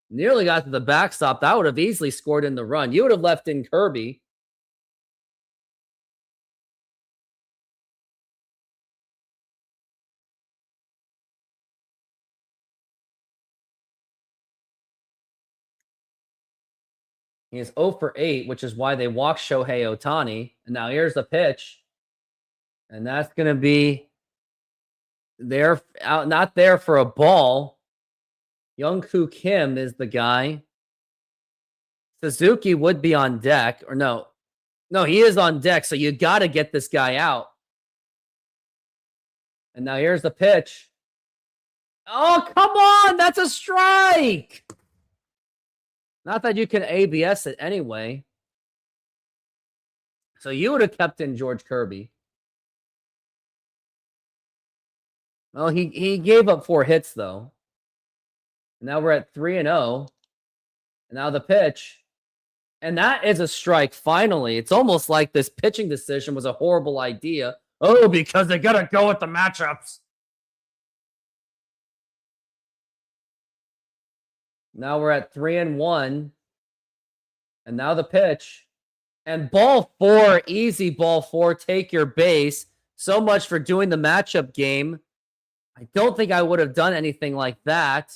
Nearly got to the backstop. That would have easily scored in the run. You would have left in Kirby. He is 0 for 8, which is why they walked Shohei Ohtani. And now here's the pitch. And that's going to be there, not there for a ball. Young-Koo Kim is the guy. Suzuki would be on deck. Or no. No, he is on deck, so you got to get this guy out. And now here's the pitch. Oh, come on! That's a strike! Not that you can ABS it anyway. So you would have kept in George Kirby. Well, he gave up 4 hits, though. Now we're at 3-0. And now the pitch. And that is a strike, finally. It's almost like this pitching decision was a horrible idea. Oh, because they got to go with the matchups. Now we're at 3-1. And now the pitch. And ball 4, easy ball 4, take your base. So much for doing the matchup game. I don't think I would have done anything like that.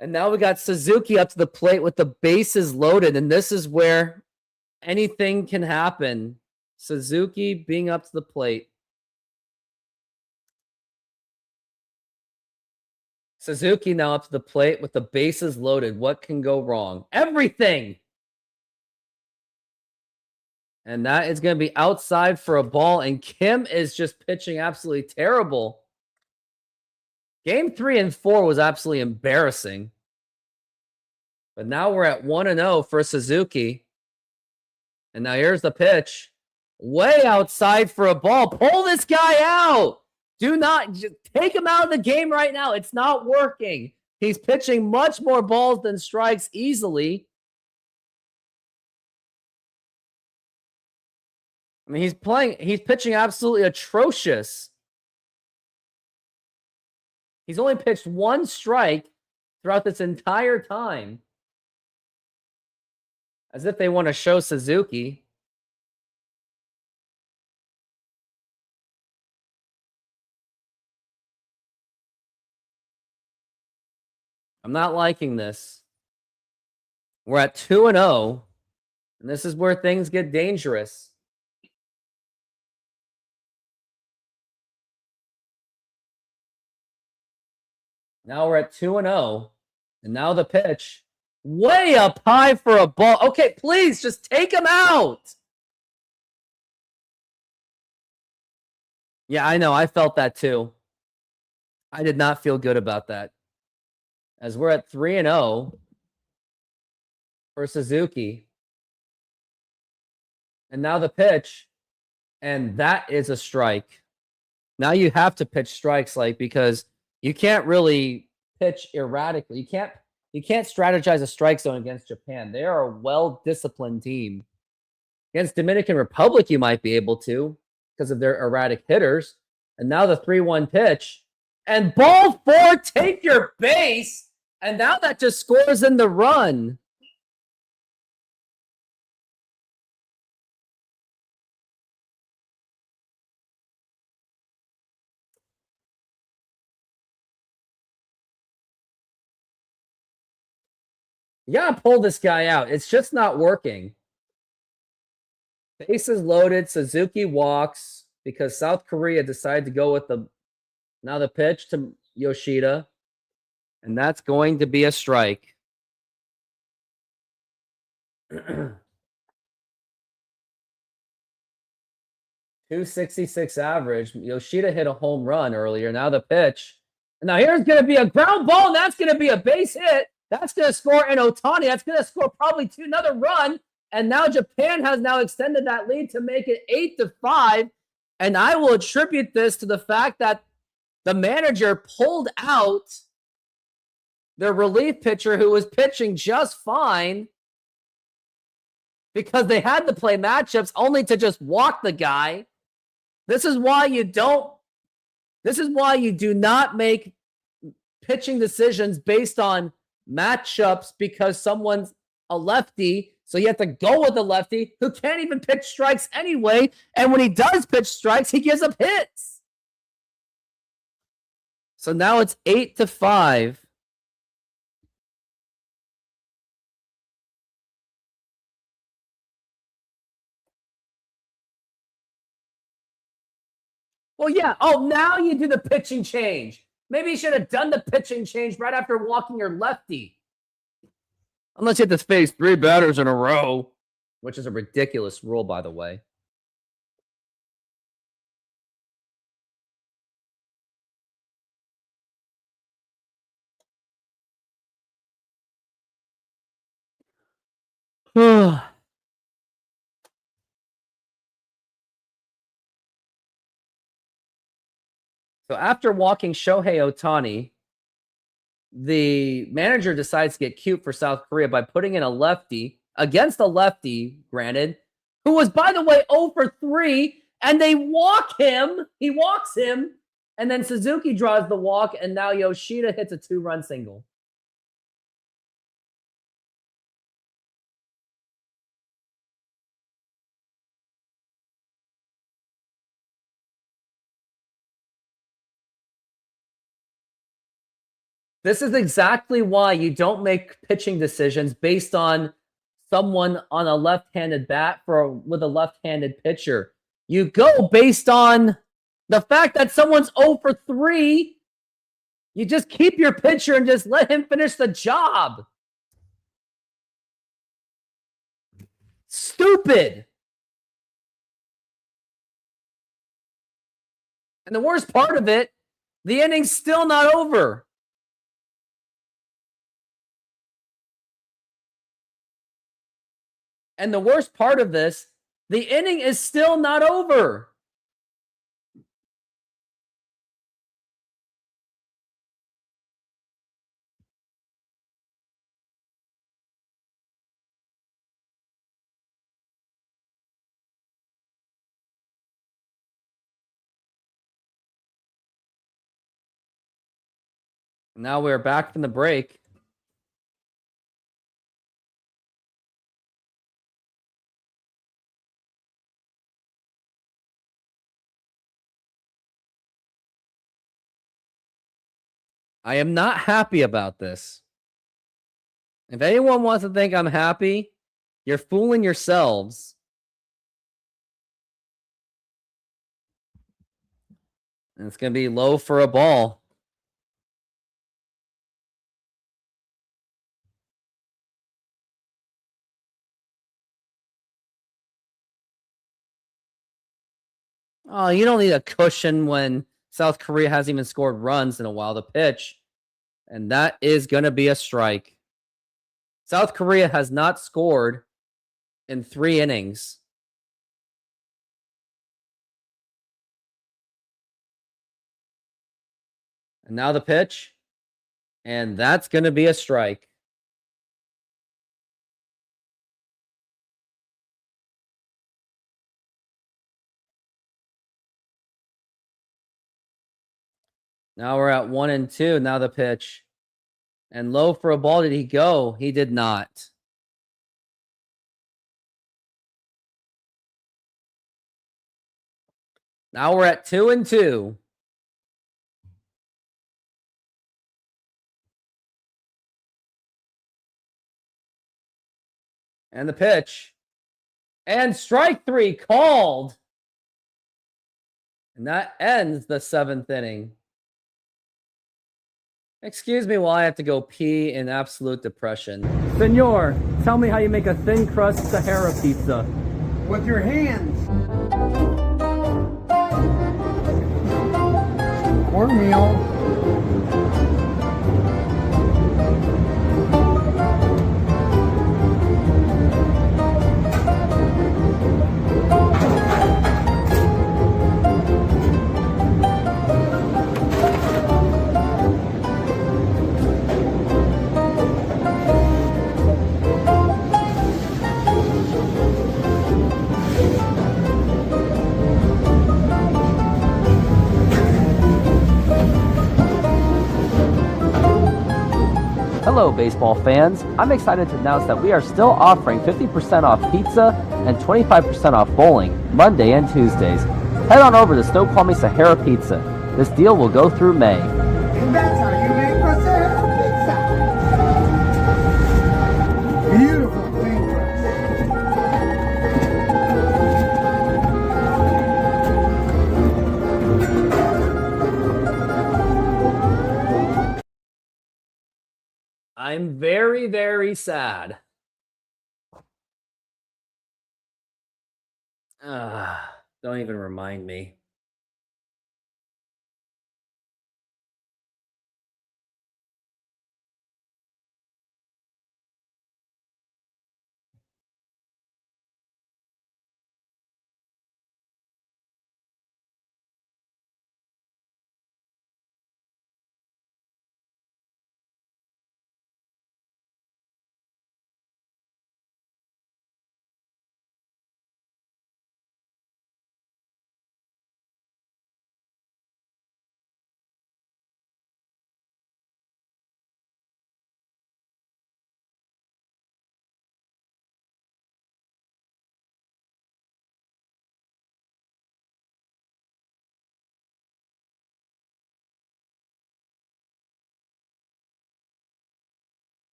And now we got Suzuki up to the plate with the bases loaded. And this is where anything can happen. Suzuki being up to the plate. Suzuki now up to the plate with the bases loaded. What can go wrong? Everything! And that is going to be outside for a ball. And Kim is just pitching absolutely terrible. Game 3 and 4 was absolutely embarrassing. But now we're at 1-0 for Suzuki. And now here's the pitch. Way outside for a ball. Pull this guy out. Do not just take him out of the game right now. It's not working. He's pitching much more balls than strikes easily. I mean, he's pitching absolutely atrocious. He's only pitched one strike throughout this entire time. As if they want to show Suzuki. I'm not liking this. We're at 2-0, and this is where things get dangerous. Now we're at 2-0, and now the pitch. Way up high for a ball. Okay, please, just take him out. Yeah, I know. I felt that too. I did not feel good about that. As we're at 3-0 for Suzuki. And now the pitch. And that is a strike. Now you have to pitch strikes, because you can't really pitch erratically. You can't strategize a strike zone against Japan. They are a well-disciplined team. Against Dominican Republic, you might be able to because of their erratic hitters. And now the 3-1 pitch. And ball 4, take your base. And now that just scores in the run. You gotta pull this guy out. It's just not working. Bases loaded. Suzuki walks because South Korea decided to go with the pitch to Yoshida. And that's going to be a strike. 266 average. Yoshida hit a home run earlier. Now the pitch. And now here's going to be a ground ball, and that's going to be a base hit. That's going to score in Otani. That's going to score probably another run. And now Japan has now extended that lead to make it 8-5. And I will attribute this to the fact that the manager pulled out their relief pitcher who was pitching just fine because they had to play matchups only to just walk the guy. This is why you do not make pitching decisions based on matchups because someone's a lefty. So you have to go with a lefty who can't even pitch strikes anyway. And when he does pitch strikes, he gives up hits. So now it's 8-5. Well, yeah. Oh, now you do the pitching change. Maybe you should have done the pitching change right after walking your lefty. Unless you have to face 3 batters in a row, which is a ridiculous rule, by the way. So after walking Shohei Ohtani, the manager decides to get cute for South Korea by putting in a lefty against a lefty, granted, who was, by the way, 0 for 3, and they walk him. He walks him, and then Suzuki draws the walk, and now Yoshida hits a 2-run single. This is exactly why you don't make pitching decisions based on someone on a left-handed bat with a left-handed pitcher. You go based on the fact that someone's 0 for 3. You just keep your pitcher and just let him finish the job. Stupid. And the worst part of it, the inning's still not over. And the worst part of this, the inning is still not over. Now we're back from the break. I am not happy about this. If anyone wants to think I'm happy, you're fooling yourselves. And it's going to be low for a ball. Oh, you don't need a cushion when South Korea hasn't even scored runs in a while. The pitch. And that is going to be a strike. South Korea has not scored in 3 innings. And now the pitch. And that's going to be a strike. Now we're at 1-2. Now the pitch. And low for a ball. Did he go? He did not. Now we're at 2-2. And the pitch. And strike 3 called. And that ends the 7th inning. Excuse me while I have to go pee in absolute depression. Senor, tell me how you make a thin crust Sahara pizza. With your hands. Cornmeal. Hello, baseball fans. I'm excited to announce that we are still offering 50% off pizza and 25% off bowling Monday and Tuesdays. Head on over to Snoqualmie Sahara Pizza. This deal will go through May. And that's how you make a Sahara pizza. Beautiful thing. I'm very, very sad. Don't even remind me.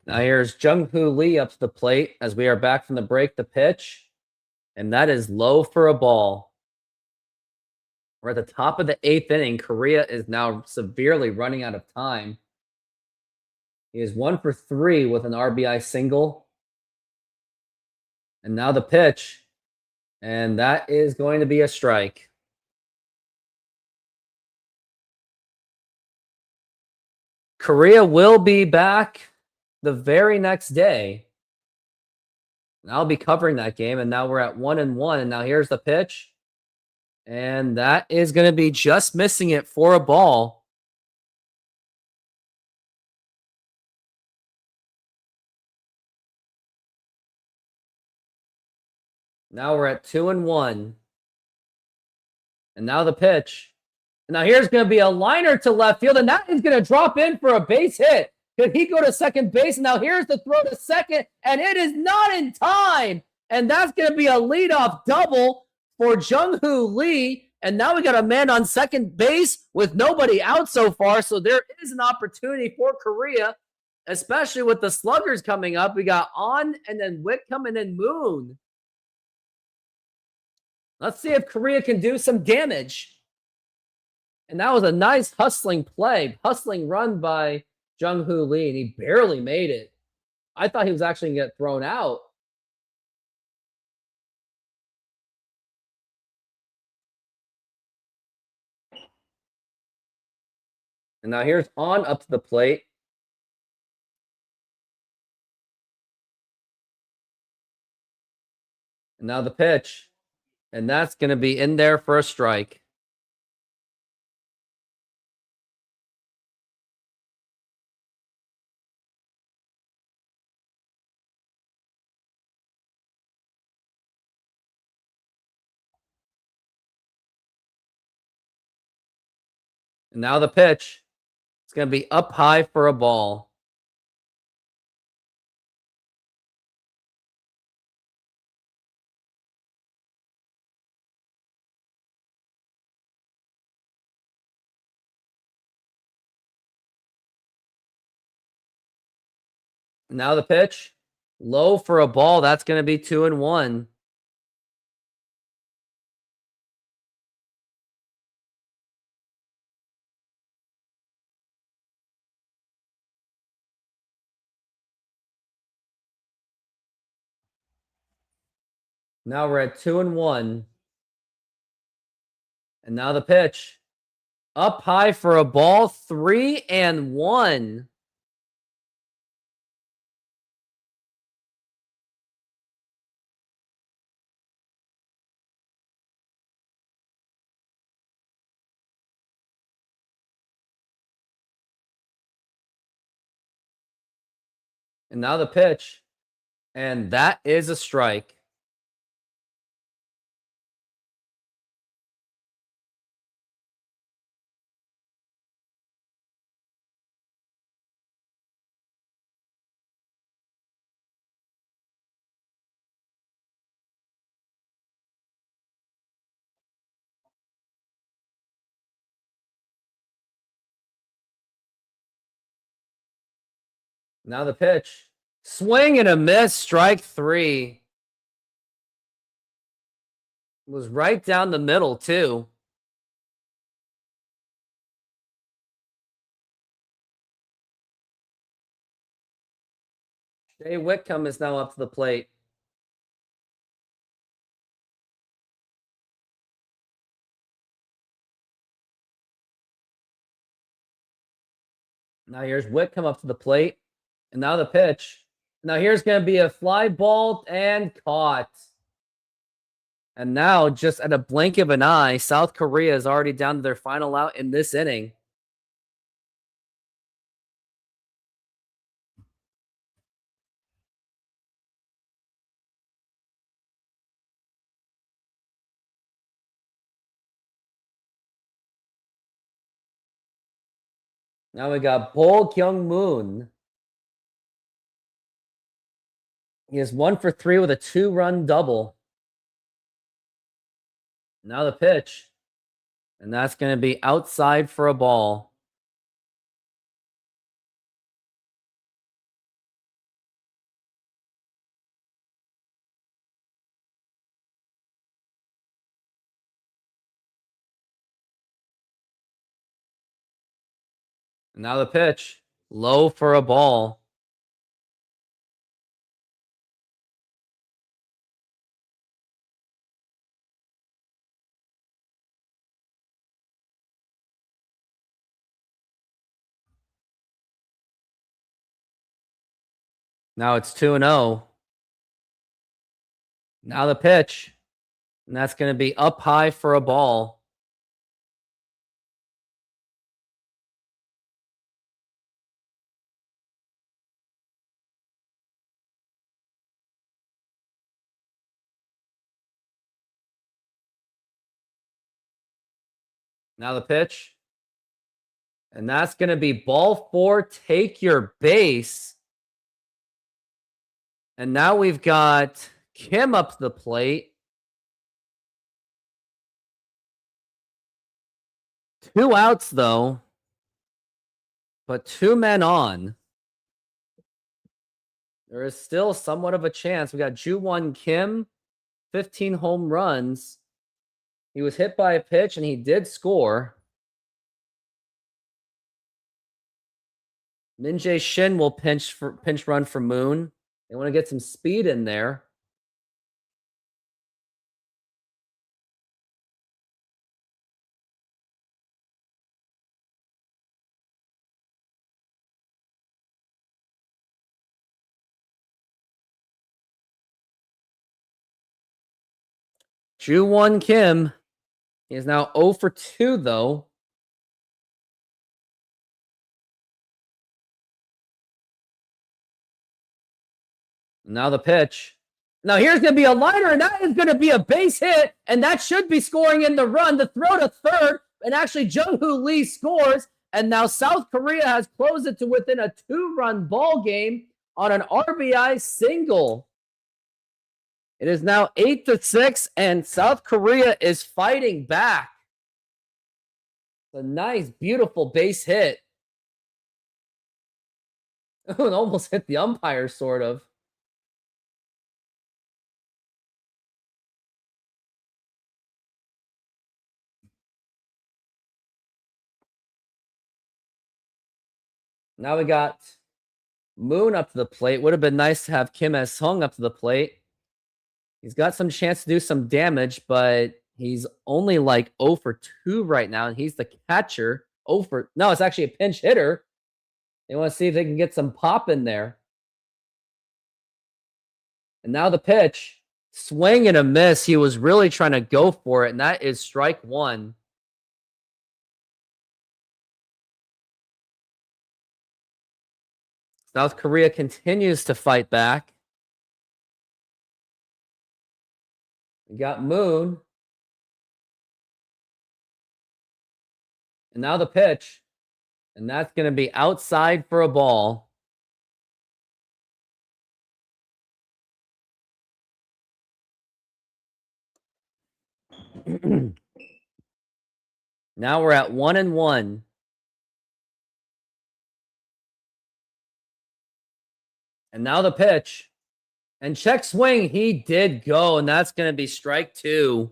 Now here's Jung-Hoo Lee up to the plate as we are back from the break. The pitch, and that is low for a ball. We're at the top of the 8th inning. Korea is now severely running out of time. He is 1 for 3 with an RBI single. And now the pitch, and that is going to be a strike. Korea will be back the very next day. And I'll be covering that game. And now we're at 1-1. And now here's the pitch. And that is going to be just missing it for a ball. Now we're at 2-1. And now the pitch. And now here's going to be a liner to left field. And that is going to drop in for a base hit. Could he go to second base? And now here's the throw to second. And it is not in time. And that's going to be a leadoff double for Jung-Hoo Lee. And now we got a man on second base with nobody out so far. So there is an opportunity for Korea, especially with the sluggers coming up. We got On and then Whitcomb and then Moon. Let's see if Korea can do some damage. And that was a nice hustling play, hustling run by Jung-Hoo Lee, and he barely made it. I thought he was actually going to get thrown out. And now here's On up to the plate. And now the pitch. And that's going to be in there for a strike. And now the pitch. It's going to be up high for a ball. Now the pitch. Low for a ball. That's going to be 2-1. Now we're at 2-1. And now the pitch. Up high for a ball. 3-1. And now the pitch. And that is a strike. Now the pitch. Swing and a miss. Strike 3. It was right down the middle, too. Jay Whitcomb is now up to the plate. Now here's Whitcomb up to the plate. And now the pitch. Now here's going to be a fly ball and caught. And now, just at a blink of an eye, South Korea is already down to their final out in this inning. Now we got Bo Kyung-moon. He is 1 for 3 with a 2-run double. Now the pitch. And that's going to be outside for a ball. And now the pitch. Low for a ball. Now it's 2-0. Now the pitch. And that's going to be up high for a ball. Now the pitch. And that's going to be ball 4. Take your base. And now we've got Kim up to the plate. 2 outs, though. But 2 men on. There is still somewhat of a chance. We got Ju-Won Kim, 15 home runs. He was hit by a pitch, and he did score. Min Jae Shin will pinch run for Moon. They want to get some speed in there. Ju-Won Kim. He is now 0 for 2, though. Now the pitch. Now here's going to be a liner, and that is going to be a base hit, and that should be scoring in the run. The throw to third, and actually Jung-Hoo Lee scores, and now South Korea has closed it to within a 2-run ball game on an RBI single. It is now 8-6, and South Korea is fighting back. A nice, beautiful base hit. Oh, it almost hit the umpire, sort of. Now we got Moon up to the plate. Would have been nice to have Kim S-Hung up to the plate. He's got some chance to do some damage, but he's only like 0 for 2 right now, and he's the catcher. No, it's actually a pinch hitter. They want to see if they can get some pop in there. And now the pitch. Swing and a miss. He was really trying to go for it, and that is strike 1. South Korea continues to fight back. We got Moon. And now the pitch. And that's going to be outside for a ball. Now we're at 1-1. And now the pitch. And check swing. He did go, and that's going to be strike 2.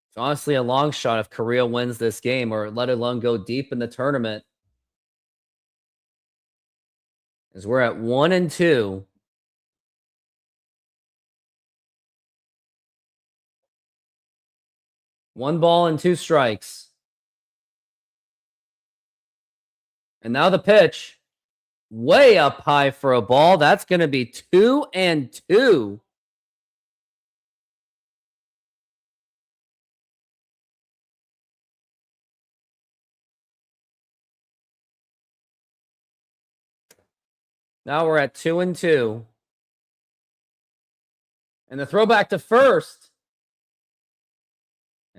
It's honestly a long shot if Korea wins this game, or let alone go deep in the tournament. As we're at 1-2. One ball and 2 strikes. And now the pitch. Way up high for a ball. That's going to be 2-2. Now we're at 2-2. And the throwback to first.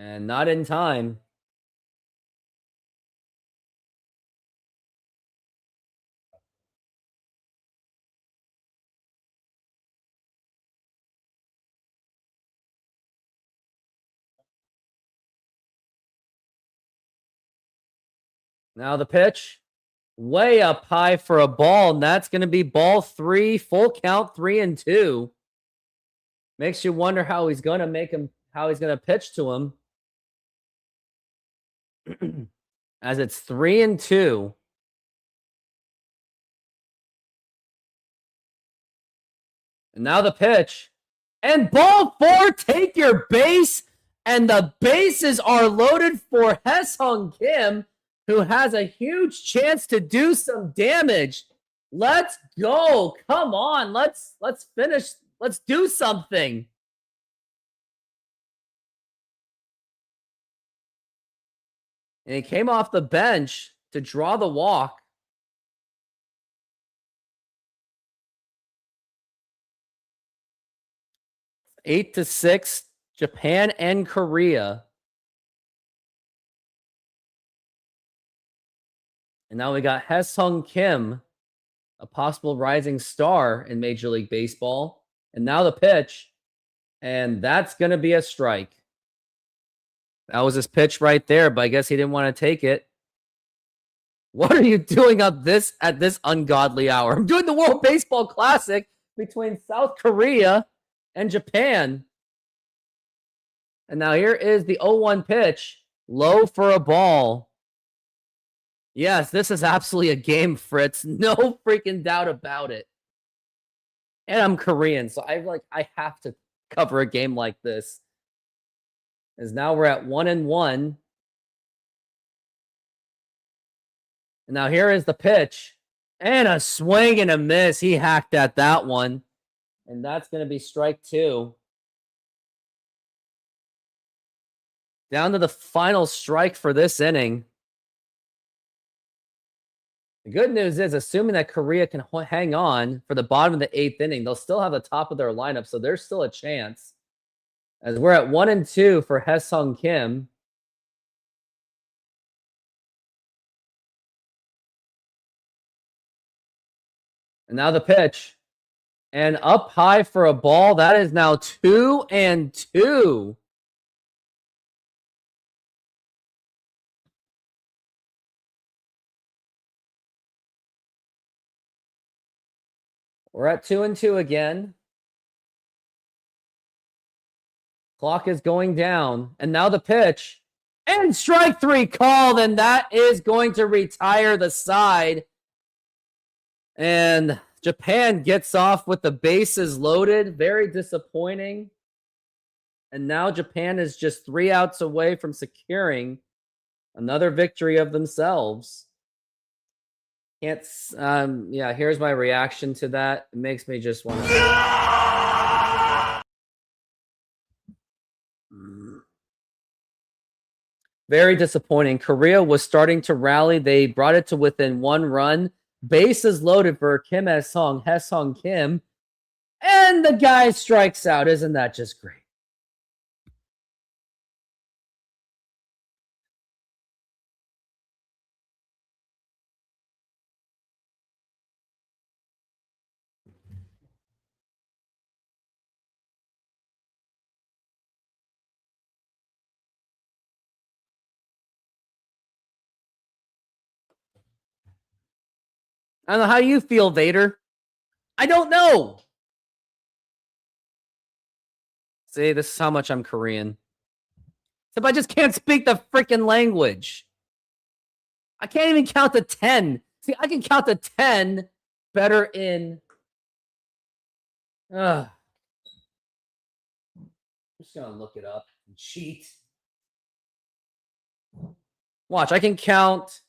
And not in time. Now the pitch. way up high for a ball, and that's going to be ball 3, full count, 3-2. Makes you wonder how he's going to pitch to him. As it's 3-2. And now the pitch. And ball 4, take your base. And the bases are loaded for Hae-sung Kim, who has a huge chance to do some damage. Let's go. Come on. Let's finish. Let's do something. And he came off the bench to draw the walk. Eight to 6, Japan and Korea. And now we got Hae-sung Kim, a possible rising star in Major League Baseball. And now the pitch. And that's going to be a strike. That was his pitch right there, but I guess he didn't want to take it. What are you doing at this ungodly hour? I'm doing the World Baseball Classic between South Korea and Japan. And now here is the 0-1 pitch. Low for a ball. Yes, this is absolutely a game, Fritz. No freaking doubt about it. And I'm Korean, so I have to cover a game like this. As now we're at 1-1. And now here is the pitch. And a swing and a miss. He hacked at that one. And that's going to be strike 2. Down to the final strike for this inning. The good news is, assuming that Korea can hang on for the bottom of the 8th inning, they'll still have the top of their lineup, so there's still a chance. As we're at 1-2 for Hae-sung Kim. And now the pitch. And up high for a ball. That is now 2-2. We're at 2-2 again. Clock is going down. And now the pitch. And strike 3 called. And that is going to retire the side. And Japan gets off with the bases loaded. Very disappointing. And now Japan is just 3 outs away from securing another victory of themselves. Can't, yeah, here's my reaction to that. It makes me just want to. Very disappointing. Korea was starting to rally. They brought it to within 1 run. Bases loaded for Kim Hae-sung Kim. And the guy strikes out. Isn't that just great? I don't know. How you feel, Vader? I don't know. See, this is how much I'm Korean. Except I just can't speak the freaking language. I can't even count to 10. See, I can count to 10 better in... I'm just going to look it up and cheat. Watch, I can count...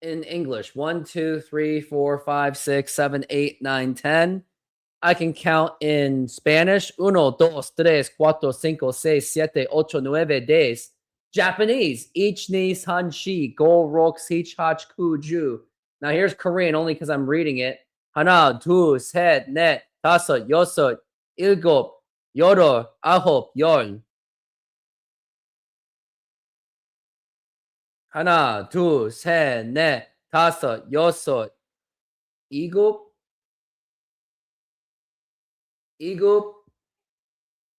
in English, 1, 2, 3, 4, 5, 6, 7, 8, 9, 10. I can count in Spanish, 1, 2, 3, 4, 5, 6, 7, 8, 9, 10. Japanese, 1, 2, 3, 4, 5, 6, 7, 8, 9, 10. Now here's Korean, only because I'm reading it. 하나, 둘, 셋, 넷, 다섯, 여섯, 일곱, 여덟, 아홉, 열. 하나, 둘, 셋, 넷, 다섯, 여섯, 일곱,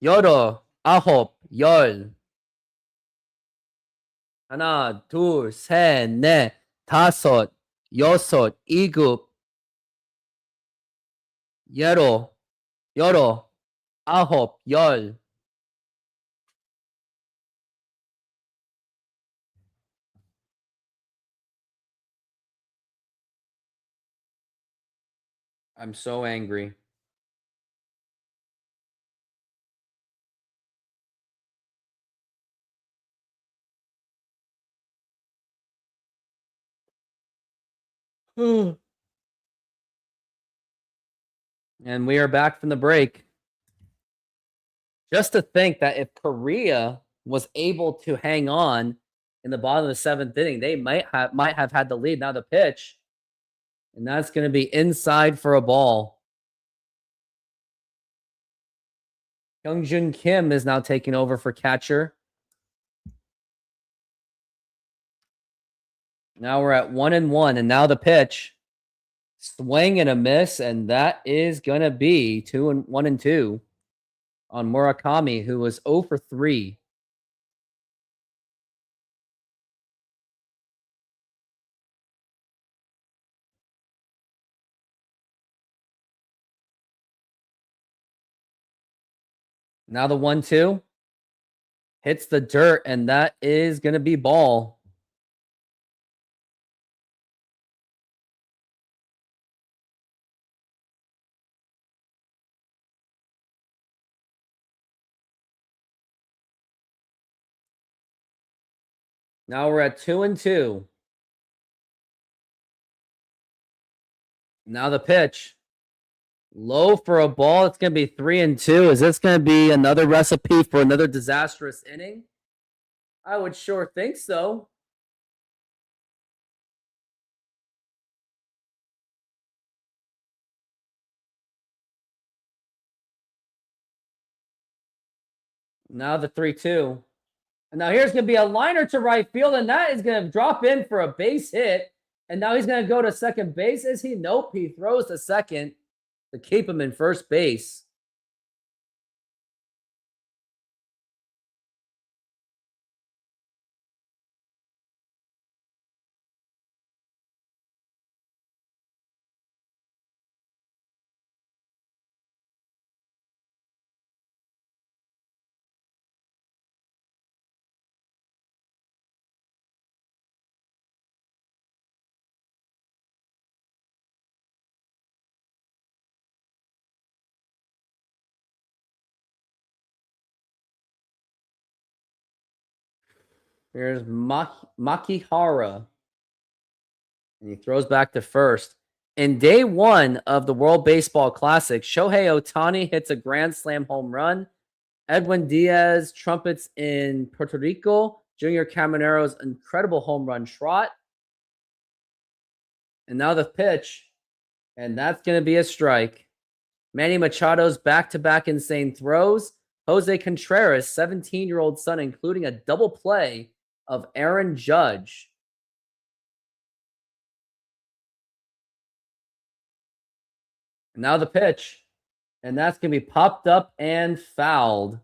여덟, 아홉, 열. 하나, 둘, 셋, 넷, 다섯, 여섯, 일곱, 여덟, 아홉, 열. I'm so angry. And we are back from the break. Just to think that if Korea was able to hang on in the bottom of the seventh inning, they might have had the lead. Now the pitch, and that's going to be inside for a ball. Hyungjun Kim is now taking over for catcher. Now we're at 1-1, and now the pitch. Swing and a miss, and that is going to be 1-2 on Murakami, who was 0 for 3. Now the 1-2 hits the dirt, and that is going to be ball. Now we're at 2-2. Now the pitch. Low for a ball. It's going to be 3-2. Is this going to be another recipe for another disastrous inning? I would sure think so. Now the 3-2. And now here's going to be a liner to right field, and that is going to drop in for a base hit. And now he's going to go to second base. Is he? Nope. He throws to second to keep him in first base. Here's Makihara. And he throws back to first. In day one of the World Baseball Classic, Shohei Ohtani hits a grand slam home run. Edwin Diaz trumpets in Puerto Rico. Junior Camaro's incredible home run trot. And now the pitch. And that's going to be a strike. Manny Machado's back-to-back insane throws. Jose Contreras' 17-year-old son, including a double play of Aaron Judge. And now the pitch. And that's going to be popped up and fouled.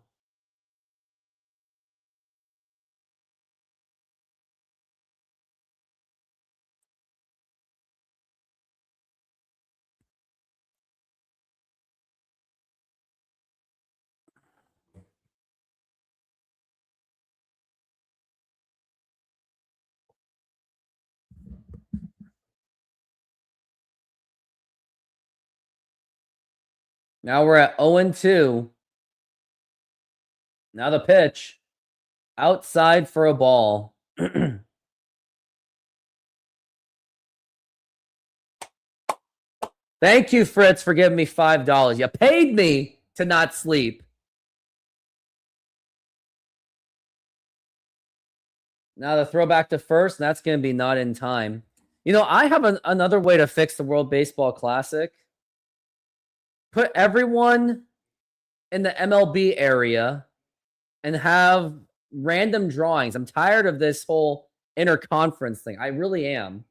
Now we're at 0-2. Now the pitch. Outside for a ball. Thank you, Fritz, for giving me $5. You paid me to not sleep. Now the throwback to first, and that's going to be not in time. You know, I have another way to fix the World Baseball Classic. Put everyone in the MLB area and have random drawings. I'm tired of this whole interconference thing. I really am.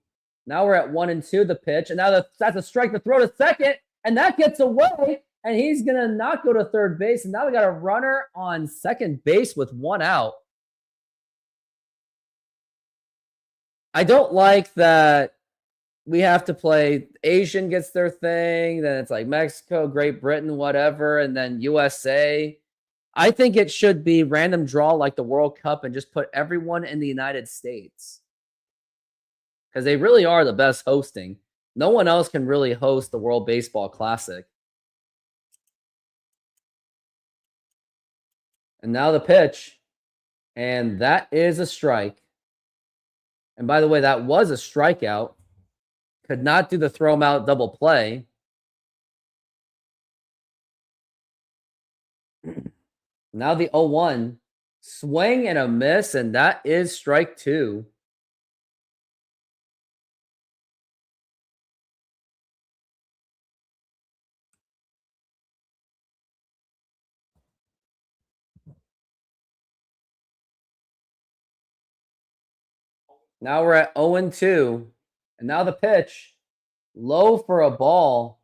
Now we're at 1-2, the pitch. And now that's a strike to throw to second. And that gets away. And he's going to not go to third base. And now we got a runner on second base with 1 out. I don't like that we have to play. Asian gets their thing, then it's like Mexico, Great Britain, whatever, and then USA. I think it should be random draw like the World Cup and just put everyone in the United States. Because they really are the best hosting. No one else can really host the World Baseball Classic. And now the pitch. And that is a strike. And by the way, that was a strikeout. Could not do the throw 'em out double play. Now the 0-1. Swing and a miss, and that is strike 2. Now we're at 0-2. And now the pitch. Low for a ball.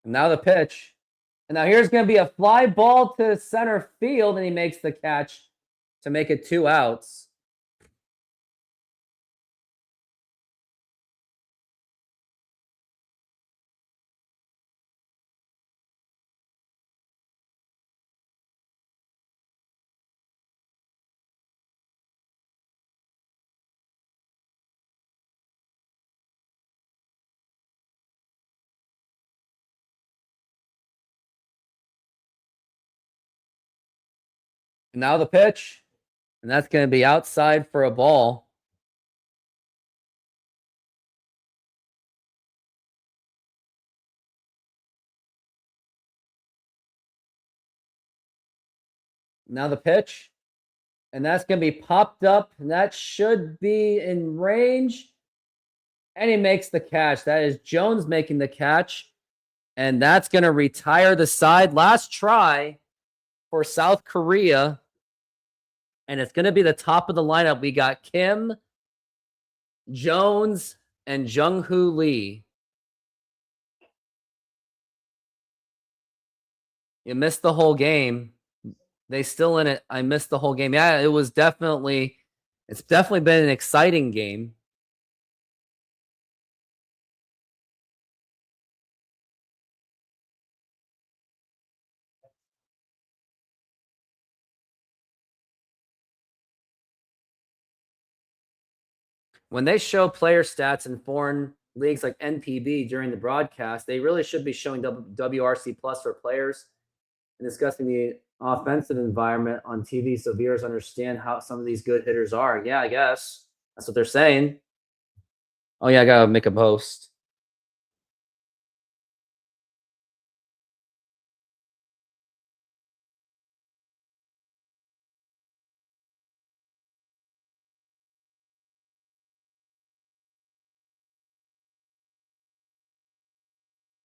And now the pitch. And now here's going to be a fly ball to center field, and he makes the catch to make it 2 outs. And now the pitch. And that's going to be outside for a ball. Now the pitch. And that's going to be popped up. And that should be in range. And he makes the catch. That is Jones making the catch. And that's going to retire the side. Last try for South Korea. And it's going to be the top of the lineup. We got Kim, Jones, and Jung-Hoo Lee. You missed the whole game. They still in it. I missed the whole game. Yeah, it's definitely been an exciting game. When they show player stats in foreign leagues like NPB during the broadcast, they really should be showing WRC plus for players and discussing the offensive environment on TV so viewers understand how some of these good hitters are. Yeah, I guess that's what they're saying. Oh yeah, I gotta make a post.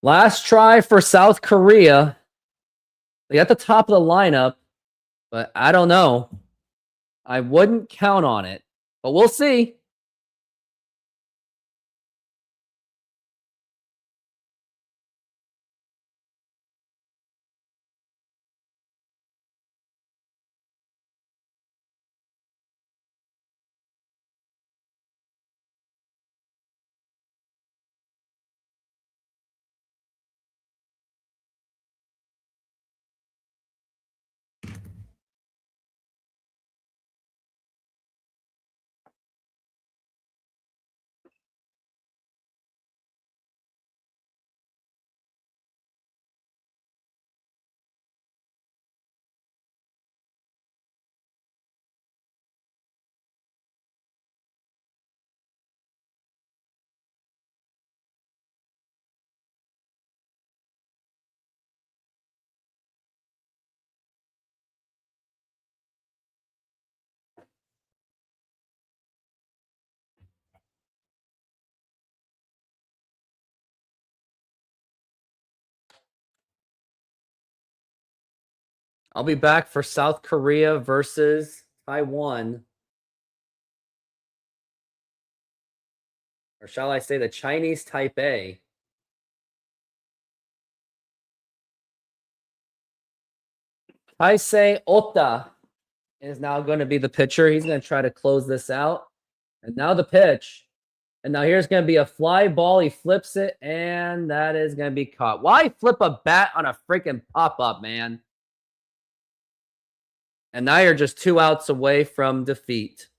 Last try for South Korea. They got the top of the lineup, but I don't know. I wouldn't count on it, but we'll see. I'll be back for South Korea versus Taiwan, or shall I say the Chinese Taipei. Taisei Ota is now going to be the pitcher. He's going to try to close this out. And now the pitch. And now here's going to be a fly ball. He flips it, and that is going to be caught. Why flip a bat on a freaking pop-up, man? And now you're just 2 outs away from defeat.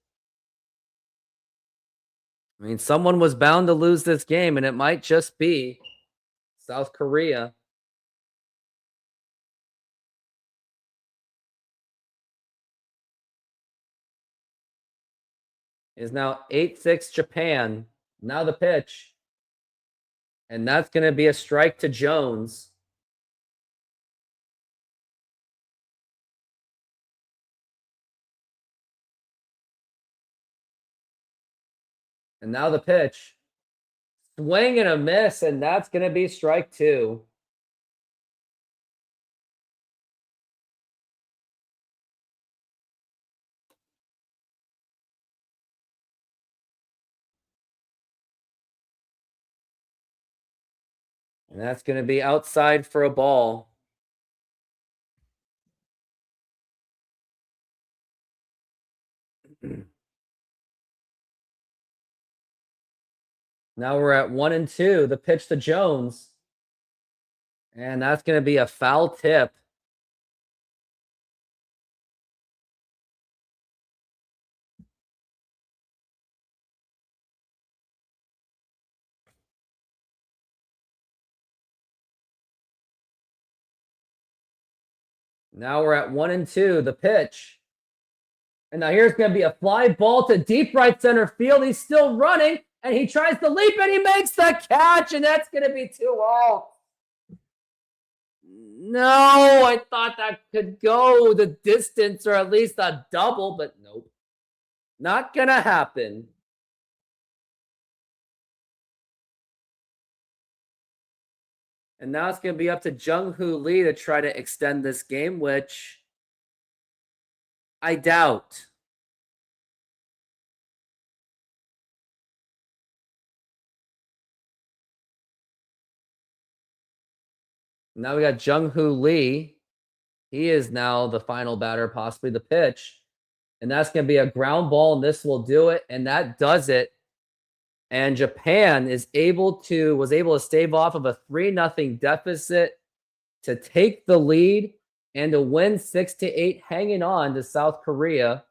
I mean, someone was bound to lose this game, and it might just be South Korea. Is now 8-6 Japan. Now the pitch. And that's going to be a strike to Jones. And now the pitch. Swing and a miss, and that's going to be strike 2. And that's going to be outside for a ball. Now we're at 1-2. The pitch to Jones. And that's going to be a foul tip. Now we're at 1-2. The pitch. And now here's going to be a fly ball to deep right center field. He's still running, and he tries to leap, and he makes the catch, and that's going to be 2-0. No, I thought that could go the distance or at least a double, but nope. Not going to happen. And now it's going to be up to Jung-Hoo Lee to try to extend this game, which I doubt. Now we got Jung-Hoo Lee. He is now the final batter, possibly the pitch. And that's going to be a ground ball, and this will do it. And that does it. And Japan was able to stave off of a 3-0 deficit to take the lead and to win 6-8, hanging on to South Korea.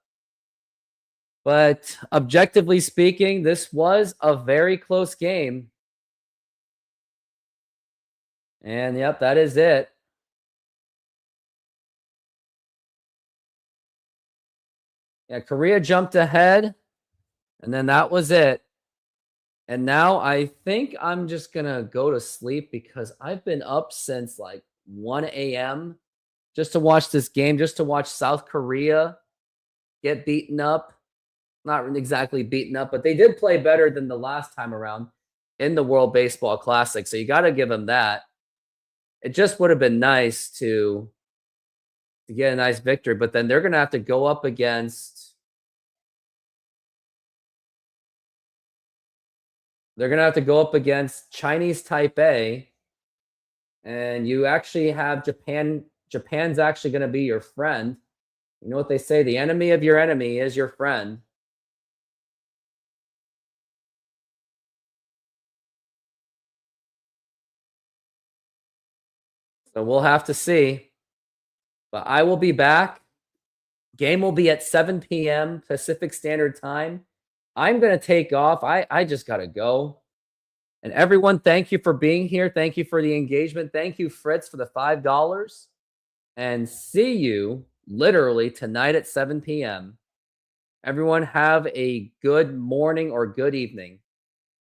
But objectively speaking, this was a very close game. And yep, that is it. Yeah, Korea jumped ahead, and then that was it. And now I think I'm just going to go to sleep because I've been up since like 1 a.m. just to watch this game, just to watch South Korea get beaten up. Not exactly beaten up, but they did play better than the last time around in the World Baseball Classic. So you got to give them that. It just would have been nice to get a nice victory, but then they're going to have to go up against Chinese Taipei, and you actually have Japan. Japan's actually going to be your friend. You know what they say, the enemy of your enemy is your friend. So we'll have to see. But I will be back. Game will be at 7 p.m. Pacific Standard Time. I'm going to take off. I just got to go. And everyone, thank you for being here. Thank you for the engagement. Thank you, Fritz, for the $5. And see you literally tonight at 7 p.m. Everyone have a good morning or good evening.